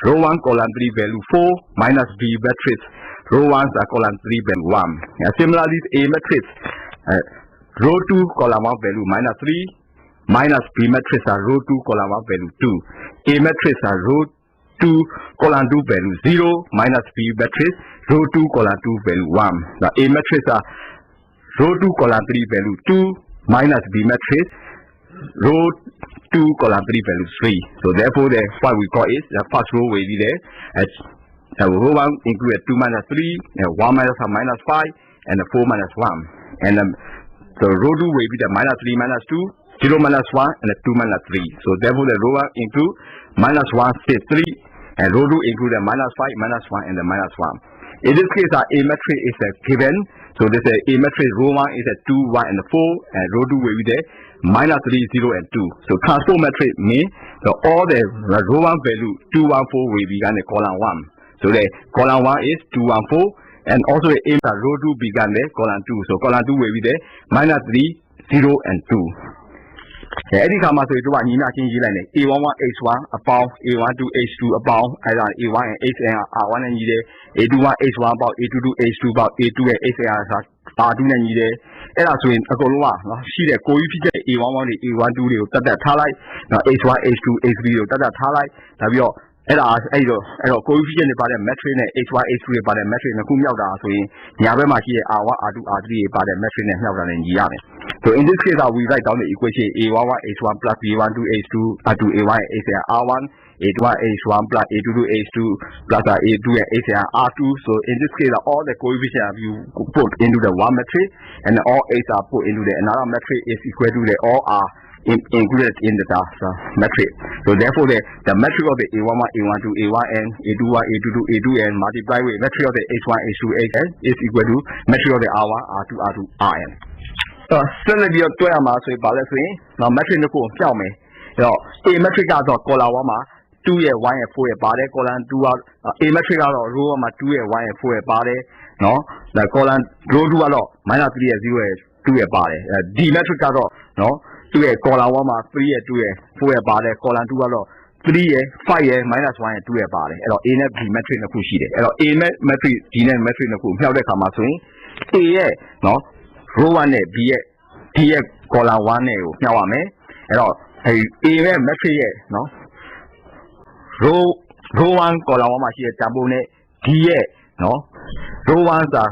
row 1 column 3 value 4 minus B matrix row 1 column 3 value 1. Similarly A matrix row 2 column 1 value minus 3 minus B matrix row 2 column 1 value 2. A matrix row 2 column 2 value 0 minus B matrix row 2 column 2 value 1. The A matrix row 2 column 3 value 2 minus B matrix row 2 column 3 value 3. So therefore the what we call is the first row will be there as row 1 include 2 minus 3 and 1 minus 5 and 4 minus 1. And so row 2 will be the minus 3 minus 2, 0 minus 1 and 2 minus 3. So therefore the row 1 include minus 1 6 3 and row 2 include the minus 5 minus 1 and the minus 1. In this case A matrix is given. So this A matrix row 1 is 2, 1 and 4 and row 2 will be there minus 3, 0 and 2. So transpose matrix means all the row 1 value 2, 1, 4 will be in the column 1. So the column 1 is 2, 1, 4 and also the A row 2 began the column 2. So column 2 will be there minus 3, 0 and 2. Any come to do one in A11H1 about A12H2 about A1 and A1 and A21 H1 about A22H2 about A2 and A2 and and also in a Golua, see the coefficient A11 A1 to that highlight H1 H2 H3 that highlightအဲ့ဒါအဲ့တော့ coefficient တွေပါတဲ့ metric နဲ့ H1 H2 တွေပါတဲ့ metric နှစ်ခုမြောက်တာဆိုရင်ညာဘက်မှာရှိတဲ့ R1 R2 R3 တွေပါတဲ့ metric နဲ့မြောက်တာနဲ့ညီရမယ် So in this case we write down the equation A11 H1 plus B12 H2 to A1 H R1 A21 H1 plus A22 H2 plus A2 and H R2. So in this case all the coefficients you put into the one metric and all H are put into the another metric is equal to the all are included in the metric. So therefore the metric of the A11, A12, A1n, A21, A22, A2n multiplied with metric of the H1, H2, Hn is equal to metric of the R1, R2, R2, Rn. So similarly, to our mass with balance now metric the cool tell me. A metric out of column 2 year 1 and 4 year body, column 2 out A metric out of row 2 year 1 and 4 year body, no, the column row 2 out minus 3 year 0 2 year body. D metric out of no. 2 year column 1 3 year 2 year 4 year body column 2ကတော့3 year 5 year minus 1 year 2 yearပါတယ်အဲ့တော့ A နဲ့ B metric နှစ်ခုရှိတယ်အဲ့တော့ A metric D နဲ့ metric နှစ်ခုမြောက်တဲ့အခါမှာဆိုရင် A ရဲ့နော် row 1နဲ့ B ရဲ့ D ရဲ့ column 1နဲ့ကိုမြောက်ရမယ်အဲ့တော့ A ရဲ့ metric ရဲ့နော် row 1 column 1မှာရှိတဲ့တန်ဖိုးနဲ့ D ရဲ့နော် row 1စာ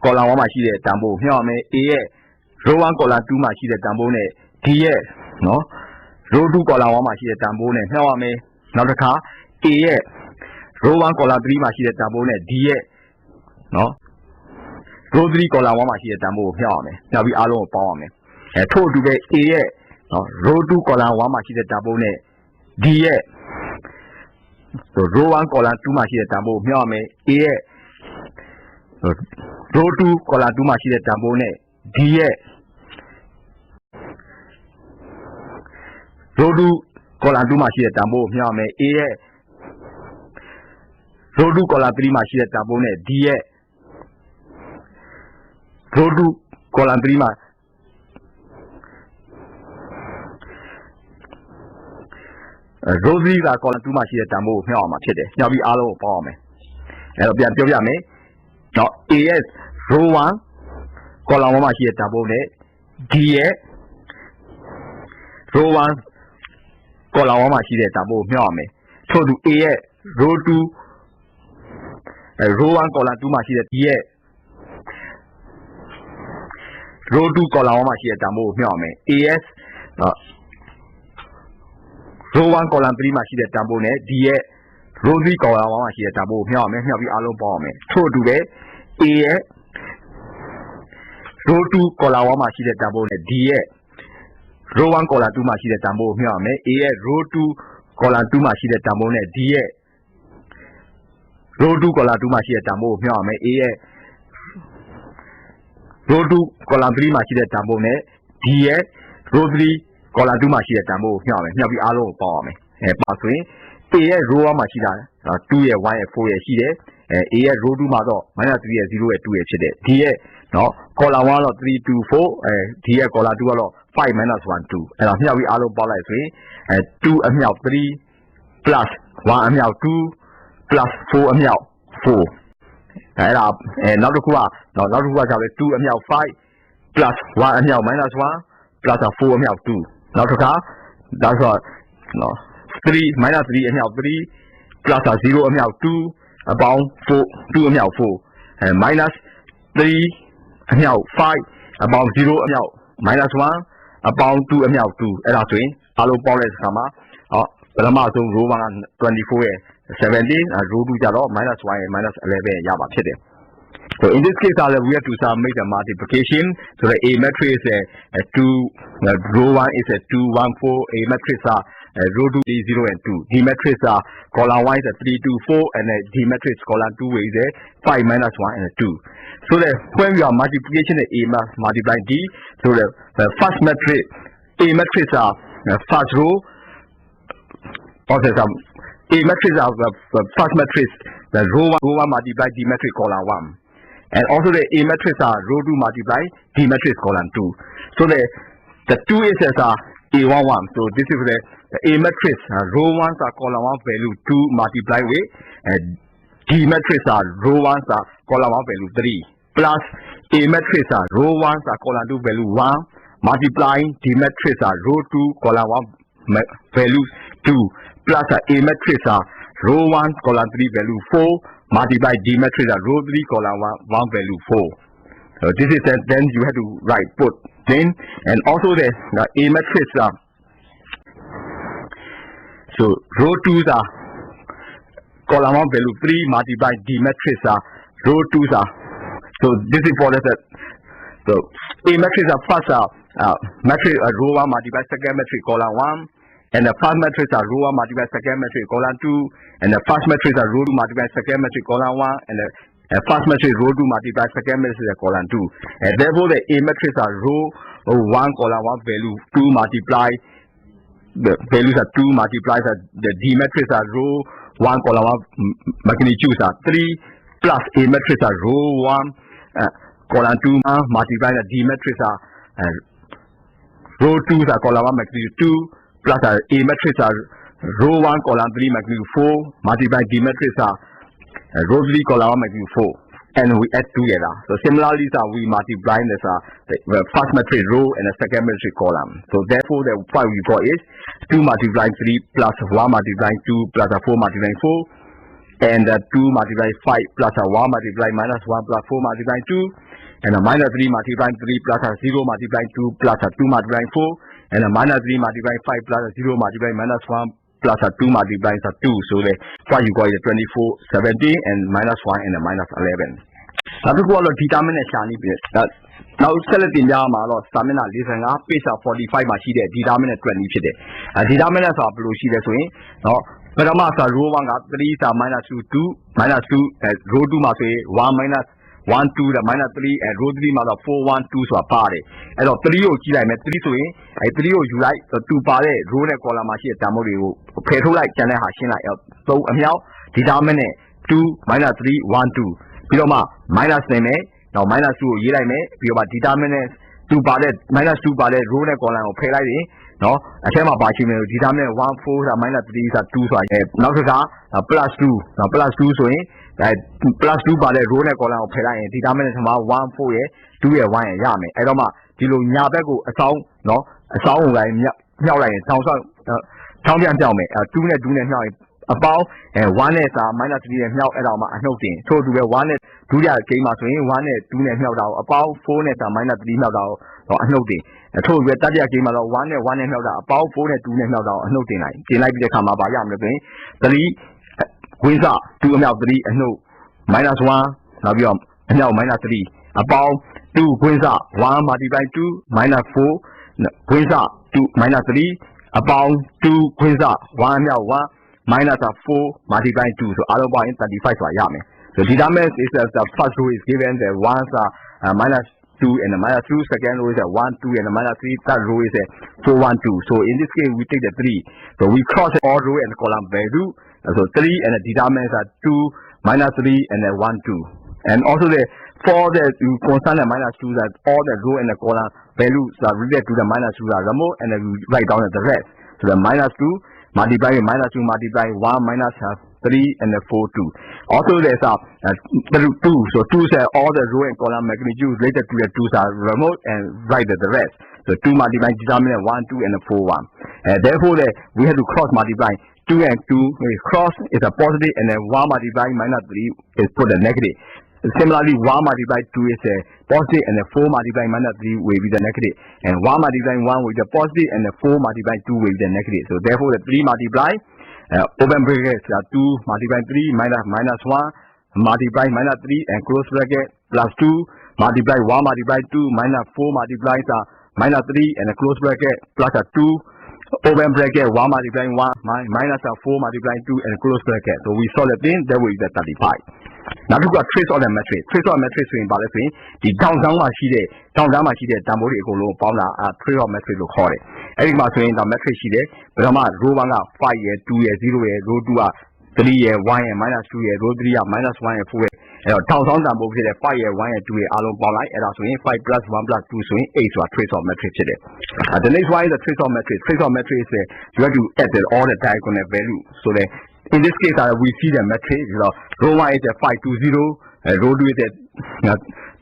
column 1မှာရှိတဲ့တန်ဖိုးကိုမြောက်ရမယ် A ရဲ့ row 1 column 2မှာရှိတဲ့တန်ဖိုးနဲ့D ရဲ့နော် row 2 column 1မှာရှိတဲ့တန်ဖိုးနဲ့နှောက်ရမယ်နောက်တစ်ခါ A ရဲ့ row 1 column 3မှာရှိတဲ့တန်ဖိုးနဲ့ D ရဲ့နော် row 3 column 1မှာရှိတဲ့တန်ဖိုးကိုနှောက်ရမယ်နှောက်ပြီးအားလုံးကိုပေါင်းရမယ်ထို့အတူပဲ A ရဲ့နော် row 2 column 1မှာရှိတဲ့တန်ဖိုးနဲ့ D ရဲ့ row 1 column 2မှာရှိတဲ့တန်ဖိုးကိုနှောက်ရမယ် A ရဲ့ row 2 column 2မှာရှိတဲ့တန်ဖိုးနဲ့ D ရဲ့row 2 column 2မှာရှိတဲ့တန်ဖိုးကိုမျှော်မယ် A ရဲ့ row 2 column 3မှာရှိတဲ့တန်ဖိုးနဲ့ D ရဲ့ row 2 column 3မှာrow 3က column 2မှာရှိတဲ့တန်ဖိုးကိုမျှော်အောင်မှာဖြစ်တယ်။မျှော်ပြီးအားလုံးကိုပေါင်းအောင်မယ်။အဲ့တော့ပြန်ပြောပြမယ်။နော် A ရဲ့ row 1 column 1မှာရှိတဲ့တန်ဖိုးနဲ့ D ရဲ့ row 1 column 1မှာရှိတဲ့တန်ဖိုးကိုမျှော်ရမယ်။ထို့သူ A ရဲ့ row 2 row 1 column 2မှာရှိတဲ့ D ရဲ့ row 2 column 1မှာရှိတဲ့တန်ဖိုးကိုမျှော်ရမယ်။ A ရဲ့ row 1 column 3မှာရှိတဲ့တန်ဖိုးနဲ့ D ရဲ့ row 3 column 1မှာရှိတဲ့တန်ဖိုးကိုမျှော်ရမယ်။မျှော်ပြီးအားလုံးပေါင်းရမယ်။ထို့အတူပဲ A ရဲ့ row 2 column 1မှာရှိတဲ့တန်ဖိုးနဲ့ D ရဲ့ row 1 column 2မှာရှိတဲ့တန်ဖိုးကိုမျှော်ရမယ် A ရဲ့ row 2 column 2မှာရှိတဲ့တန်ဖိုးနဲ့ D ရဲ့ row 2 column 2မှာရှိတဲ့တန်ဖိုးကိုမျှော်ရမယ် A ရဲ့ row 2 column 3မှာရှိတဲ့တန်ဖိုးနဲ့ D ရဲ့ row 3 column 2မှာရှိတဲ့တန်ဖိုးကိုမျှော်ရမယ်မျှော်ပြီးအားလုံးကိုပေါင်းရမယ်ပါဆိုရင် A ရဲ့ row 1မှာရှိတာ2ရဲ့1ရဲ့4ရဲ့ရှိတယ်A ရဲ့ row 2မှာတော့ -3 ရဲ့0ရဲ့2ရဲ့ဖြစ်တယ် D ရဲ့နော် column 1တော့3 2 4D ရဲ့ column 2ကတော့5 -1 2အဲ့တော့မျှောက်ပြီးအားလုံးပေါက်လိုက်ဆိုရင်2အမြောက်3 plus 1အမြောက်2 plus 4အမြောက်4အဲ့ဒါနောက်တစ်ခုကနောက်တစ်ခုကကြောက်လေ2အမြောက်5 plus 1အမြောက် -1 plus 4အမြောက်2နောက်တစ်ခါဒါဆိုနော်3 -3အမြောက်3 plus 0အမြောက်2အပေါင်း4 2အမြောက်4minus 3အမြောက်5အပေါင်း0အမြောက် -1အပေါင်း2အမြောက်2အဲ့ဒါဆိုရင်အားလုံးပေါင်းတဲ့အခါမှာပထမဆုံး row 1က24ရဲ့17 row 2ကြတော့ -1 ရဲ့ -11 ရပါဖြစ်တယ် So in this case we have to make the multiplication so the A matrix is 2 row 1 is 2 1 4 A matrix row 2 is 0 and 2 D matrix column 1 is 3 2 4 and D matrix column 2 is 5 -1 and 2 so that when we are multiplication A multiply D so the first matrix A matrix first row also A matrix first matrix the row 1 multiply D matrix column 1 and also the A matrix row 2 multiply D matrix column 2 so the two is A11. So this is the A matrix. Row 1 are column 1 value 2 multiply with D matrix row 1 column 1 value 3 plus A matrix row 1 column 2 value 1 multiplying D matrix row 2 column 1 value 2 plus A matrix row 1 column 3 value 4 multiply D matrix row 3 column 1 value 4. So this is then you have to write put then and also the A matrix so row 2 column 1 value 3 multiply D matrix row 2 so this is for the so A matrix first matrix row 1 multiply second matrix column 1 and the first matrix row 1 multiply second matrix column 2 and the first matrix row 2 multiply second matrix column 1 and the first matrix row 2 multiply second matrix column 2 and therefore the A matrix row 1 column 1 value 2 multiply the values are 2 multiplies the D matrix row 1 column 1 magnitudes 3 plus A matrix row 1 column 2 multiply the D matrix row 2 column 1 magnitude 2 plus A matrix row 1 column 3 magnitude 4 multiply D matrix row 3 column 1 magnitude 4 and we add together. So similarly we multiply this the first matrix row and the second matrix column. So therefore the what we got is 2 multiplying 3 plus 1 multiplying 2 plus 4 multiplying 4 and 2 multiplying 5 plus 1 multiplying minus 1 plus 4 multiplying 2 and minus 3 multiplying 3 plus 0 multiplying 2 plus 2 multiplying 4 and minus 3 multiplying 5 plus 0 multiplying minus 1 plus 2 multiplying 2. So the what you got is 24, 17 and minus 1 and minus 11. Now to go to determinant shani bit. Now select in Yama or stamina listen up page 45 machine determinant 20 chide. Determinants are blue sheet as well. No, but a master row 1 up 3 minus 2 minus 2 row 2 must 1 minus 1 2 the minus 3 and row 3 must 4 1 2 so a party. And 3 like 3 so I 3 you like the 2 party row and column machine tamori petrol like can I have so now determinant 2 minus 3 1 2. Minus name now minus 2 year I may be about determinant 2 parted minus 2 parted row and column or pay like no I came up by determinant 1 4 minus 3 is 2 so now plus 2 now plus 2 so plus 2 parted row and column or pay like determinant 1 4 2 1 yame I don't know Dilo Yabago a sound no a sound like sound tell me 2 about and 1 is minus 3 and now at all nothing. So do 1 is 2 came out 1 is 2 and now about 4 is minus 3 now or nothing. And so we that came out 1 and 1 and now about 4 and 2 and now nothing like. They like the come up by yam the 3 wins up 2 and now 3 and no minus 1 now you now minus 3 about 2 wins up 1 multiply 2 minus 4 wins up 2 minus 3 about 2 wins up 1 now 1 minus 4 multiply 2 so other one 35 so yame. So determinant is the first row is given the ones minus 2 and the minus 2 second row is 1 2 and the minus 3 third row is 4 1 2. So in this case we take the 3 so we cross all row and column value so 3 and the determinants are 2 minus 3 and then 1 2 and also the for the you constant the minus 2 that all the row and the column values are related to the minus 2 are removed and then we write down the rest. So the minus 2 multiply minus 2 multiply 1 minus 3 and 4 2. Also there's 2 so 2 say all the row and column magnitudes related to the 2s are removed and write the rest. So 2 multiply determinant 1 2 and 4 1. Therefore we have to cross multiply 2 and 2 cross is a positive and then 1 multiply minus 3 is put a negative. Similarly, 1 multiply 2 is a positive and 4 multiply minus 3 will be the negative. And 1 multiply 1 will be the positive and 4 multiply 2 will be the negative. So therefore, the 3 multiply, open bracket, 2 multiply 3 minus 1 multiply minus 3 and close bracket plus 2 multiply 1 multiply 2 minus 4 multiplies minus 3 and close bracket plus 2 open bracket 1 multiply 1 minus 4 multiply 2 and close bracket. So we solve the thing, that will be the 35. Now we got trace on the matrix. Trace on matrix in balance the downtown machine, Tamori Golo, Paula, trace on matrix to call it. Every machine the matrix sheet, Brahma, row 1 up 5 year, 2 year, 0 year, row 2 up 3 year, 1 year, minus 2 year, row 3 up minus 1 year, 4 year. ထောင်ဆောင်တန်ဖိုးဖြစ်တဲ့5ရဲ့1ရဲ့2ရဲ့အားလုံးပေါင်းလိုက်အဲ့ဒါဆိုရင်5 plus 1 plus 2ဆိုရင်8ဆိုတာ trace of metric ဖြစ်တယ် the next one is the trace of metric is you have to add all the diagonal value so that in this case we see the metric row 1 is 520 row 2 is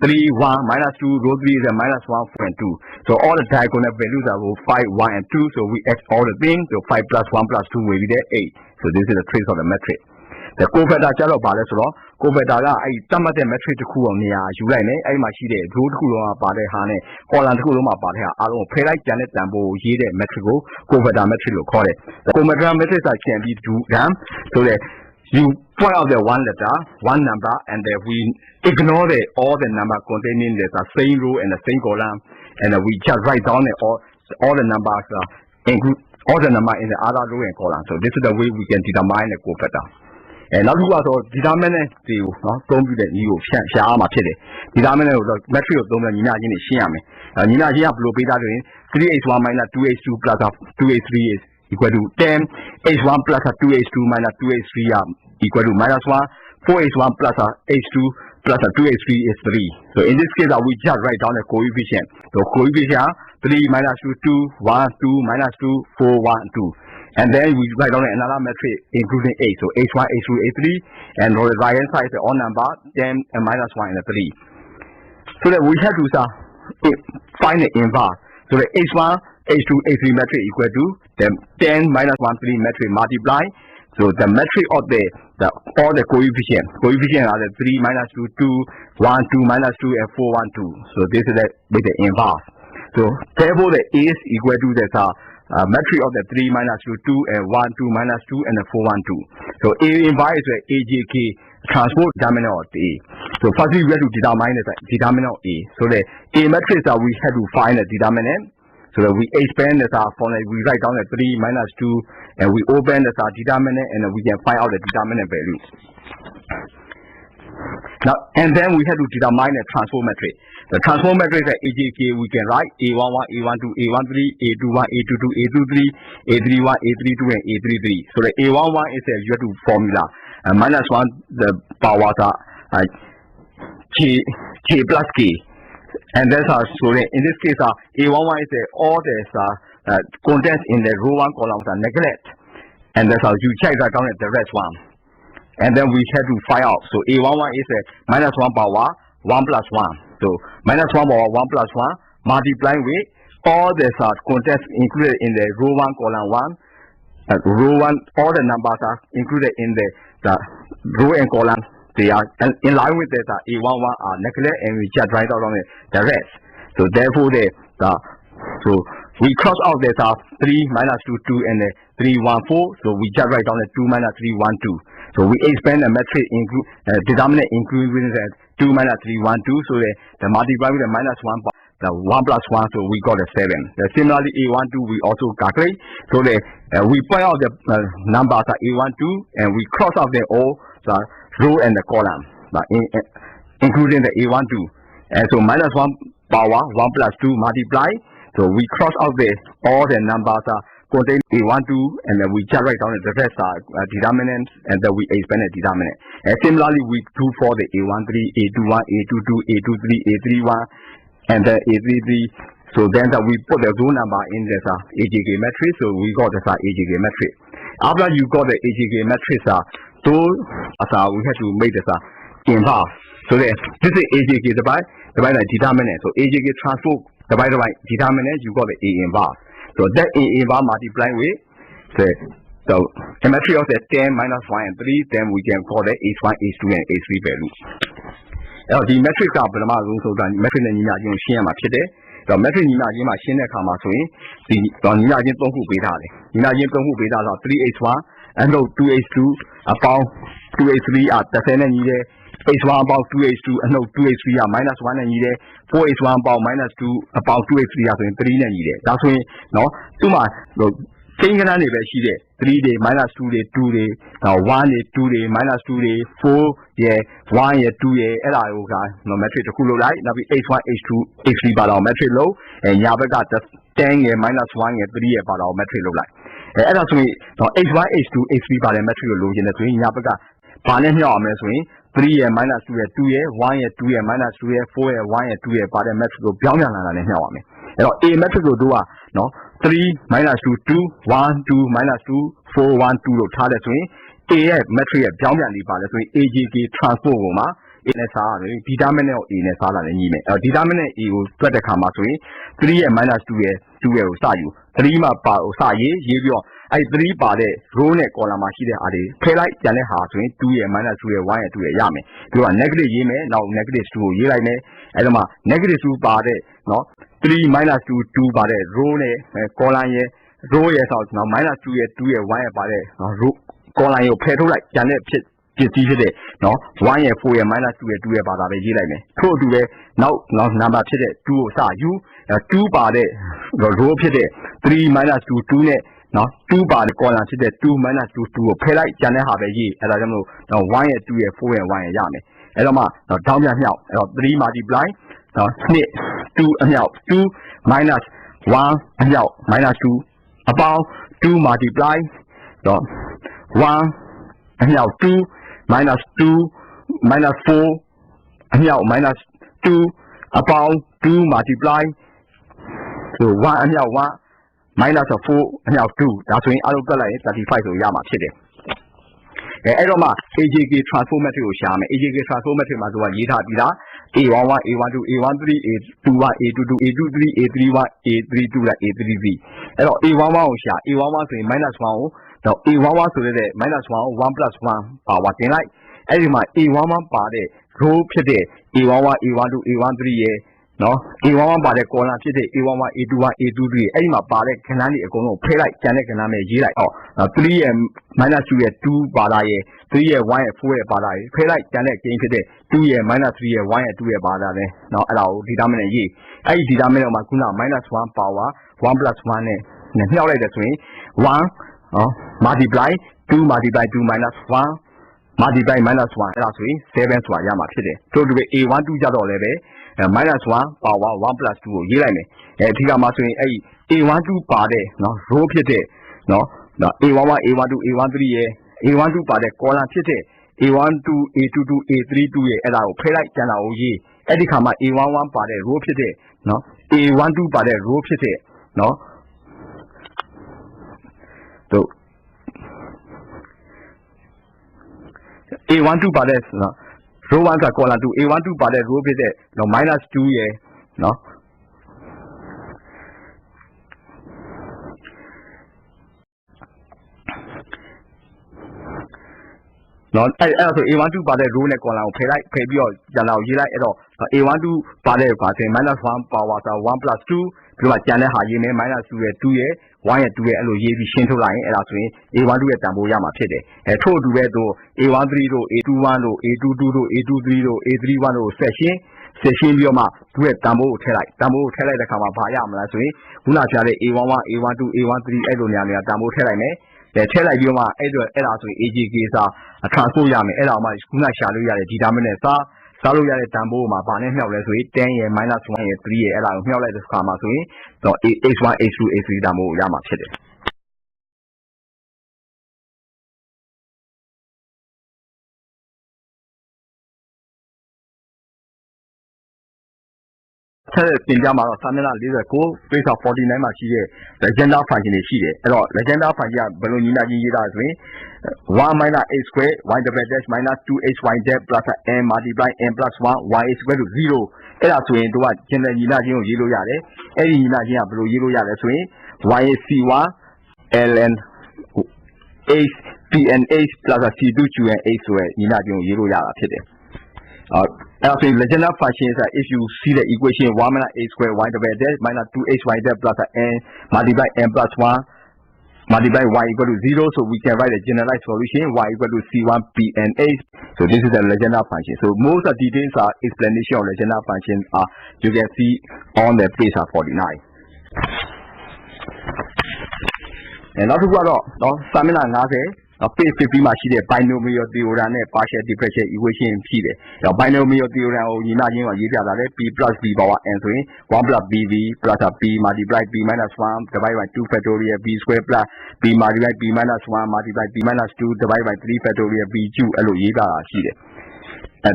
3 1 minus 2 row 3 is minus 1 4 and 2 so all the diagonal values are 5 1 and 2 so we add all the things so 5 plus 1 plus 2 will be there 8 so this is the trace of the metric the cofactor ကျတော့ပါလဲဆိုတော့ cofactor ကအဲ့တတ်မှတ်တဲ့ metric တစ်ခုအောင်နေရာယူလိုက်နေအဲ့မှာရှိတဲ့ row တစ်ခုလုံးကပါတဲ့ဟာနဲ့ column တစ်ခုလုံးမှာပါတဲ့ဟာအားလုံးကိုဖယ်လိုက်ကျန်တဲ့တန်ဖိုးကိုရေးတဲ့ metric ကို cofactor metric လို့ခေါ်တယ် the cofactor metric can be done so that you point out the one letter one number and then we ignore all the number containing the same row and the same column and then we just write down all the numbers include all the number in the other row and column so this is the way we can determine the cofactorနောက်တစ်ခုကတော့ determinant တွေကိုနော်သုံးပြီးတဲ့ညီကိုရှာရမှာဖြစ်တယ် determinant ကို metric ကိုသုံးပြီးညီမချင်းတွေရှင်းရမယ်ညီမချင်းကဘယ်လိုပေးထားဆိုရင် 3h1 minus 2h2 plus 2h3 is equal to 10h1 plus 2h2 minus 2h3 equal to minus 1 4h1 plus h2 plus 2h3 is 3 so in this case we just write down the coefficient so coefficient 3 minus 2 2 1 2 minus 2 4 1 2 and then we write down another metric including 8 so h1 h2 h3 and on the right hand side is all number 10 and minus 1 and 3 so that we have to find the inverse so the h1 h2 h3 metric equal to the 10 minus 1 3 metric multiply so the metric of all the coefficient are the 3 minus 2 2 1 2 minus 2 and 4 1 2 so this is with the inverse so therefore the a is equal to the metric of the 3 minus 2 2 and 1 2 minus 2 and the 4 1 2 so a inverse is the ajk transpose determinant of a so firstly we have to determine the determinant of a so the a matrix that we have to find the determinant so that we expand the formula we write down the 3 minus 2 and we open the determinant and then we can find out the determinant value now and then we have to determine the transform matrix the transform matrix at AJK we can write A11 A12 A13 A21 A22 A23 A31 A32 and A33 so the A11 is a U2 formula minus 1 the power k plus k and that's so in this case A11 is all the contents in the row 1 columns are neglect and that's how you check that down at the rest one and then we have to find out so A11 is minus 1 power 1 plus 1 so minus 1 power 1 plus 1 multiplying with all the contents included in the row 1 column 1 row 1 all the numbers are included in the row and column they are in line with that A11 are neglect and we just write out on the rest so therefore so we cross out the 3 minus 2 2 and the 3 1 4 so we just write down the 2 minus 3 1 2 so we expand the metric include determinant including the 2 minus 3 1 2 so the multiply with the minus 1 the 1 plus 1 so we got a 7 similarly A12 we also calculate so we point out the numbers A12 and we cross out the all the row and the column including the A12 and so minus 1 power 1 plus 2 multiply so we cross out all the numbers contain A12 and then we just write down the rest determinants and then we expand the determinant and similarly we do for the A13 A21 A22 A23 A31 and then A33 so then we put the row number in this AJK matrix so we got this AJK matrix after you got the AJK matrix so we have to make this inverse so this is AJK divide by determinant so AJK transpose divide by determinant you got the A inverse so that A inverse multiply with the matrix of the 10 minus 1 and 3 then we can call the H1 H2 and H3 value the matrix ကဘယ်မှာလုံးဆိုတာ matrix နဲ့ညီမချင်းကိုရှင်းရမှာဖြစ်တယ်။ matrix ညီမချင်းမှာရှင်းတဲ့အခါမှာဆိုရင်ဒီညီမချင်း၃ခုပေးထားတယ်။ညီမချင်း၃ခုပေးထားတော့ 3h1 and 2h2 အပေါင်း 2h3 30နဲ့ညီတယ်။ h1 အပေါင်း 2h2 အနှုတ် 2h3 minus 1နဲ့ညီတယ်။ 4h1 အပေါင်း minus 2အပေါင်း 2h3 ဆိုရင်3နဲ့ညီတယ်။ဒါဆိုရင်နော်သူ့မှာကိန်းဂဏန်းတွေပဲရှိတဲ့3တွေ minus 2တွေ2တွေ1တွေ2တွေ minus 2တွေ4ရယ်1ရယ်2ရယ်အဲ့ဒါကိုက metric တစ်ခုလုပ်လိုက်နောက်ပြီး h1 h2 h3 ပါတော့ metric လုပ်ညာဘက်က10ရယ် minus 1ရယ်3ရယ်ပါတော့ metric လုပ်လိုက်အဲ့ဒါဆိုရင်h1 h2 h3 ပါတဲ့ metric ကိုလိုချင်တယ်ဆိုရင်ညာဘက်က ဘာနဲ့မြောက်အောင်လဲဆိုရင်3ရဲ့ minus 2ရဲ့2ရဲ့1ရဲ့2ရဲ့ minus 2ရဲ့4ရဲ့1ရဲ့2ရဲ့ပါတဲ့ matrix ကိုပြောင်းပြန်လာတာနဲ့မြောက်ရမယ်အဲ့တော့ A matrix ကိုတို့ကနော်3 minus 2 2 1 2 minus 2 4 1 2လို့ထားတယ်ဆိုရင် A ရဲ့ matrix ရဲ့ပြောင်းပြန်လေးပါလဲဆိုရင် AJK transpose ကိုမှာ A နဲ့စားရတယ် determinant of A နဲ့စားတာလည်းညီမယ်အဲ့တော့ determinant A ကိုတွက်တဲ့ခါမှာဆိုရင်3ရဲ့ minus 2ရဲ့2ရဲ့ကိုစယူ3မှာပါကိုစရေးပြီးတော့အဲ့3ပါတဲ့ row နဲ့ column မှာရှိတဲ့အားတွေဖယ်လိုက်ကျန်တဲ့ဟာဆိုရင်2ရဲ့ minus 2ရဲ့1ရဲ့2ရဲ့ရမယ်ပြီးတော့ negative ရေးမယ်နောက် negative 2ကိုရေးလိုက်မယ်အဲ့တော့မှ negative 2ပါတဲ့နော်3 minus 2 2ပါတဲ့ row နဲ့ column ရဲ့ row ရဲ့ဆိုတော့ minus 2ရဲ့2ရဲ့1ရဲ့ပါတဲ့ row column ကိုဖယ်ထုတ်လိုက်ကျန်တဲ့ပစ္စည်းဖြစ်တဲ့နော်1ရဲ့4ရဲ့ minus 2ရဲ့2ရဲ့ပါတာပဲရေးလိုက်မယ်ထို့အတူပဲနောက်နံပါတ်ဖြစ်တဲ့2ကိုစယူ2ပါတဲ့ row ဖြစ်တဲ့3 minus 2 2နဲ့နော်2ပါတဲ့ column ဖြစ်တဲ့2 minus 2 2ကိုဖယ်လိုက်ကျန်တဲ့ဟာပဲရေးအဲ့ဒါကြောင့်မလို့1ရဲ့2ရဲ့4ရဲ့1ရဲ့ရမယ်အဲ့တော့မှတောင်းပြန်မြောက်အဲ့တော့3 multiply နော်2 2အမြောက်2 minus 1အမြောက် minus 2အပေါင်း2 multiply တော့1အမြောက်2 minus 2 minus 4အမြောက် minus 2အပေါင်း2 multiply ဆို1အမြောက်1 minus 4အမြောက်2ဒါဆိုရင်အလုပ်တက်လိုက်ရင်35ဆိုရမှာဖြစ်တယ်အဲ့တော့မှ AJK transpose matrix ကိုရှာမယ် AJK transpose matrix မှာဆိုတာရေးထားပြီးသား A11 A12 A13 A21 A22 A23 A31 A32 လိုက် A33 အဲ့တော့ A11 ကိုရှာ A11 ဆိုရင် minus 1ကိုတော့ A11 ဆိုတဲ့ minus 1ကို1 plus 1 ပါဝါတင်လိုက်အဲ့ဒီမှာ A11 ပါတဲ့ row ဖြစ်တဲ့ A11 A12 A13 ရဲ့နော် A11 ပါတဲ့ column ဖြစ်တဲ့ A11 A21 A22 အဲ့ဒီမှာပါတဲ့ကဏ္ဍတွေအကုန်လုံးဖယ်လိုက်ကျန်တဲ့ကဏ္ဍနဲ့ရေးလိုက်အောင်3ရဲ့ minus 2ရဲ့2ပါတာရဲ့3ရဲ့1ရဲ့4ရဲ့ပါတာရဲ့ဖယ်လိုက်ကျန်တဲ့ကိန်းဖြစ်တဲ့2ရဲ့ minus 3ရဲ့1ရဲ့2ရဲ့ပါတာနဲ့နော်အဲ့ဒါကို determinant ရေးအဲ့ဒီ determinant မှာခုန minus 1 power 1 plus 1နဲ့မြှောက်လိုက်တယ်ဆိုရင်1နော် multiply 2 multiply 2 minus 1 multiply minus 1အဲ့ဒါဆိုရင်7ဆိုတာရမှာဖြစ်တယ်တို့တူပဲ A12 ကြတော့လည်းပဲminus 1 power 1 plus 2ကိုရေးလိုက်မယ်ဒီကမှာဆိုရင်အဲ့ A12 ပါတဲ့နော် row ဖြစ်တဲ့နော် A11 A12 A13 ရဲ့ A12 ပါတဲ့ column ဖြစ်တဲ့ A12 A22 A32 ရဲ့အဲ့ဒါကိုဖယ်လိုက်ကျန်တာကိုရေးအဲ့ဒီခါမှာ A11 ပါတဲ့ row ဖြစ်တဲ့နော် A12 ပါတဲ့ row ဖြစ်တဲ့နော်တို့ A12 ပါတဲ့နော် row 1က column 2 A12 ပါတဲ့ row ဖြစ်တဲ့နော် minus 2ရဲ့နော်နော်အဲ့ဆို A12 ပါတဲ့ row နဲ့ column ကိုဖယ်လိုက်ဖယ်ပြီးတော့ကျန်တာကိုရေးလိုက်အဲ့တော့ A12 ပါတဲ့ပါဆိုရင် minus 1 power ဆို1 plus 2ပြီးတော့ကျန်တဲ့ဟာရေးမယ် minus 2ရဲ့2ရဲ့1ရဲ့2ရဲ့အဲ့လိုရေးပြီးရှင်းထုတ်လိုက်ရင်အဲ့ဒါဆိုရင် A12 ရဲ့တန်ဖိုးရမှာဖြစ်တယ်ထို့အတူပဲတို့ A13 တို့ A21 တို့ A22 တို့ A23 တို့ A31 တို့ဆက်ရှင်းပြီးတော့မှသူ့ရဲ့တန်ဖိုးကိုထည့်လိုက်တန်ဖိုးကိုထည့်လိုက်တဲ့အခါမှာဘာရမလဲဆိုရင်ခုနပြတဲ့ A11 A12 A13 အဲ့လိုနေရာတွေကတန်ဖိုးထည့်လိုက်မယ်ထည့်လိုက်ပြီးတော့မှအဲ့ဒါဆိုရင် AJK စာ transpose ရမယ်အဲ့ဒါမှခုနရှာလို့ရတဲ့ determinant စားလို့ရတဲ့တန်ဖိုးမှာဘာနဲ့မြောက်လဲဆိုရင်10ရဲ့ minus 1ရဲ့3ရဲ့အဲ့ဒါကိုမြောက်လိုက်တဲ့အခါမှာဆိုရင်တော့ H1 H2 H3 တန်ဖိုးကိုရမှာဖြစ်တယ်ဆက်တင်ပြမှာတော့စာမျက်နှာ49 page 49မှာရှိတဲ့ legenda function တွေရှိတယ်အဲ့တော့ legenda function ကဘယ်လိုညီမကြီးရေးတာဆိုရင်1 minus x square y double dash minus 2hy dash plus n multiply n plus 1 y is equal to 0အဲ့ဒါဆိုရင်တို့ကကျင်တဲ့ညီမချင်းကိုရေးလို့ရတယ်အဲ့ဒီညီမချင်းကဘယ်လိုရေးလို့ရလဲဆိုရင် y is c1 ln h pn h plus c2 qn h ဆိုရယ်ညီမချင်းကိုရေးလို့ရတာဖြစ်တယ်so legenda function is if you see the equation 1 minus a square y double dash minus 2hy dash plus n multiply n plus 1 multiply y equal to 0 so we can write a generalized solution y equal to c1 pn h so this is the legenda function so most of the details are explanation of legenda function are you can see on the page 49နောက်တစ်ခုကတော့စာမျက်နှာ50 page 50 မှာရှိတဲ့ binomial theorem နဲ့ partial differential equation ဖြစ်တယ်။ binomial theorem ကိုညီမချင်းကရေးပြတာလေ p plus b power n ဆိုရင်1 plus bv plus p multiply p minus 1 divided by 2 factorial b square plus p multiply p minus 1 multiply p minus 2 divided by 3 factorial b cube အဲ့လိုရေးပြတာရှိတယ်။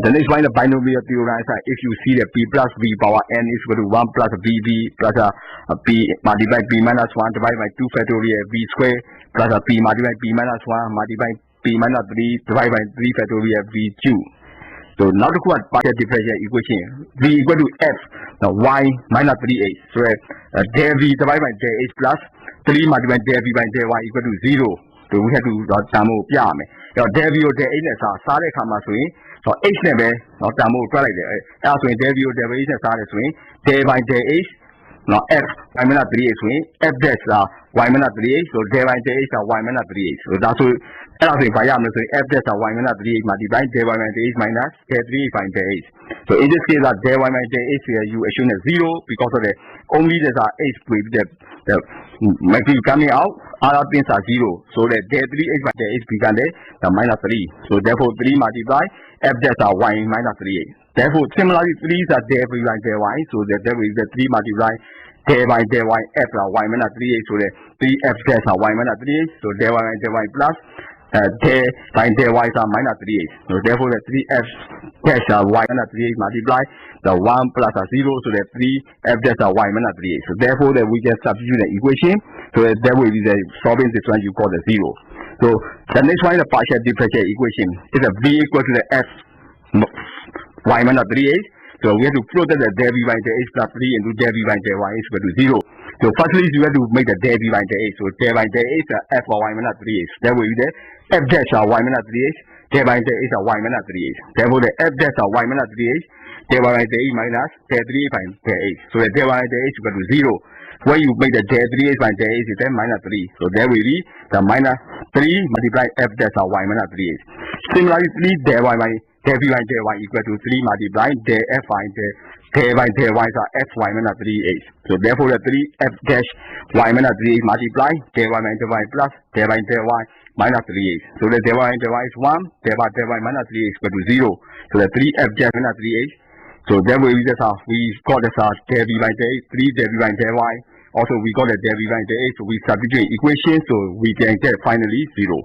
the next one the binomial theorem is that if you see that p plus b power n is equal to 1 plus bv plus p multiply p minus 1 divided by 2 factorial b square plus p multiply p minus 1 multiply p minus 3 divided by 3 factorial b cube. So now the partial differential equation v equal to f now y minus 3h. So del v divided by del h plus 3 multiply del v by del y equal to 0. So we have to တန်ဖို့ပြရမယ်။del v ကို del h နဲ့စားတဲ့အခါမှာဆိုရင် h နဲ့ပဲတန်ဖို့တွက်လိုက်တယ်။အဲ့ဒါဆိုရင် del v ကို del h နဲ့စားတယ်ဆိုရင် del by del h now f y minus 3h ဆိုရင် f dash y minus 3h so del by del h y minus 3h so ဒါဆိုအဲ့ဒါဆိုရင်ဘာရမလဲဆိုရင် f dash y minus 3h multiply del y minus 3h minus del 3h by del h so in this case del y minus del h here you assume that 0 because of the only there's h with the material coming out other things are 0 so that del 3h by del h become the minus 3 so therefore 3 multiply f dash y minus 3h therefore similarly 3 is del v by del y so that there is the 3 multiply del by del y f y minus 3h so that 3f dash y minus 3h so del y minus del y plus del by del y is minus 3h so therefore the 3f dash y minus 3h multiply the 1 plus 0 so that 3f dash y minus 3h so therefore that we can substitute the equation so that will be the solving this one you call the 0 so the next one is the partial differential equation is a v equal to the f y minus 3h so we have to plot that the del v by del h plus 3 into del v by del y is equal to 0 so firstly you have to make the del v by del h so del by del h f y minus 3h that will be the f dash y minus 3h del by del h y minus 3h therefore the f dash y minus 3h del by del h minus del 3h by del h so the del by del h equal to 0 when you make the del 3h by del h is then minus 3 so there will be the minus 3 multiply f dash y minus 3h similarly 3 del y by del v by del y equal to 3 multiply del f by del by del y is f y minus 3h so therefore the 3 f dash y minus 3h multiply del y by del y plus del by del y minus 3h so the del y del y is 1 del by del y minus 3h equal to 0 so the 3f dash minus 3h so then we just we got this del v by del 3 del v by del y also we got the del v by del h so we substitute equation so we can get finally 0